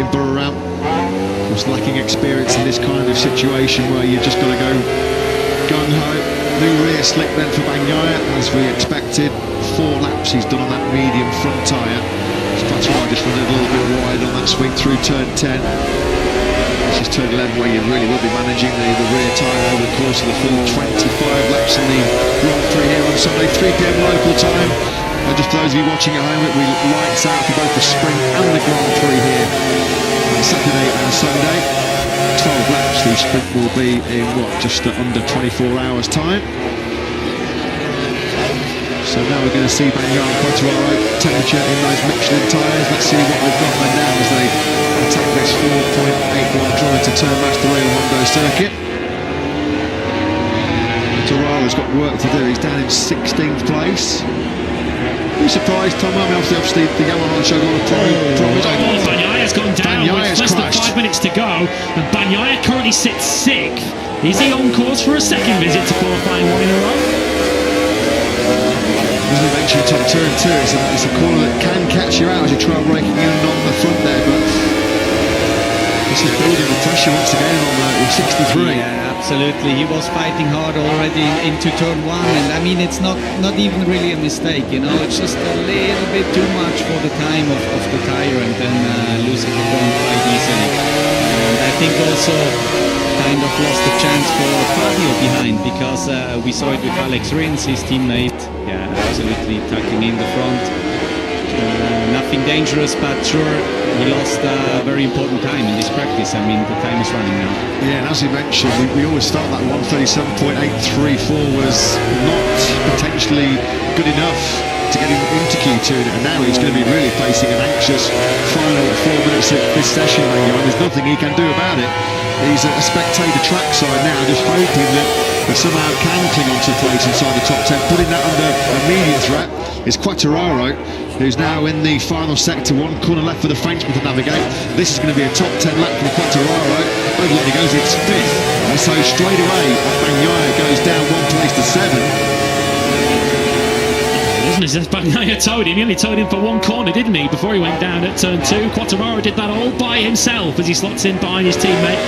in Buriram. Was lacking experience in this kind of situation where you've just got to go gung-ho. New rear slick then for Bagnaia, as we expected. 4 laps he's done on that medium front tyre. Quartararo just running a little bit wide on that swing through turn 10. This is turn 11 where you really will be managing the rear tyre over the course of the full 25 laps in the Grand Prix here on Sunday, 3 p.m. local time. And just for those of you watching at home, it will be lights out for both the Sprint and the Grand Prix here on Saturday and Sunday. 12 laps, the Sprint will be in just under 24 hours time. So now we're going to see Bagnaia and Quartararo temperature in those Michelin tyres. Let's see what they've got there now as they attack this 4.81 kilometre turn master Rio Hondo circuit. Quartararo's got work to do. He's down in 16th place. Are you surprised, Tom? I mean, obviously the Yamaha showed a lot of promise. Bagnaia's gone down with less than 5 minutes to go, and Bagnaia currently sits 6th. Is he on course for a second visit to qualifying 1 in a row? As we mentioned, top turn 2, it's a corner that can catch you out as you try braking in on the front there, but this is building the pressure once again on 63. Yeah, absolutely. He was fighting hard already into turn 1, and I mean, it's not even really a mistake, you know, it's just a little bit too much for the time of the tyre, and then losing the front quite easily. And I think also kind of lost the chance for Fabio behind, because we saw it with Alex Rins, his teammate. Yeah, absolutely tucking in the front. Nothing dangerous, but sure, he lost very important time in this practice. I mean, the time is running now. Yeah, and as you mentioned, we always thought that 137.834 was not potentially good enough to get him into Q2, and now he's going to be really facing an anxious final 4 minutes of this session, and there's nothing he can do about it. He's a spectator trackside now, just hoping that he somehow can cling on to a place inside the top 10. Putting that under immediate threat is Quartararo, who's now in the final sector, 1 corner left for the Frenchman to navigate. This is going to be a top 10 lap from Quartararo. Over he goes, it's 5th. And so straight away, Bagnaia goes down 1 place to 7. Wasn't as if Bagnaia towed him. He only towed him for 1 corner, didn't he, before he went down at turn 2. Quartararo did that all by himself as he slots in behind his teammate.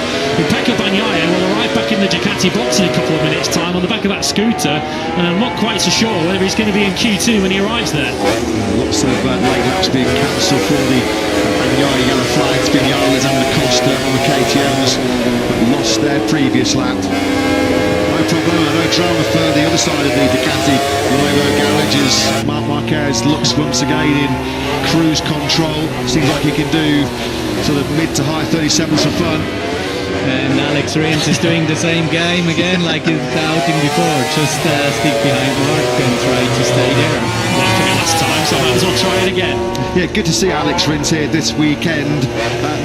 Pecco Bagnaia will arrive back in the Ducati box in a couple of minutes' time on the back of that scooter, and I'm not quite so sure whether he's going to be in Q2 when he arrives there. Lots of late laps being cancelled for the Bagnaia yellow flags. Vinales and Acosta on the KTMs that lost their previous lap. No problem, no drama for the other side of the Ducati Nuevo garage as Marc Marquez looks once again in cruise control. Seems like he can do sort of mid to high 37s for fun. And Alex Rins is doing the same game again like in the outing before. Just stick behind Mark and try to stay there. Laughing at last time, so so I might as well try it again. Yeah, good to see Alex Rins here this weekend,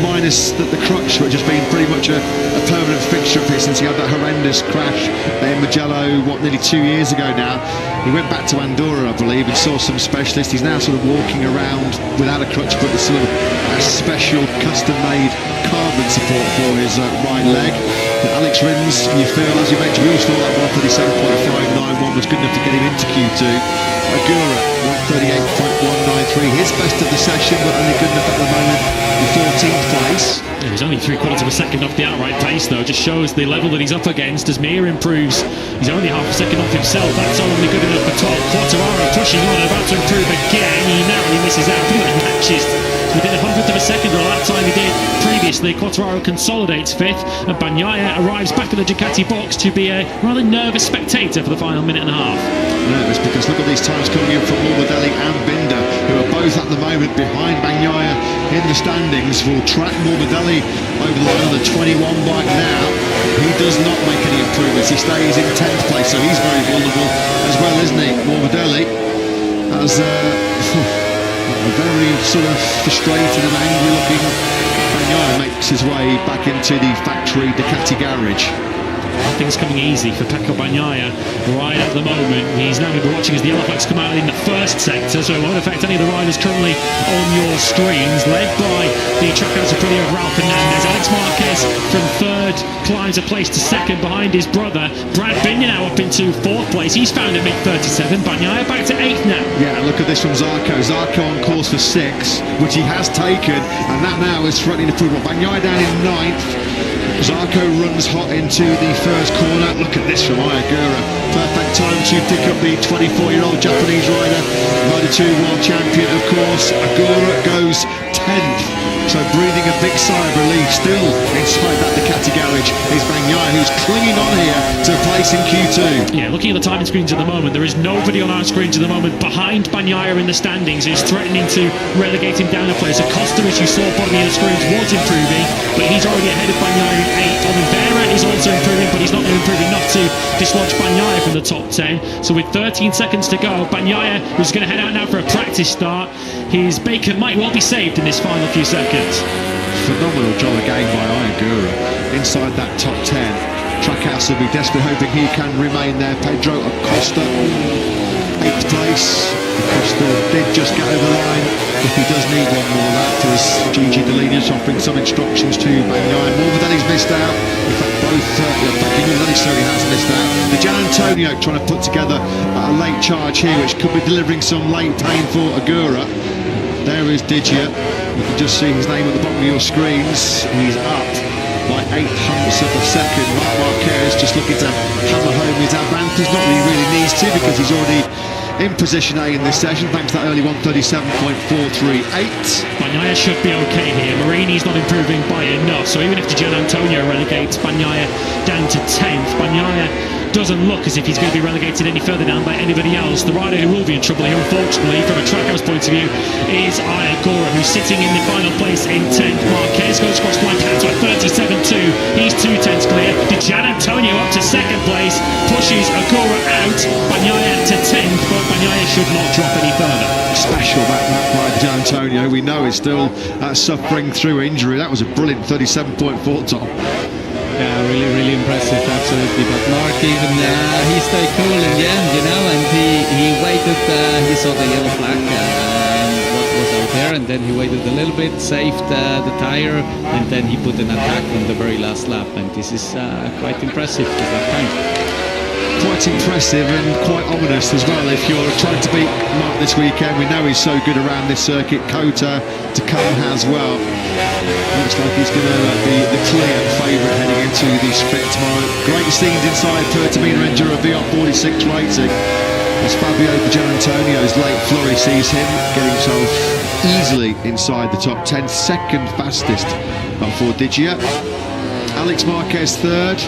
minus the crutch, which has been pretty much a permanent fixture of his since he had that horrendous crash in Mugello, nearly 2 years ago now. He went back to Andorra, I believe, and saw some specialists. He's now sort of walking around without a crutch, but with sort of a special custom-made carbon support for his right leg. But Alex Rins, you feel, as you mentioned, we always thought that 137.591 was good enough to get him into Q2. Agura, 138.193, his best of the session, but only good enough at the moment in 14th place. He was only 3/4 of a second off the outright pace, though. Just shows the level that he's up against. As Mir improves, he's only half a second off himself. That's only good enough for top. Quartararo pushing on, about to improve again. He narrowly misses out. Pretty much matches within 100th of a second the last time he did previously. Quartararo consolidates 5th, and Bagnaia arrives back at the Ducati box to be a rather nervous spectator for the final minute and a half. Nervous because look at these times coming in from Morbidelli and Binder, who are both at the moment behind Bagnaia in the standings. Will track Morbidelli over the line on the 21 bike now. He does not make any improvements. He stays in 10th place, so he's very vulnerable as well, isn't he? Morbidelli has a very sort of frustrated and angry looking Bagnaia makes his way back into the factory Ducati garage. Nothing's coming easy for Pecco Bagnaia right at the moment. He's now going to be watching as the yellow flags come out in the first sector, so it won't affect any of the riders currently on your screens. Led by the Trackhouse Aprilia of Ralph Fernandez. Alex Marquez from 3rd climbs a place to 2nd behind his brother. Brad Binder now up into 4th place. He's found a mid-37. Bagnaia back to 8th now. Yeah, look at this from Zarco. Zarco on course for 6, which he has taken, and that now is threatening to prove what. Bagnaia down in 9th. Zarco runs hot into the first corner. Look at this from Agura. Perfect time to pick up the 24-year-old Japanese rider, Moto2 world champion, of course. Agura goes 10th. So breathing a big sigh of relief. Still inside that Ducati garage is Bagnaia, who's clinging on here to a place in Q2. Yeah, looking at the timing screens at the moment, there is nobody on our screens at the moment behind Bagnaia in the standings who's threatening to relegate him down a place. Acosta, as you saw bottom of the screens, was improving, but he's already ahead of Bagnaia in 8th. Oliveira is also improving, but he's not going to improve enough to dislodge Bagnaia from the top 10. So with 13 seconds to go, Bagnaia, who's going to head out now for a practice start, his bacon might well be saved in this final few seconds. Phenomenal job again by Agura inside that top 10. Trackhouse will be desperately hoping he can remain there. Pedro Acosta, 8th place. Acosta did just get over the line. If he does need one more lap, as Gigi Deline's offering some instructions to Bagnaia. Morbidelli's missed out. In fact, Morbidelli certainly has missed out. The Gian Antonio trying to put together a late charge here, which could be delivering some late pain for Agura. There is Digia. You can just see his name at the bottom of your screens. He's up by 8/100 of a second. Marc Marquez just looking to hammer home his advantage. Not that he really needs to, because he's already in position A in this session, thanks to that early 137.438. Bagnaia should be okay here. Marini's not improving by enough, so even if Gian Antonio relegates Bagnaia down to 10th, Bagnaia doesn't look as if he's going to be relegated any further down by anybody else. The rider who will be in trouble here, unfortunately, from a Trackhouse point of view, is Agura, who's sitting in the final place in 10th. Marquez goes across the line down to a 37.2. He's 2/10 clear. Gian Antonio up to 2nd place, pushes Agura out. Bagnaia to 10th, but Bagnaia should not drop any further. Special that by Gian Antonio. We know he's still suffering through injury. That was a brilliant 37.4, Tom. Yeah, really impressive, absolutely. But Mark even he stayed cool in the end, you know, and he waited. He saw the yellow flag what was out there, and then he waited a little bit, saved the tire, and then he put an attack on the very last lap. And this is quite impressive for that time. Quite impressive and quite ominous as well. If you're trying to beat Mark this weekend, we know he's so good around this circuit. Kota to come as well. Looks like he's going to be the clear favourite heading into the sprint tomorrow. Great scenes inside Pertamina Enduro VR46 racing as Fabio Gian Antonio's late flurry sees him getting himself easily inside the top 10, 2nd fastest for Digia. Alex Marquez 3rd.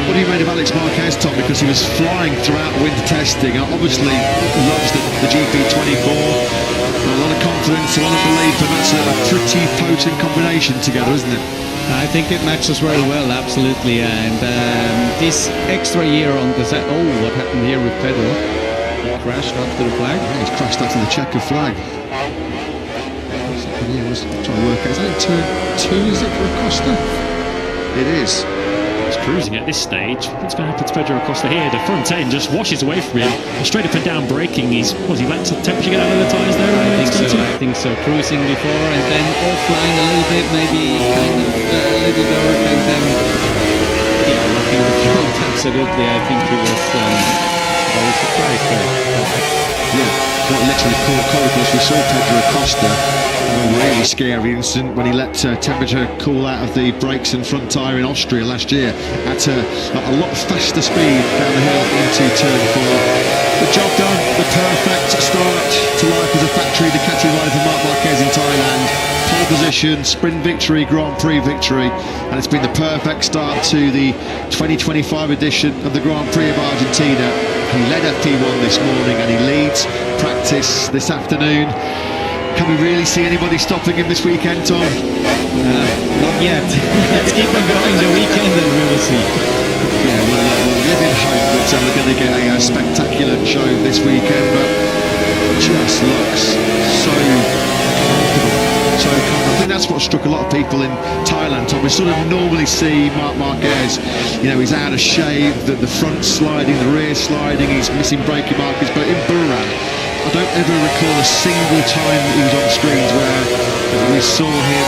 What do you made of Alex Marquez, Tom? Because he was flying throughout winter testing. Obviously loves the GP24. A lot of confidence, a lot of belief, and that's a pretty potent combination together, isn't it? I think it matches very well, absolutely. And this extra year on the set. Oh, what happened here with Pedro? He crashed after the flag. Yeah, he's crashed after the checker flag. Yeah, I was trying to work out. Is that turn 2, is it, for Acosta? It is. He's cruising at this stage. What's going to happen to Pedro Acosta here? The front end just washes away from him. Straight up and down braking. He let the temperature get out of the tyres there? I think so. Cruising before and then offline a little bit, maybe kind of a little dark, and then locking the front. Absolutely, I think he was very surprised there. Yeah, what literally caught cold. We saw Pedro Acosta a really scary incident when he let temperature cool out of the brakes and front tyre in Austria last year at a lot faster speed down the hill into turn 4. The job done, the perfect start to life as a factory Ducati rider for Marc Marquez in Thailand. Pole position, sprint victory, Grand Prix victory, and it's been the perfect start to the 2025 edition of the Grand Prix of Argentina. He led FP1 this morning and he leads practice this afternoon. Can we really see anybody stopping him this weekend, Tom? Not yet. Let's keep on going the weekend and we will see. Yeah, we'll live in hope that we're going to get a spectacular show this weekend, but just looks so comfortable, so comfortable. I think that's what struck a lot of people in Thailand, Tom. We sort of normally see Marc Marquez, he's out of shape, the front sliding, the rear sliding, he's missing braking markers, but in Buran, I don't ever recall a single time that he was on screens where we saw him,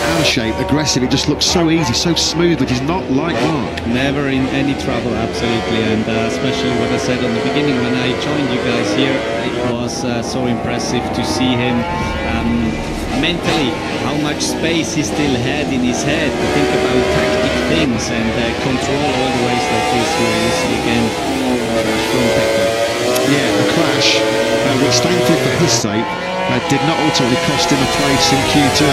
out of shape, aggressive. It just looks so easy, so smooth, which is not like Marc. Never in any trouble, absolutely, and especially what I said on the beginning when I joined you guys here, it was so impressive to see him mentally, how much space he still had in his head to think about tactic things and control all the ways like this, where you see again from Pecco. Yeah, the crash, which thankfully for his sake did not ultimately cost him a place in Q2.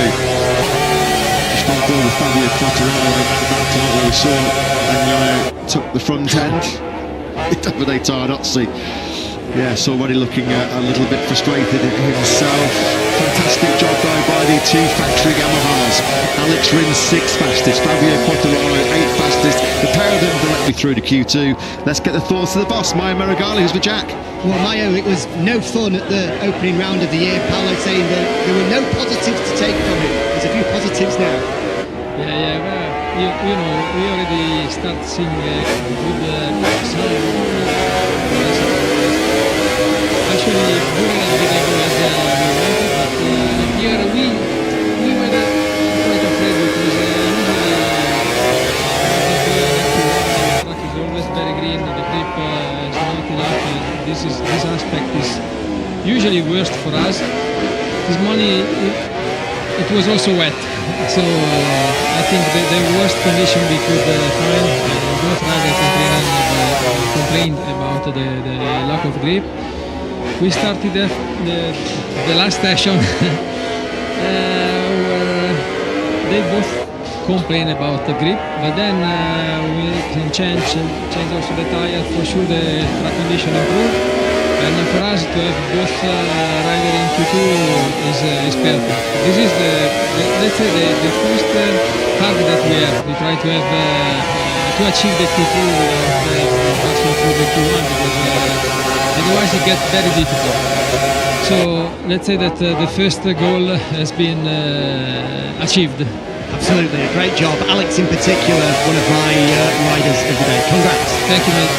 Just on board with Fabio Quartararo at that point where we saw Bagnaia took the front end. Davide Tardozzi, yes, already looking a little bit frustrated himself. Fantastic job though by the two factory Yamahas. Alex Rins 6th fastest, Fabio Quartararo 8th fastest. The pair of them directly through to Q2. Let's get the thoughts of the boss, Maio Meregali, who's with Jack. Well, Maio, it was no fun at the opening round of the year. Paolo saying that there were no positives to take from it. There's a few positives now. Yeah, well, we already start seeing good sign. Actually, Buran didn't go as we wanted, but here we were quite afraid because the track is always very green, the grip is not enough. This aspect is usually worst for us. This morning it was also wet, so I think the worst condition we could find. Both riders complained about the lack of grip. We started the last session where they both complain about the grip, but then we can change also the tire. For sure the track condition improved, and for us to have both riders in Q2 is perfect. This is let's say the first target that we have. We try to have to achieve the Q2 without passing through the Q1, because otherwise it gets very difficult. So let's say that the first goal has been achieved. Absolutely, a great job. Alex in particular, one of my riders of the day. Congrats. Thank you, mate.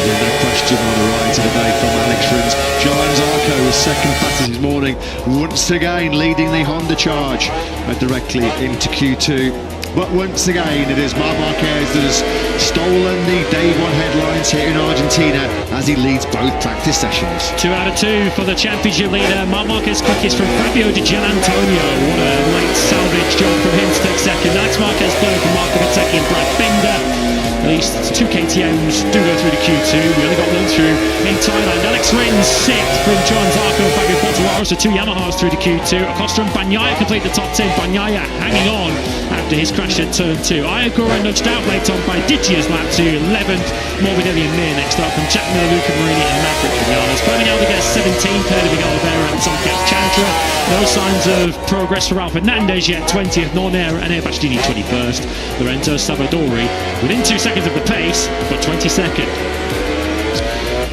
Yeah, no question on the ride of the day from Alex Rins. Johan Zarco was second fastest this morning, once again leading the Honda charge directly into Q2. But once again, it is Marc Marquez that has stolen the day one headlines here in Argentina as he leads both practice sessions. 2 out of 2 for the championship leader. Marc Marquez quickest from Fabio Di Gianantonio. What a late salvage job from him to take second. Alex Marquez third from Marco Bezzecchi and Brad Binder. At least 2 KTMs do go through to Q2. We only got 1 through in Thailand. Alex Rins 6th from Johan Zarco and Fabio Quartararo. So 2 Yamahas through to Q2. Acosta and Bagnaia complete the top 10. Bagnaia hanging on after his crash at turn 2. Akbar nudged out late on by Digia's lap to 11th. Morbidelli and Mir next up from Jack Miller, Luca Marini and Maverick Vinales. Ferdinand Aldeguer 17th, paired with Oliveira and Tomcat Chandra. No signs of progress for Ralph Hernandez yet, 20th. Nornera and Bastini 21st. Lorenzo Savadori within 2 seconds of the pace, but 22nd.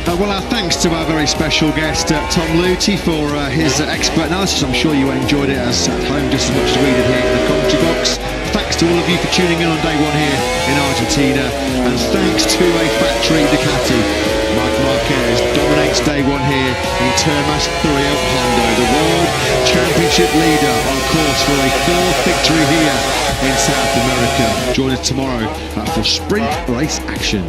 Well, our thanks to our very special guest, Tom Luthi, for his expert analysis. I'm sure you enjoyed it as at home just as much as we did here in the commentary box. Thanks to all of you for tuning in on day one here in Argentina, and thanks to a factory Ducati. Marc Marquez dominates day one here in Termas 3 Hondo, the World Championship leader on course for a fourth victory here in South America. Join us tomorrow for sprint race action.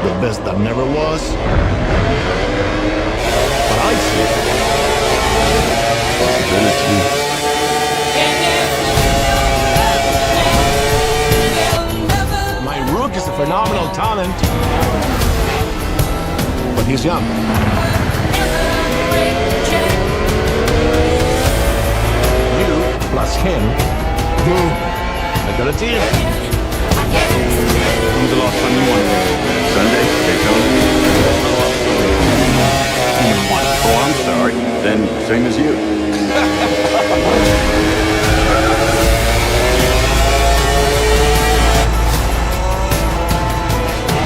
The best that never was. But I see possibility. My rook is a phenomenal talent, but he's young. You plus him. I got a team. When's the last time you won? Sunday, Daytona. You won. Oh, I'm sorry. Then same as you.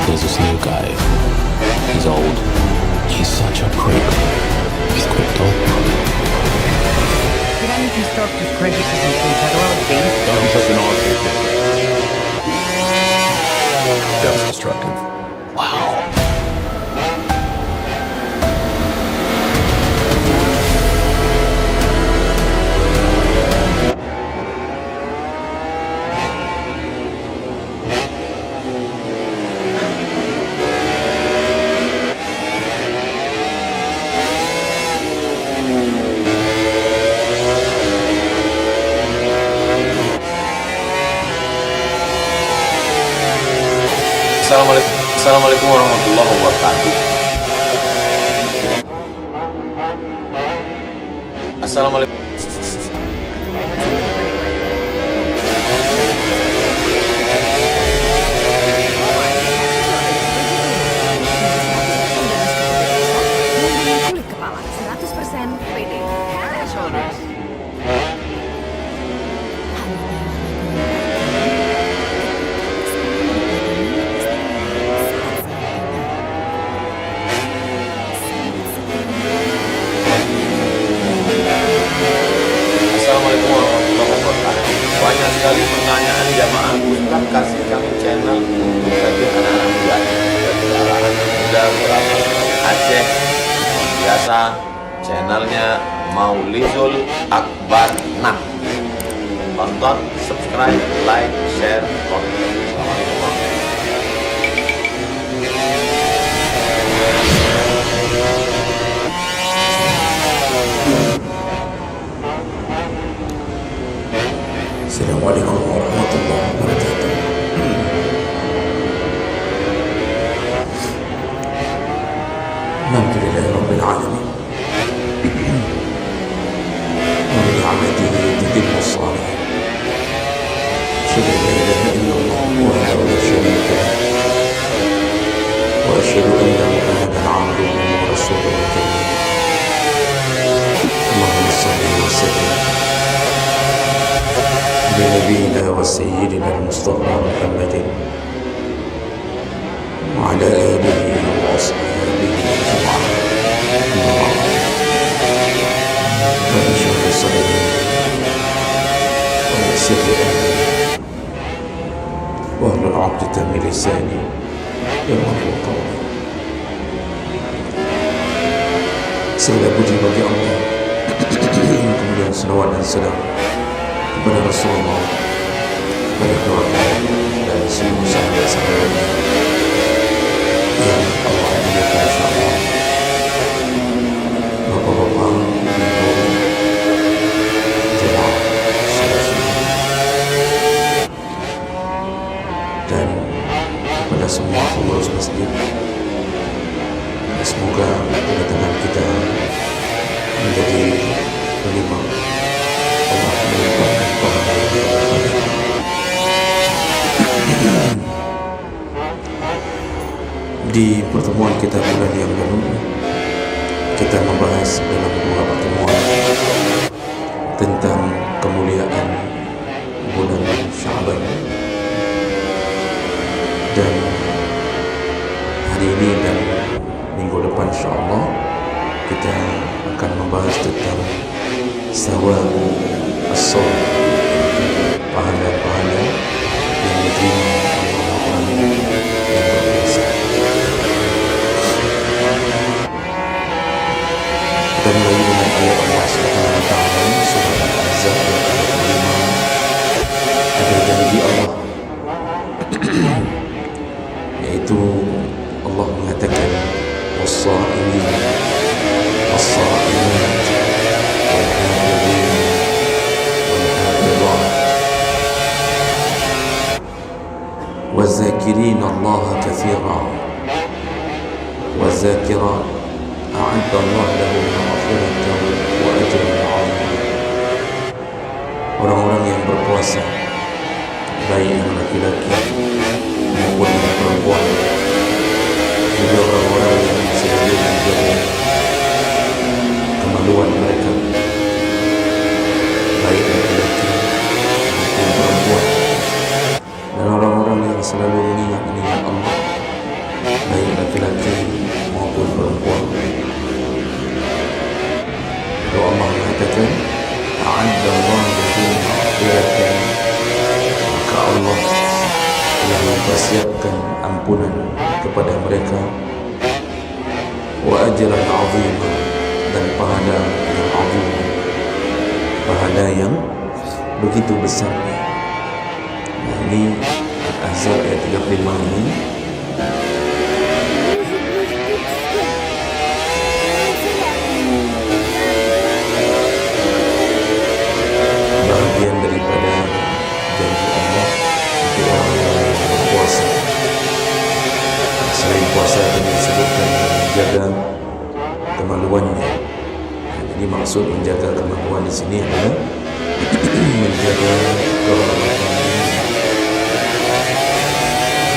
There's this new guy. He's old. He's such a prick. He's quick though. Did anything start with criticism since I'd always been? Don't be such an awesome. That was destructive. Wow. Assalamualaikum warahmatullahi wabarakatuh. Assalamualaikum. Kulit kepala 100% pede. Head and shoulders. Assalamualaikum warahmatullahi wabarakatuh. Banyak sekali pertanyaan jamaah. Ustaz kasih kami channel untuk kajian anak-anak muda. Ada anak muda berasal dari Aceh. Biasa channelnya Beautifull Akbar 6. Tonton, subscribe, like, share, komen. Assalamualaikum warahmatullahi Assalamualaikum warahmatullahi wabarakatuh. Alhamdulillahi rabbil alamin. وبنعمته تتم الصالحات. أشهد أن لا إله إلا الله وحده لا شريك له وأشهد أن محمدا عبده ورسوله الكريم اللهم صل وسلم لنبينا وسيدنا المصطفى محمد وعلى آله وأصحابه أجمعين أما بعد فاشرح صدري ويسر لي أمري واحلل عقدة من لساني يفقهوا قولي. Segala puji bagi Allah, kemudian selawat dan salam kepada Rasulullah, kepada keluarga dan seluruh sahabat-sahabatnya yang Allah muliakan insyaAllah. Bapak-bapak, ibu, jemaah, saudara-saudara, dan kepada semua pengurus masjid, semoga kedatangan kita menjadi penyebab Allah melimpahkan pahala kepada kita. Di pertemuan kita bulan yang lalu, kita membahas dalam dua pertemuan tentang kemuliaan bulan Sya'ban, dan hari ini dan minggu depan insyaAllah kita akan membahas tentang sawabu as-sawm, pahala-pahala yang diterima oleh orang yang berpuasa. Kita mulai dengan ayat Allah SWT surah Al-Ahzab ayat 5. Ada janji Allah yaitu Allah mengatakan was-sa'imin was-sa'imat wal-hafidhin wal-hafidhat waz-zakirin Allah katsiran waz-zakirat a'adda Allah lahum maghfiratan wa ajran 'azima. Orang-orang yang berpuasa, baik yang laki-laki maupun yang perempuan, juga orang-orang yang selalu menjaga kemaluan mereka, baik laki-laki maupun perempuan, dan orang-orang yang selalu mengingat Allah, baik laki-laki maupun perempuan. Doa Allah mengatakan a'adda Allah lahum maghfiratan, maka Allah telah mempersiapkan ampunan kepada mereka, wa ajran 'azima, dan pahala yang 'azim, pahala yang begitu besarnya. Nah, ini Al-Ahzab ayat 35 ini bahagian daripada janji Allah untuk orang-orang yang berpuasa. Selain puasa ini disebutkan menjaga kemaluannya. Jadi maksud menjaga kemaluan di sini adalah menjaga kehormatan diri.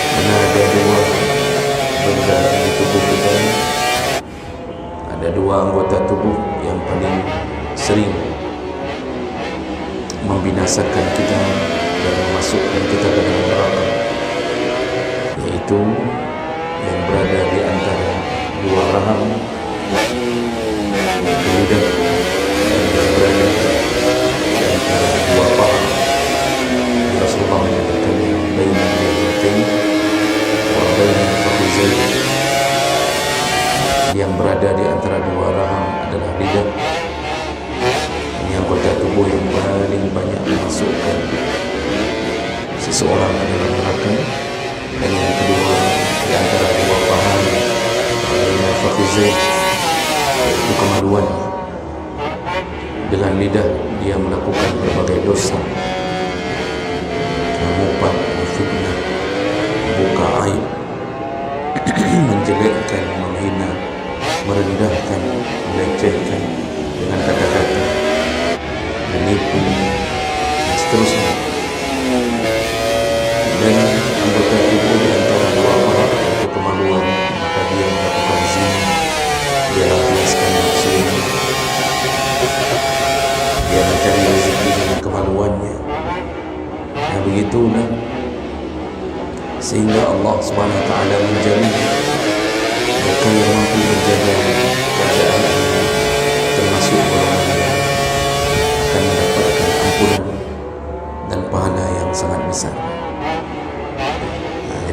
Karena ada dua benda di tubuh kita, ada dua anggota tubuh yang paling sering membinasakan kita dan memasukkan kita ke dalam neraka, yaitu yang berada di antara dua rahang, lidah, dan yang berada di antara dua paha. Rasulullah menyatakan baina al-yadayn wa baina al-fakhizayn, yang berada di antara dua rahang adalah lidah. Ini anggota tubuh yang paling banyak memasukkan seseorang ke dalam neraka. Dan yang kedua, di antara dua paha adalah fakhizain, yaitu kemaluan. Dengan lidah dia melakukan berbagai dosa, mengupat, memfitnah, membuka aib, menjelekkan, menghina, merendahkan, melecehkan dengan kata-kata, menipu, dan seterusnya. Dan anggota tubuh di antara dua paha, yaitu kemaluan, maka dia itulah sehingga Allah SWT menjamin mereka yang mampu menjaga keadaan ini termasuk golongan yang akan mendapatkan ampunan dan pahala yang sangat besar.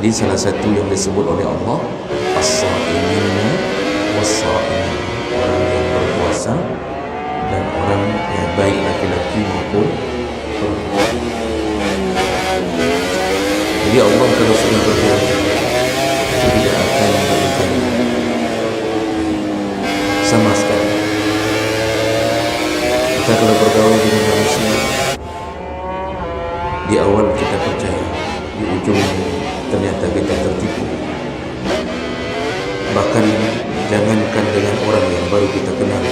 Jadi salah satu yang disebut oleh Allah as-sa'imin was-sa'imin, orang yang berpuasa dan orang yang baik laki-laki maupun perempuan. Jadi Allah kalau sudah berjanji tidak akan memberikan sama sekali. Kita kalau bergaul dengan manusia, di awal kita percaya, di ujung ternyata kita tertipu. Bahkan jangankan dengan orang yang baru kita kenal,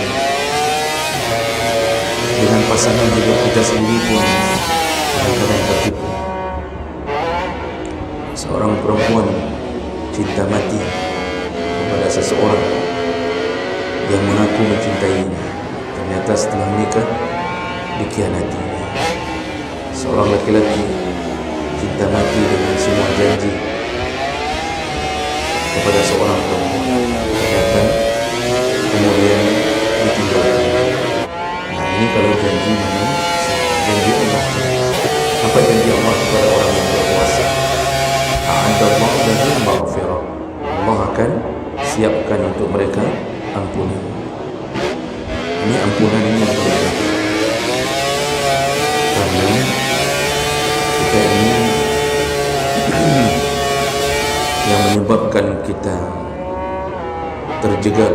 dengan pasangan hidup kita sendiri pun kadang-kadang tertipu. Seorang perempuan cinta mati kepada seseorang yang mengaku mencintainya, ternyata setelah menikah dikhianatinya. Seorang laki-laki cinta mati dengan semua janji kepada seorang perempuan, ternyata kemudian ditinggalkan. Nah, ini kalau janji mana? Janji Allah. Apa janji Allah kepada orang yang berpuasa? A'adallah lahum maghfirah. Allah akan siapkan untuk mereka ampunan. Ini ampunan ini yang berbeda. Karena kita ini yang menyebabkan kita terjegal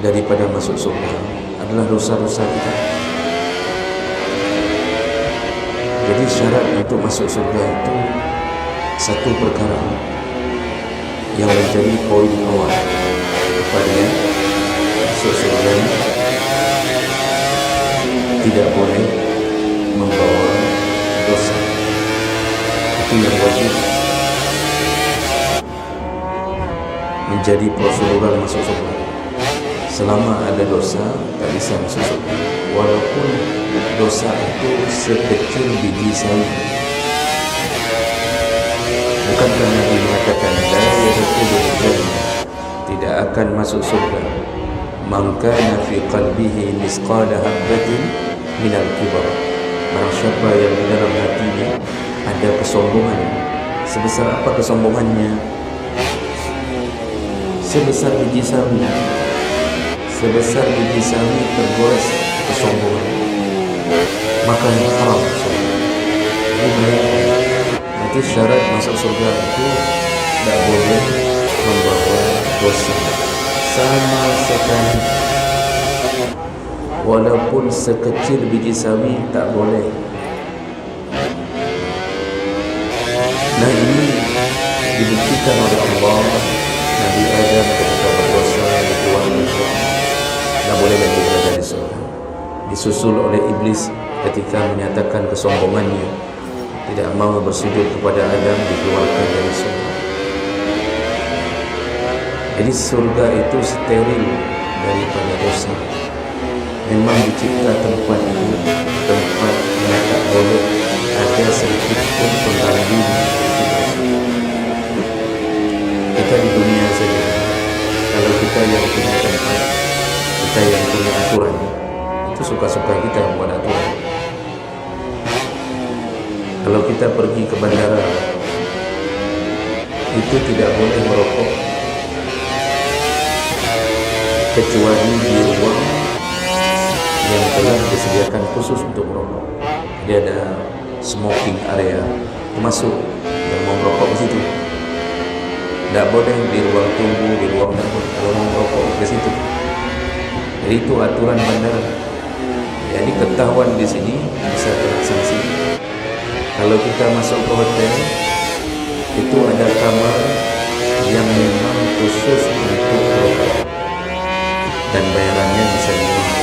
daripada masuk surga adalah dosa-dosa kita. Jadi syarat untuk masuk surga itu satu perkara yang menjadi poin awal kepada masuk surga, tidak boleh membawa dosa. Itu yang wajib menjadi prosedural masuk surga. Selama ada dosa, tak bisa masuk surga, walaupun dosa itu sekecil biji sawi. Bukankah Nabi mengatakan la yadkhulul jannah, tidak akan masuk surga man kana fi qalbihi misqala habatin minal kibar, barang siapa yang di dalam hatinya ada kesombongan. Sebesar apa kesombongannya? Sebesar biji sawi. Sebesar biji sawi tergores kesombongan, maka yang haram surga. Nanti syarat masuk surga itu tidak boleh membawa dosa sama sekali, walaupun sekecil biji sawi tak boleh. Nah, ini dibuktikan oleh Allah. Nabi Adam ketika berdosa dikeluarkan surga, tak boleh lagi berada di surga. Disusul oleh iblis ketika menyatakan kesombongannya, tidak mau bersujud kepada Adam, dikeluarkan dari surga. Jadi surga itu steril daripada dosa. Memang dicipta tempat itu, tempat yang tak boleh ada sedikit pun pengganggu. Kita di dunia saja, kalau kita yang punya tempat, kita yang punya aturan, itu suka-suka kita buat aturan. Kalau kita pergi ke bandara, itu tidak boleh merokok kecuali di ruang yang telah disediakan khusus untuk merokok. Dia ada smoking area, termasuk yang mau merokok di situ. Tidak boleh di ruang tunggu, di ruang dapur kalau mau merokok di situ. Jadi itu aturan bandara. Jadi ketahuan di sini bisa kena sanksi. Kalau kita masuk ke hotel, itu ada kamar yang memang khusus untuk merokok dan bayarannya bisa dimahal.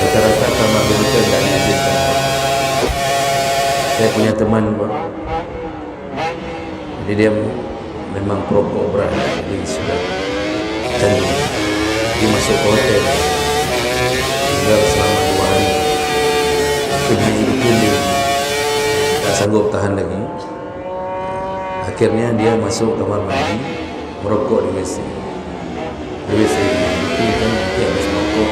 Rata-rata kamar di hotel tidak diizinkan. Saya punya teman, jadi dia memang perokok berat, jadi sudah candu. Dia masuk ke hotel, tinggal selama 2 hari, kena hidup kuning, tak tak sanggup tahan lagi. Akhirnya dia masuk kamar mandi, merokok di WC. Di WC itu kan nanti habis merokok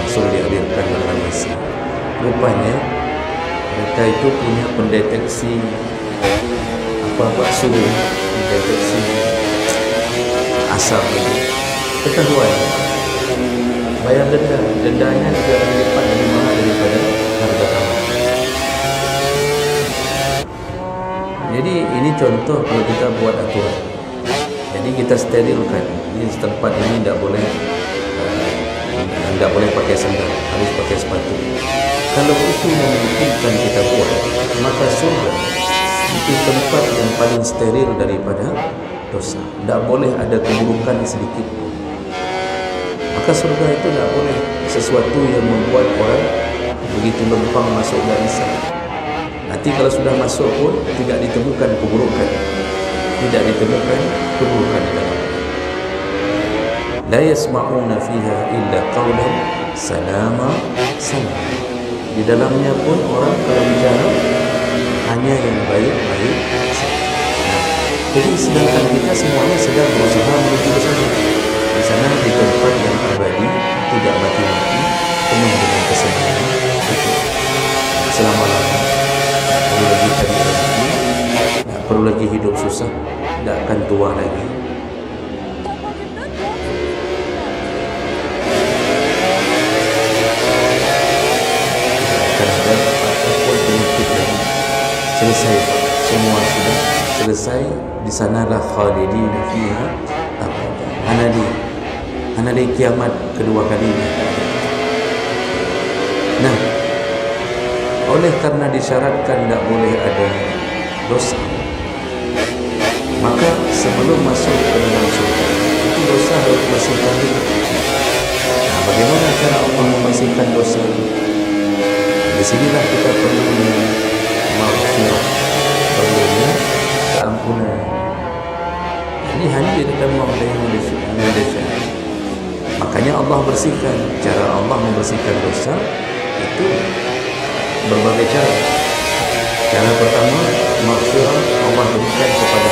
langsung dialirkan ke dalam WC. Rupanya mereka itu punya pendeteksi apa suhu, pendeteksi asap itu. Ketahuan bayar dendanya 3 kali lipat lebih mahal daripada harga taman. Jadi ini contoh kalau kita buat aturan. Jadi kita sterilkan. Di tempat ini tidak boleh pakai sandal, harus pakai sepatu. Kalau itu memungkinkan kita buat, maka surga itu tempat yang paling steril daripada dosa. Tidak boleh ada keburukan sedikit pun. Maka surga itu tidak boleh sesuatu yang membuat orang begitu lempang masuk barisan. Nanti kalau sudah masuk pun tidak ditemukan keburukan, tidak ditemukan keburukan di dalam. La yasma'una fiha illa qawlan salama salam. Di dalamnya pun orang kalau bicara hanya yang baik-baik. Jadi sedangkan kita semuanya sedang berusaha menuju ke sana. Di sana di tempat yang abadi, tidak mati-mati, penuh dengan kesenangan. Selama-lamanya perlu lagi cari rezeki, tak perlu lagi hidup susah, tidak akan tua lagi. Tidak akan ada apapun penyakit lagi. Selesai, semua sudah selesai. Di sanalah khalidina fiha abada. Hanali kiamat kedua kalinya. Nah, oleh karena disyaratkan tidak boleh ada dosa, maka sebelum masuk ke dalam surga itu dosa harus bersihkan dulu. Nah, bagaimana cara Allah membersihkan dosa? Di sinilah kita perlu maghfirah, perlunya keampunan. Ini hanya di dalam Malaysia. Makanya Allah bersihkan. Cara Allah membersihkan dosa itu berbagai cara. Cara pertama, maghfirah Allah berikan kepada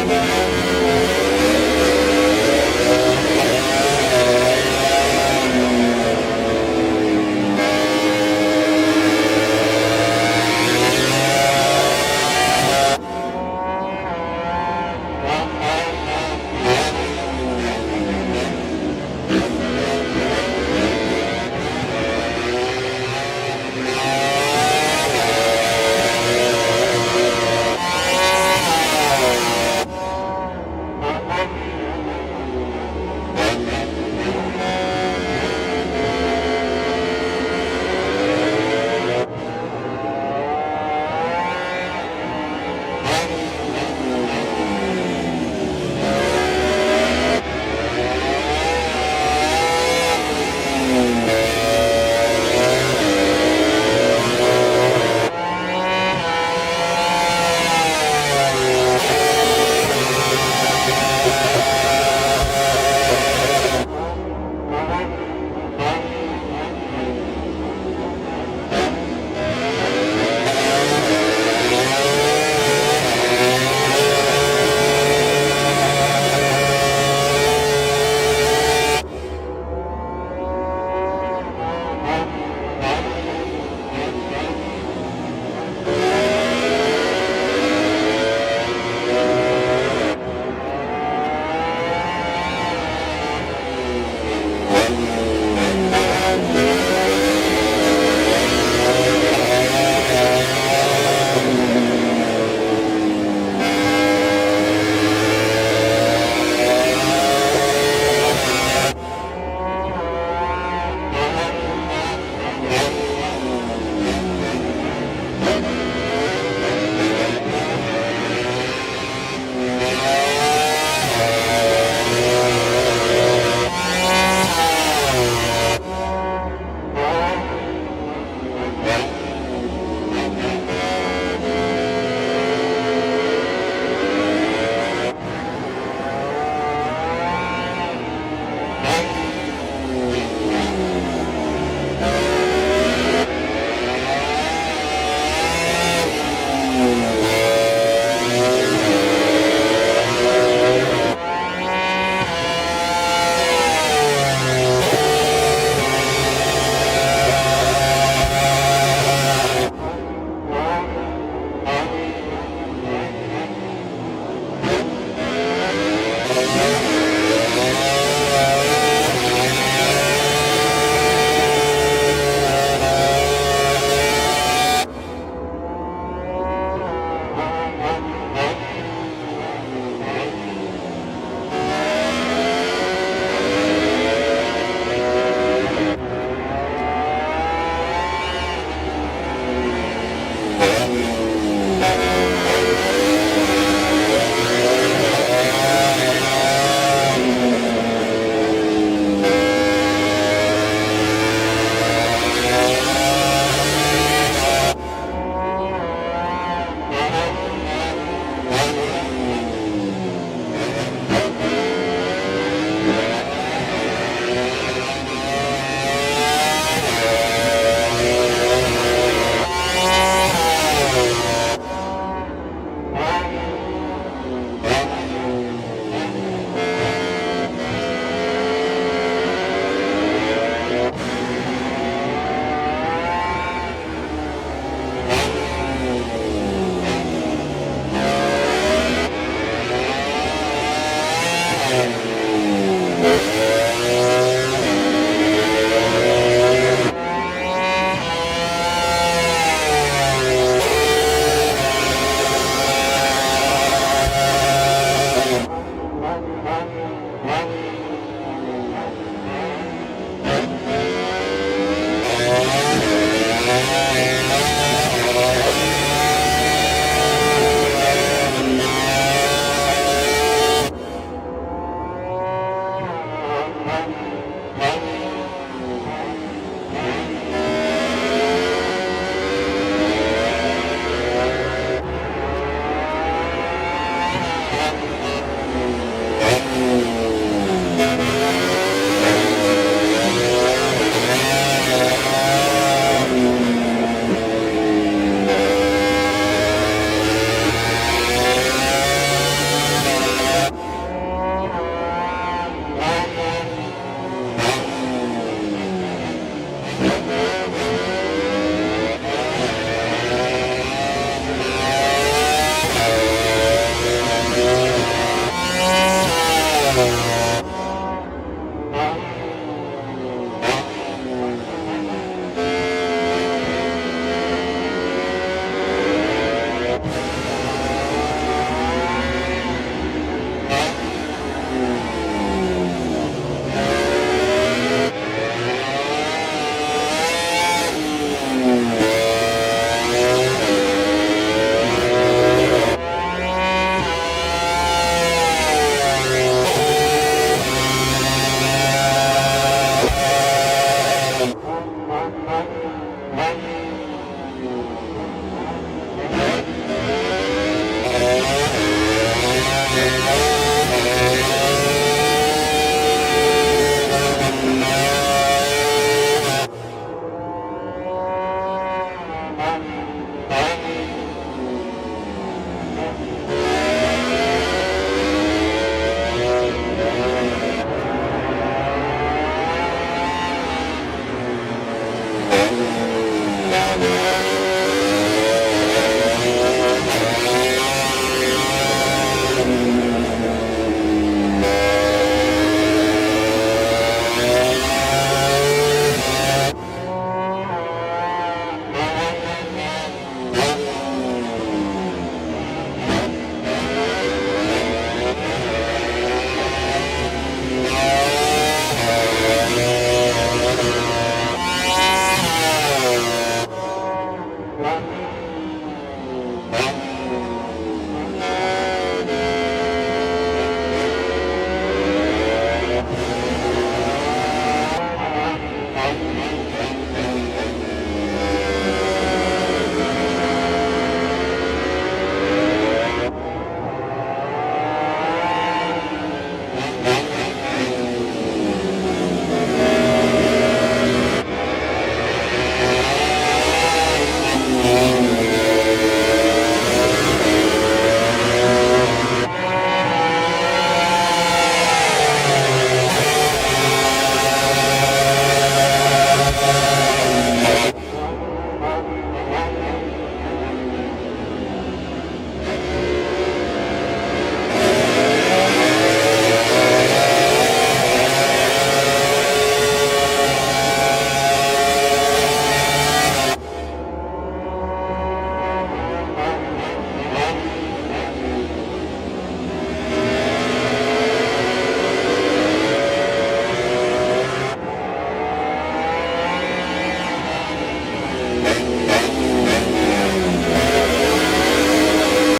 Thank you.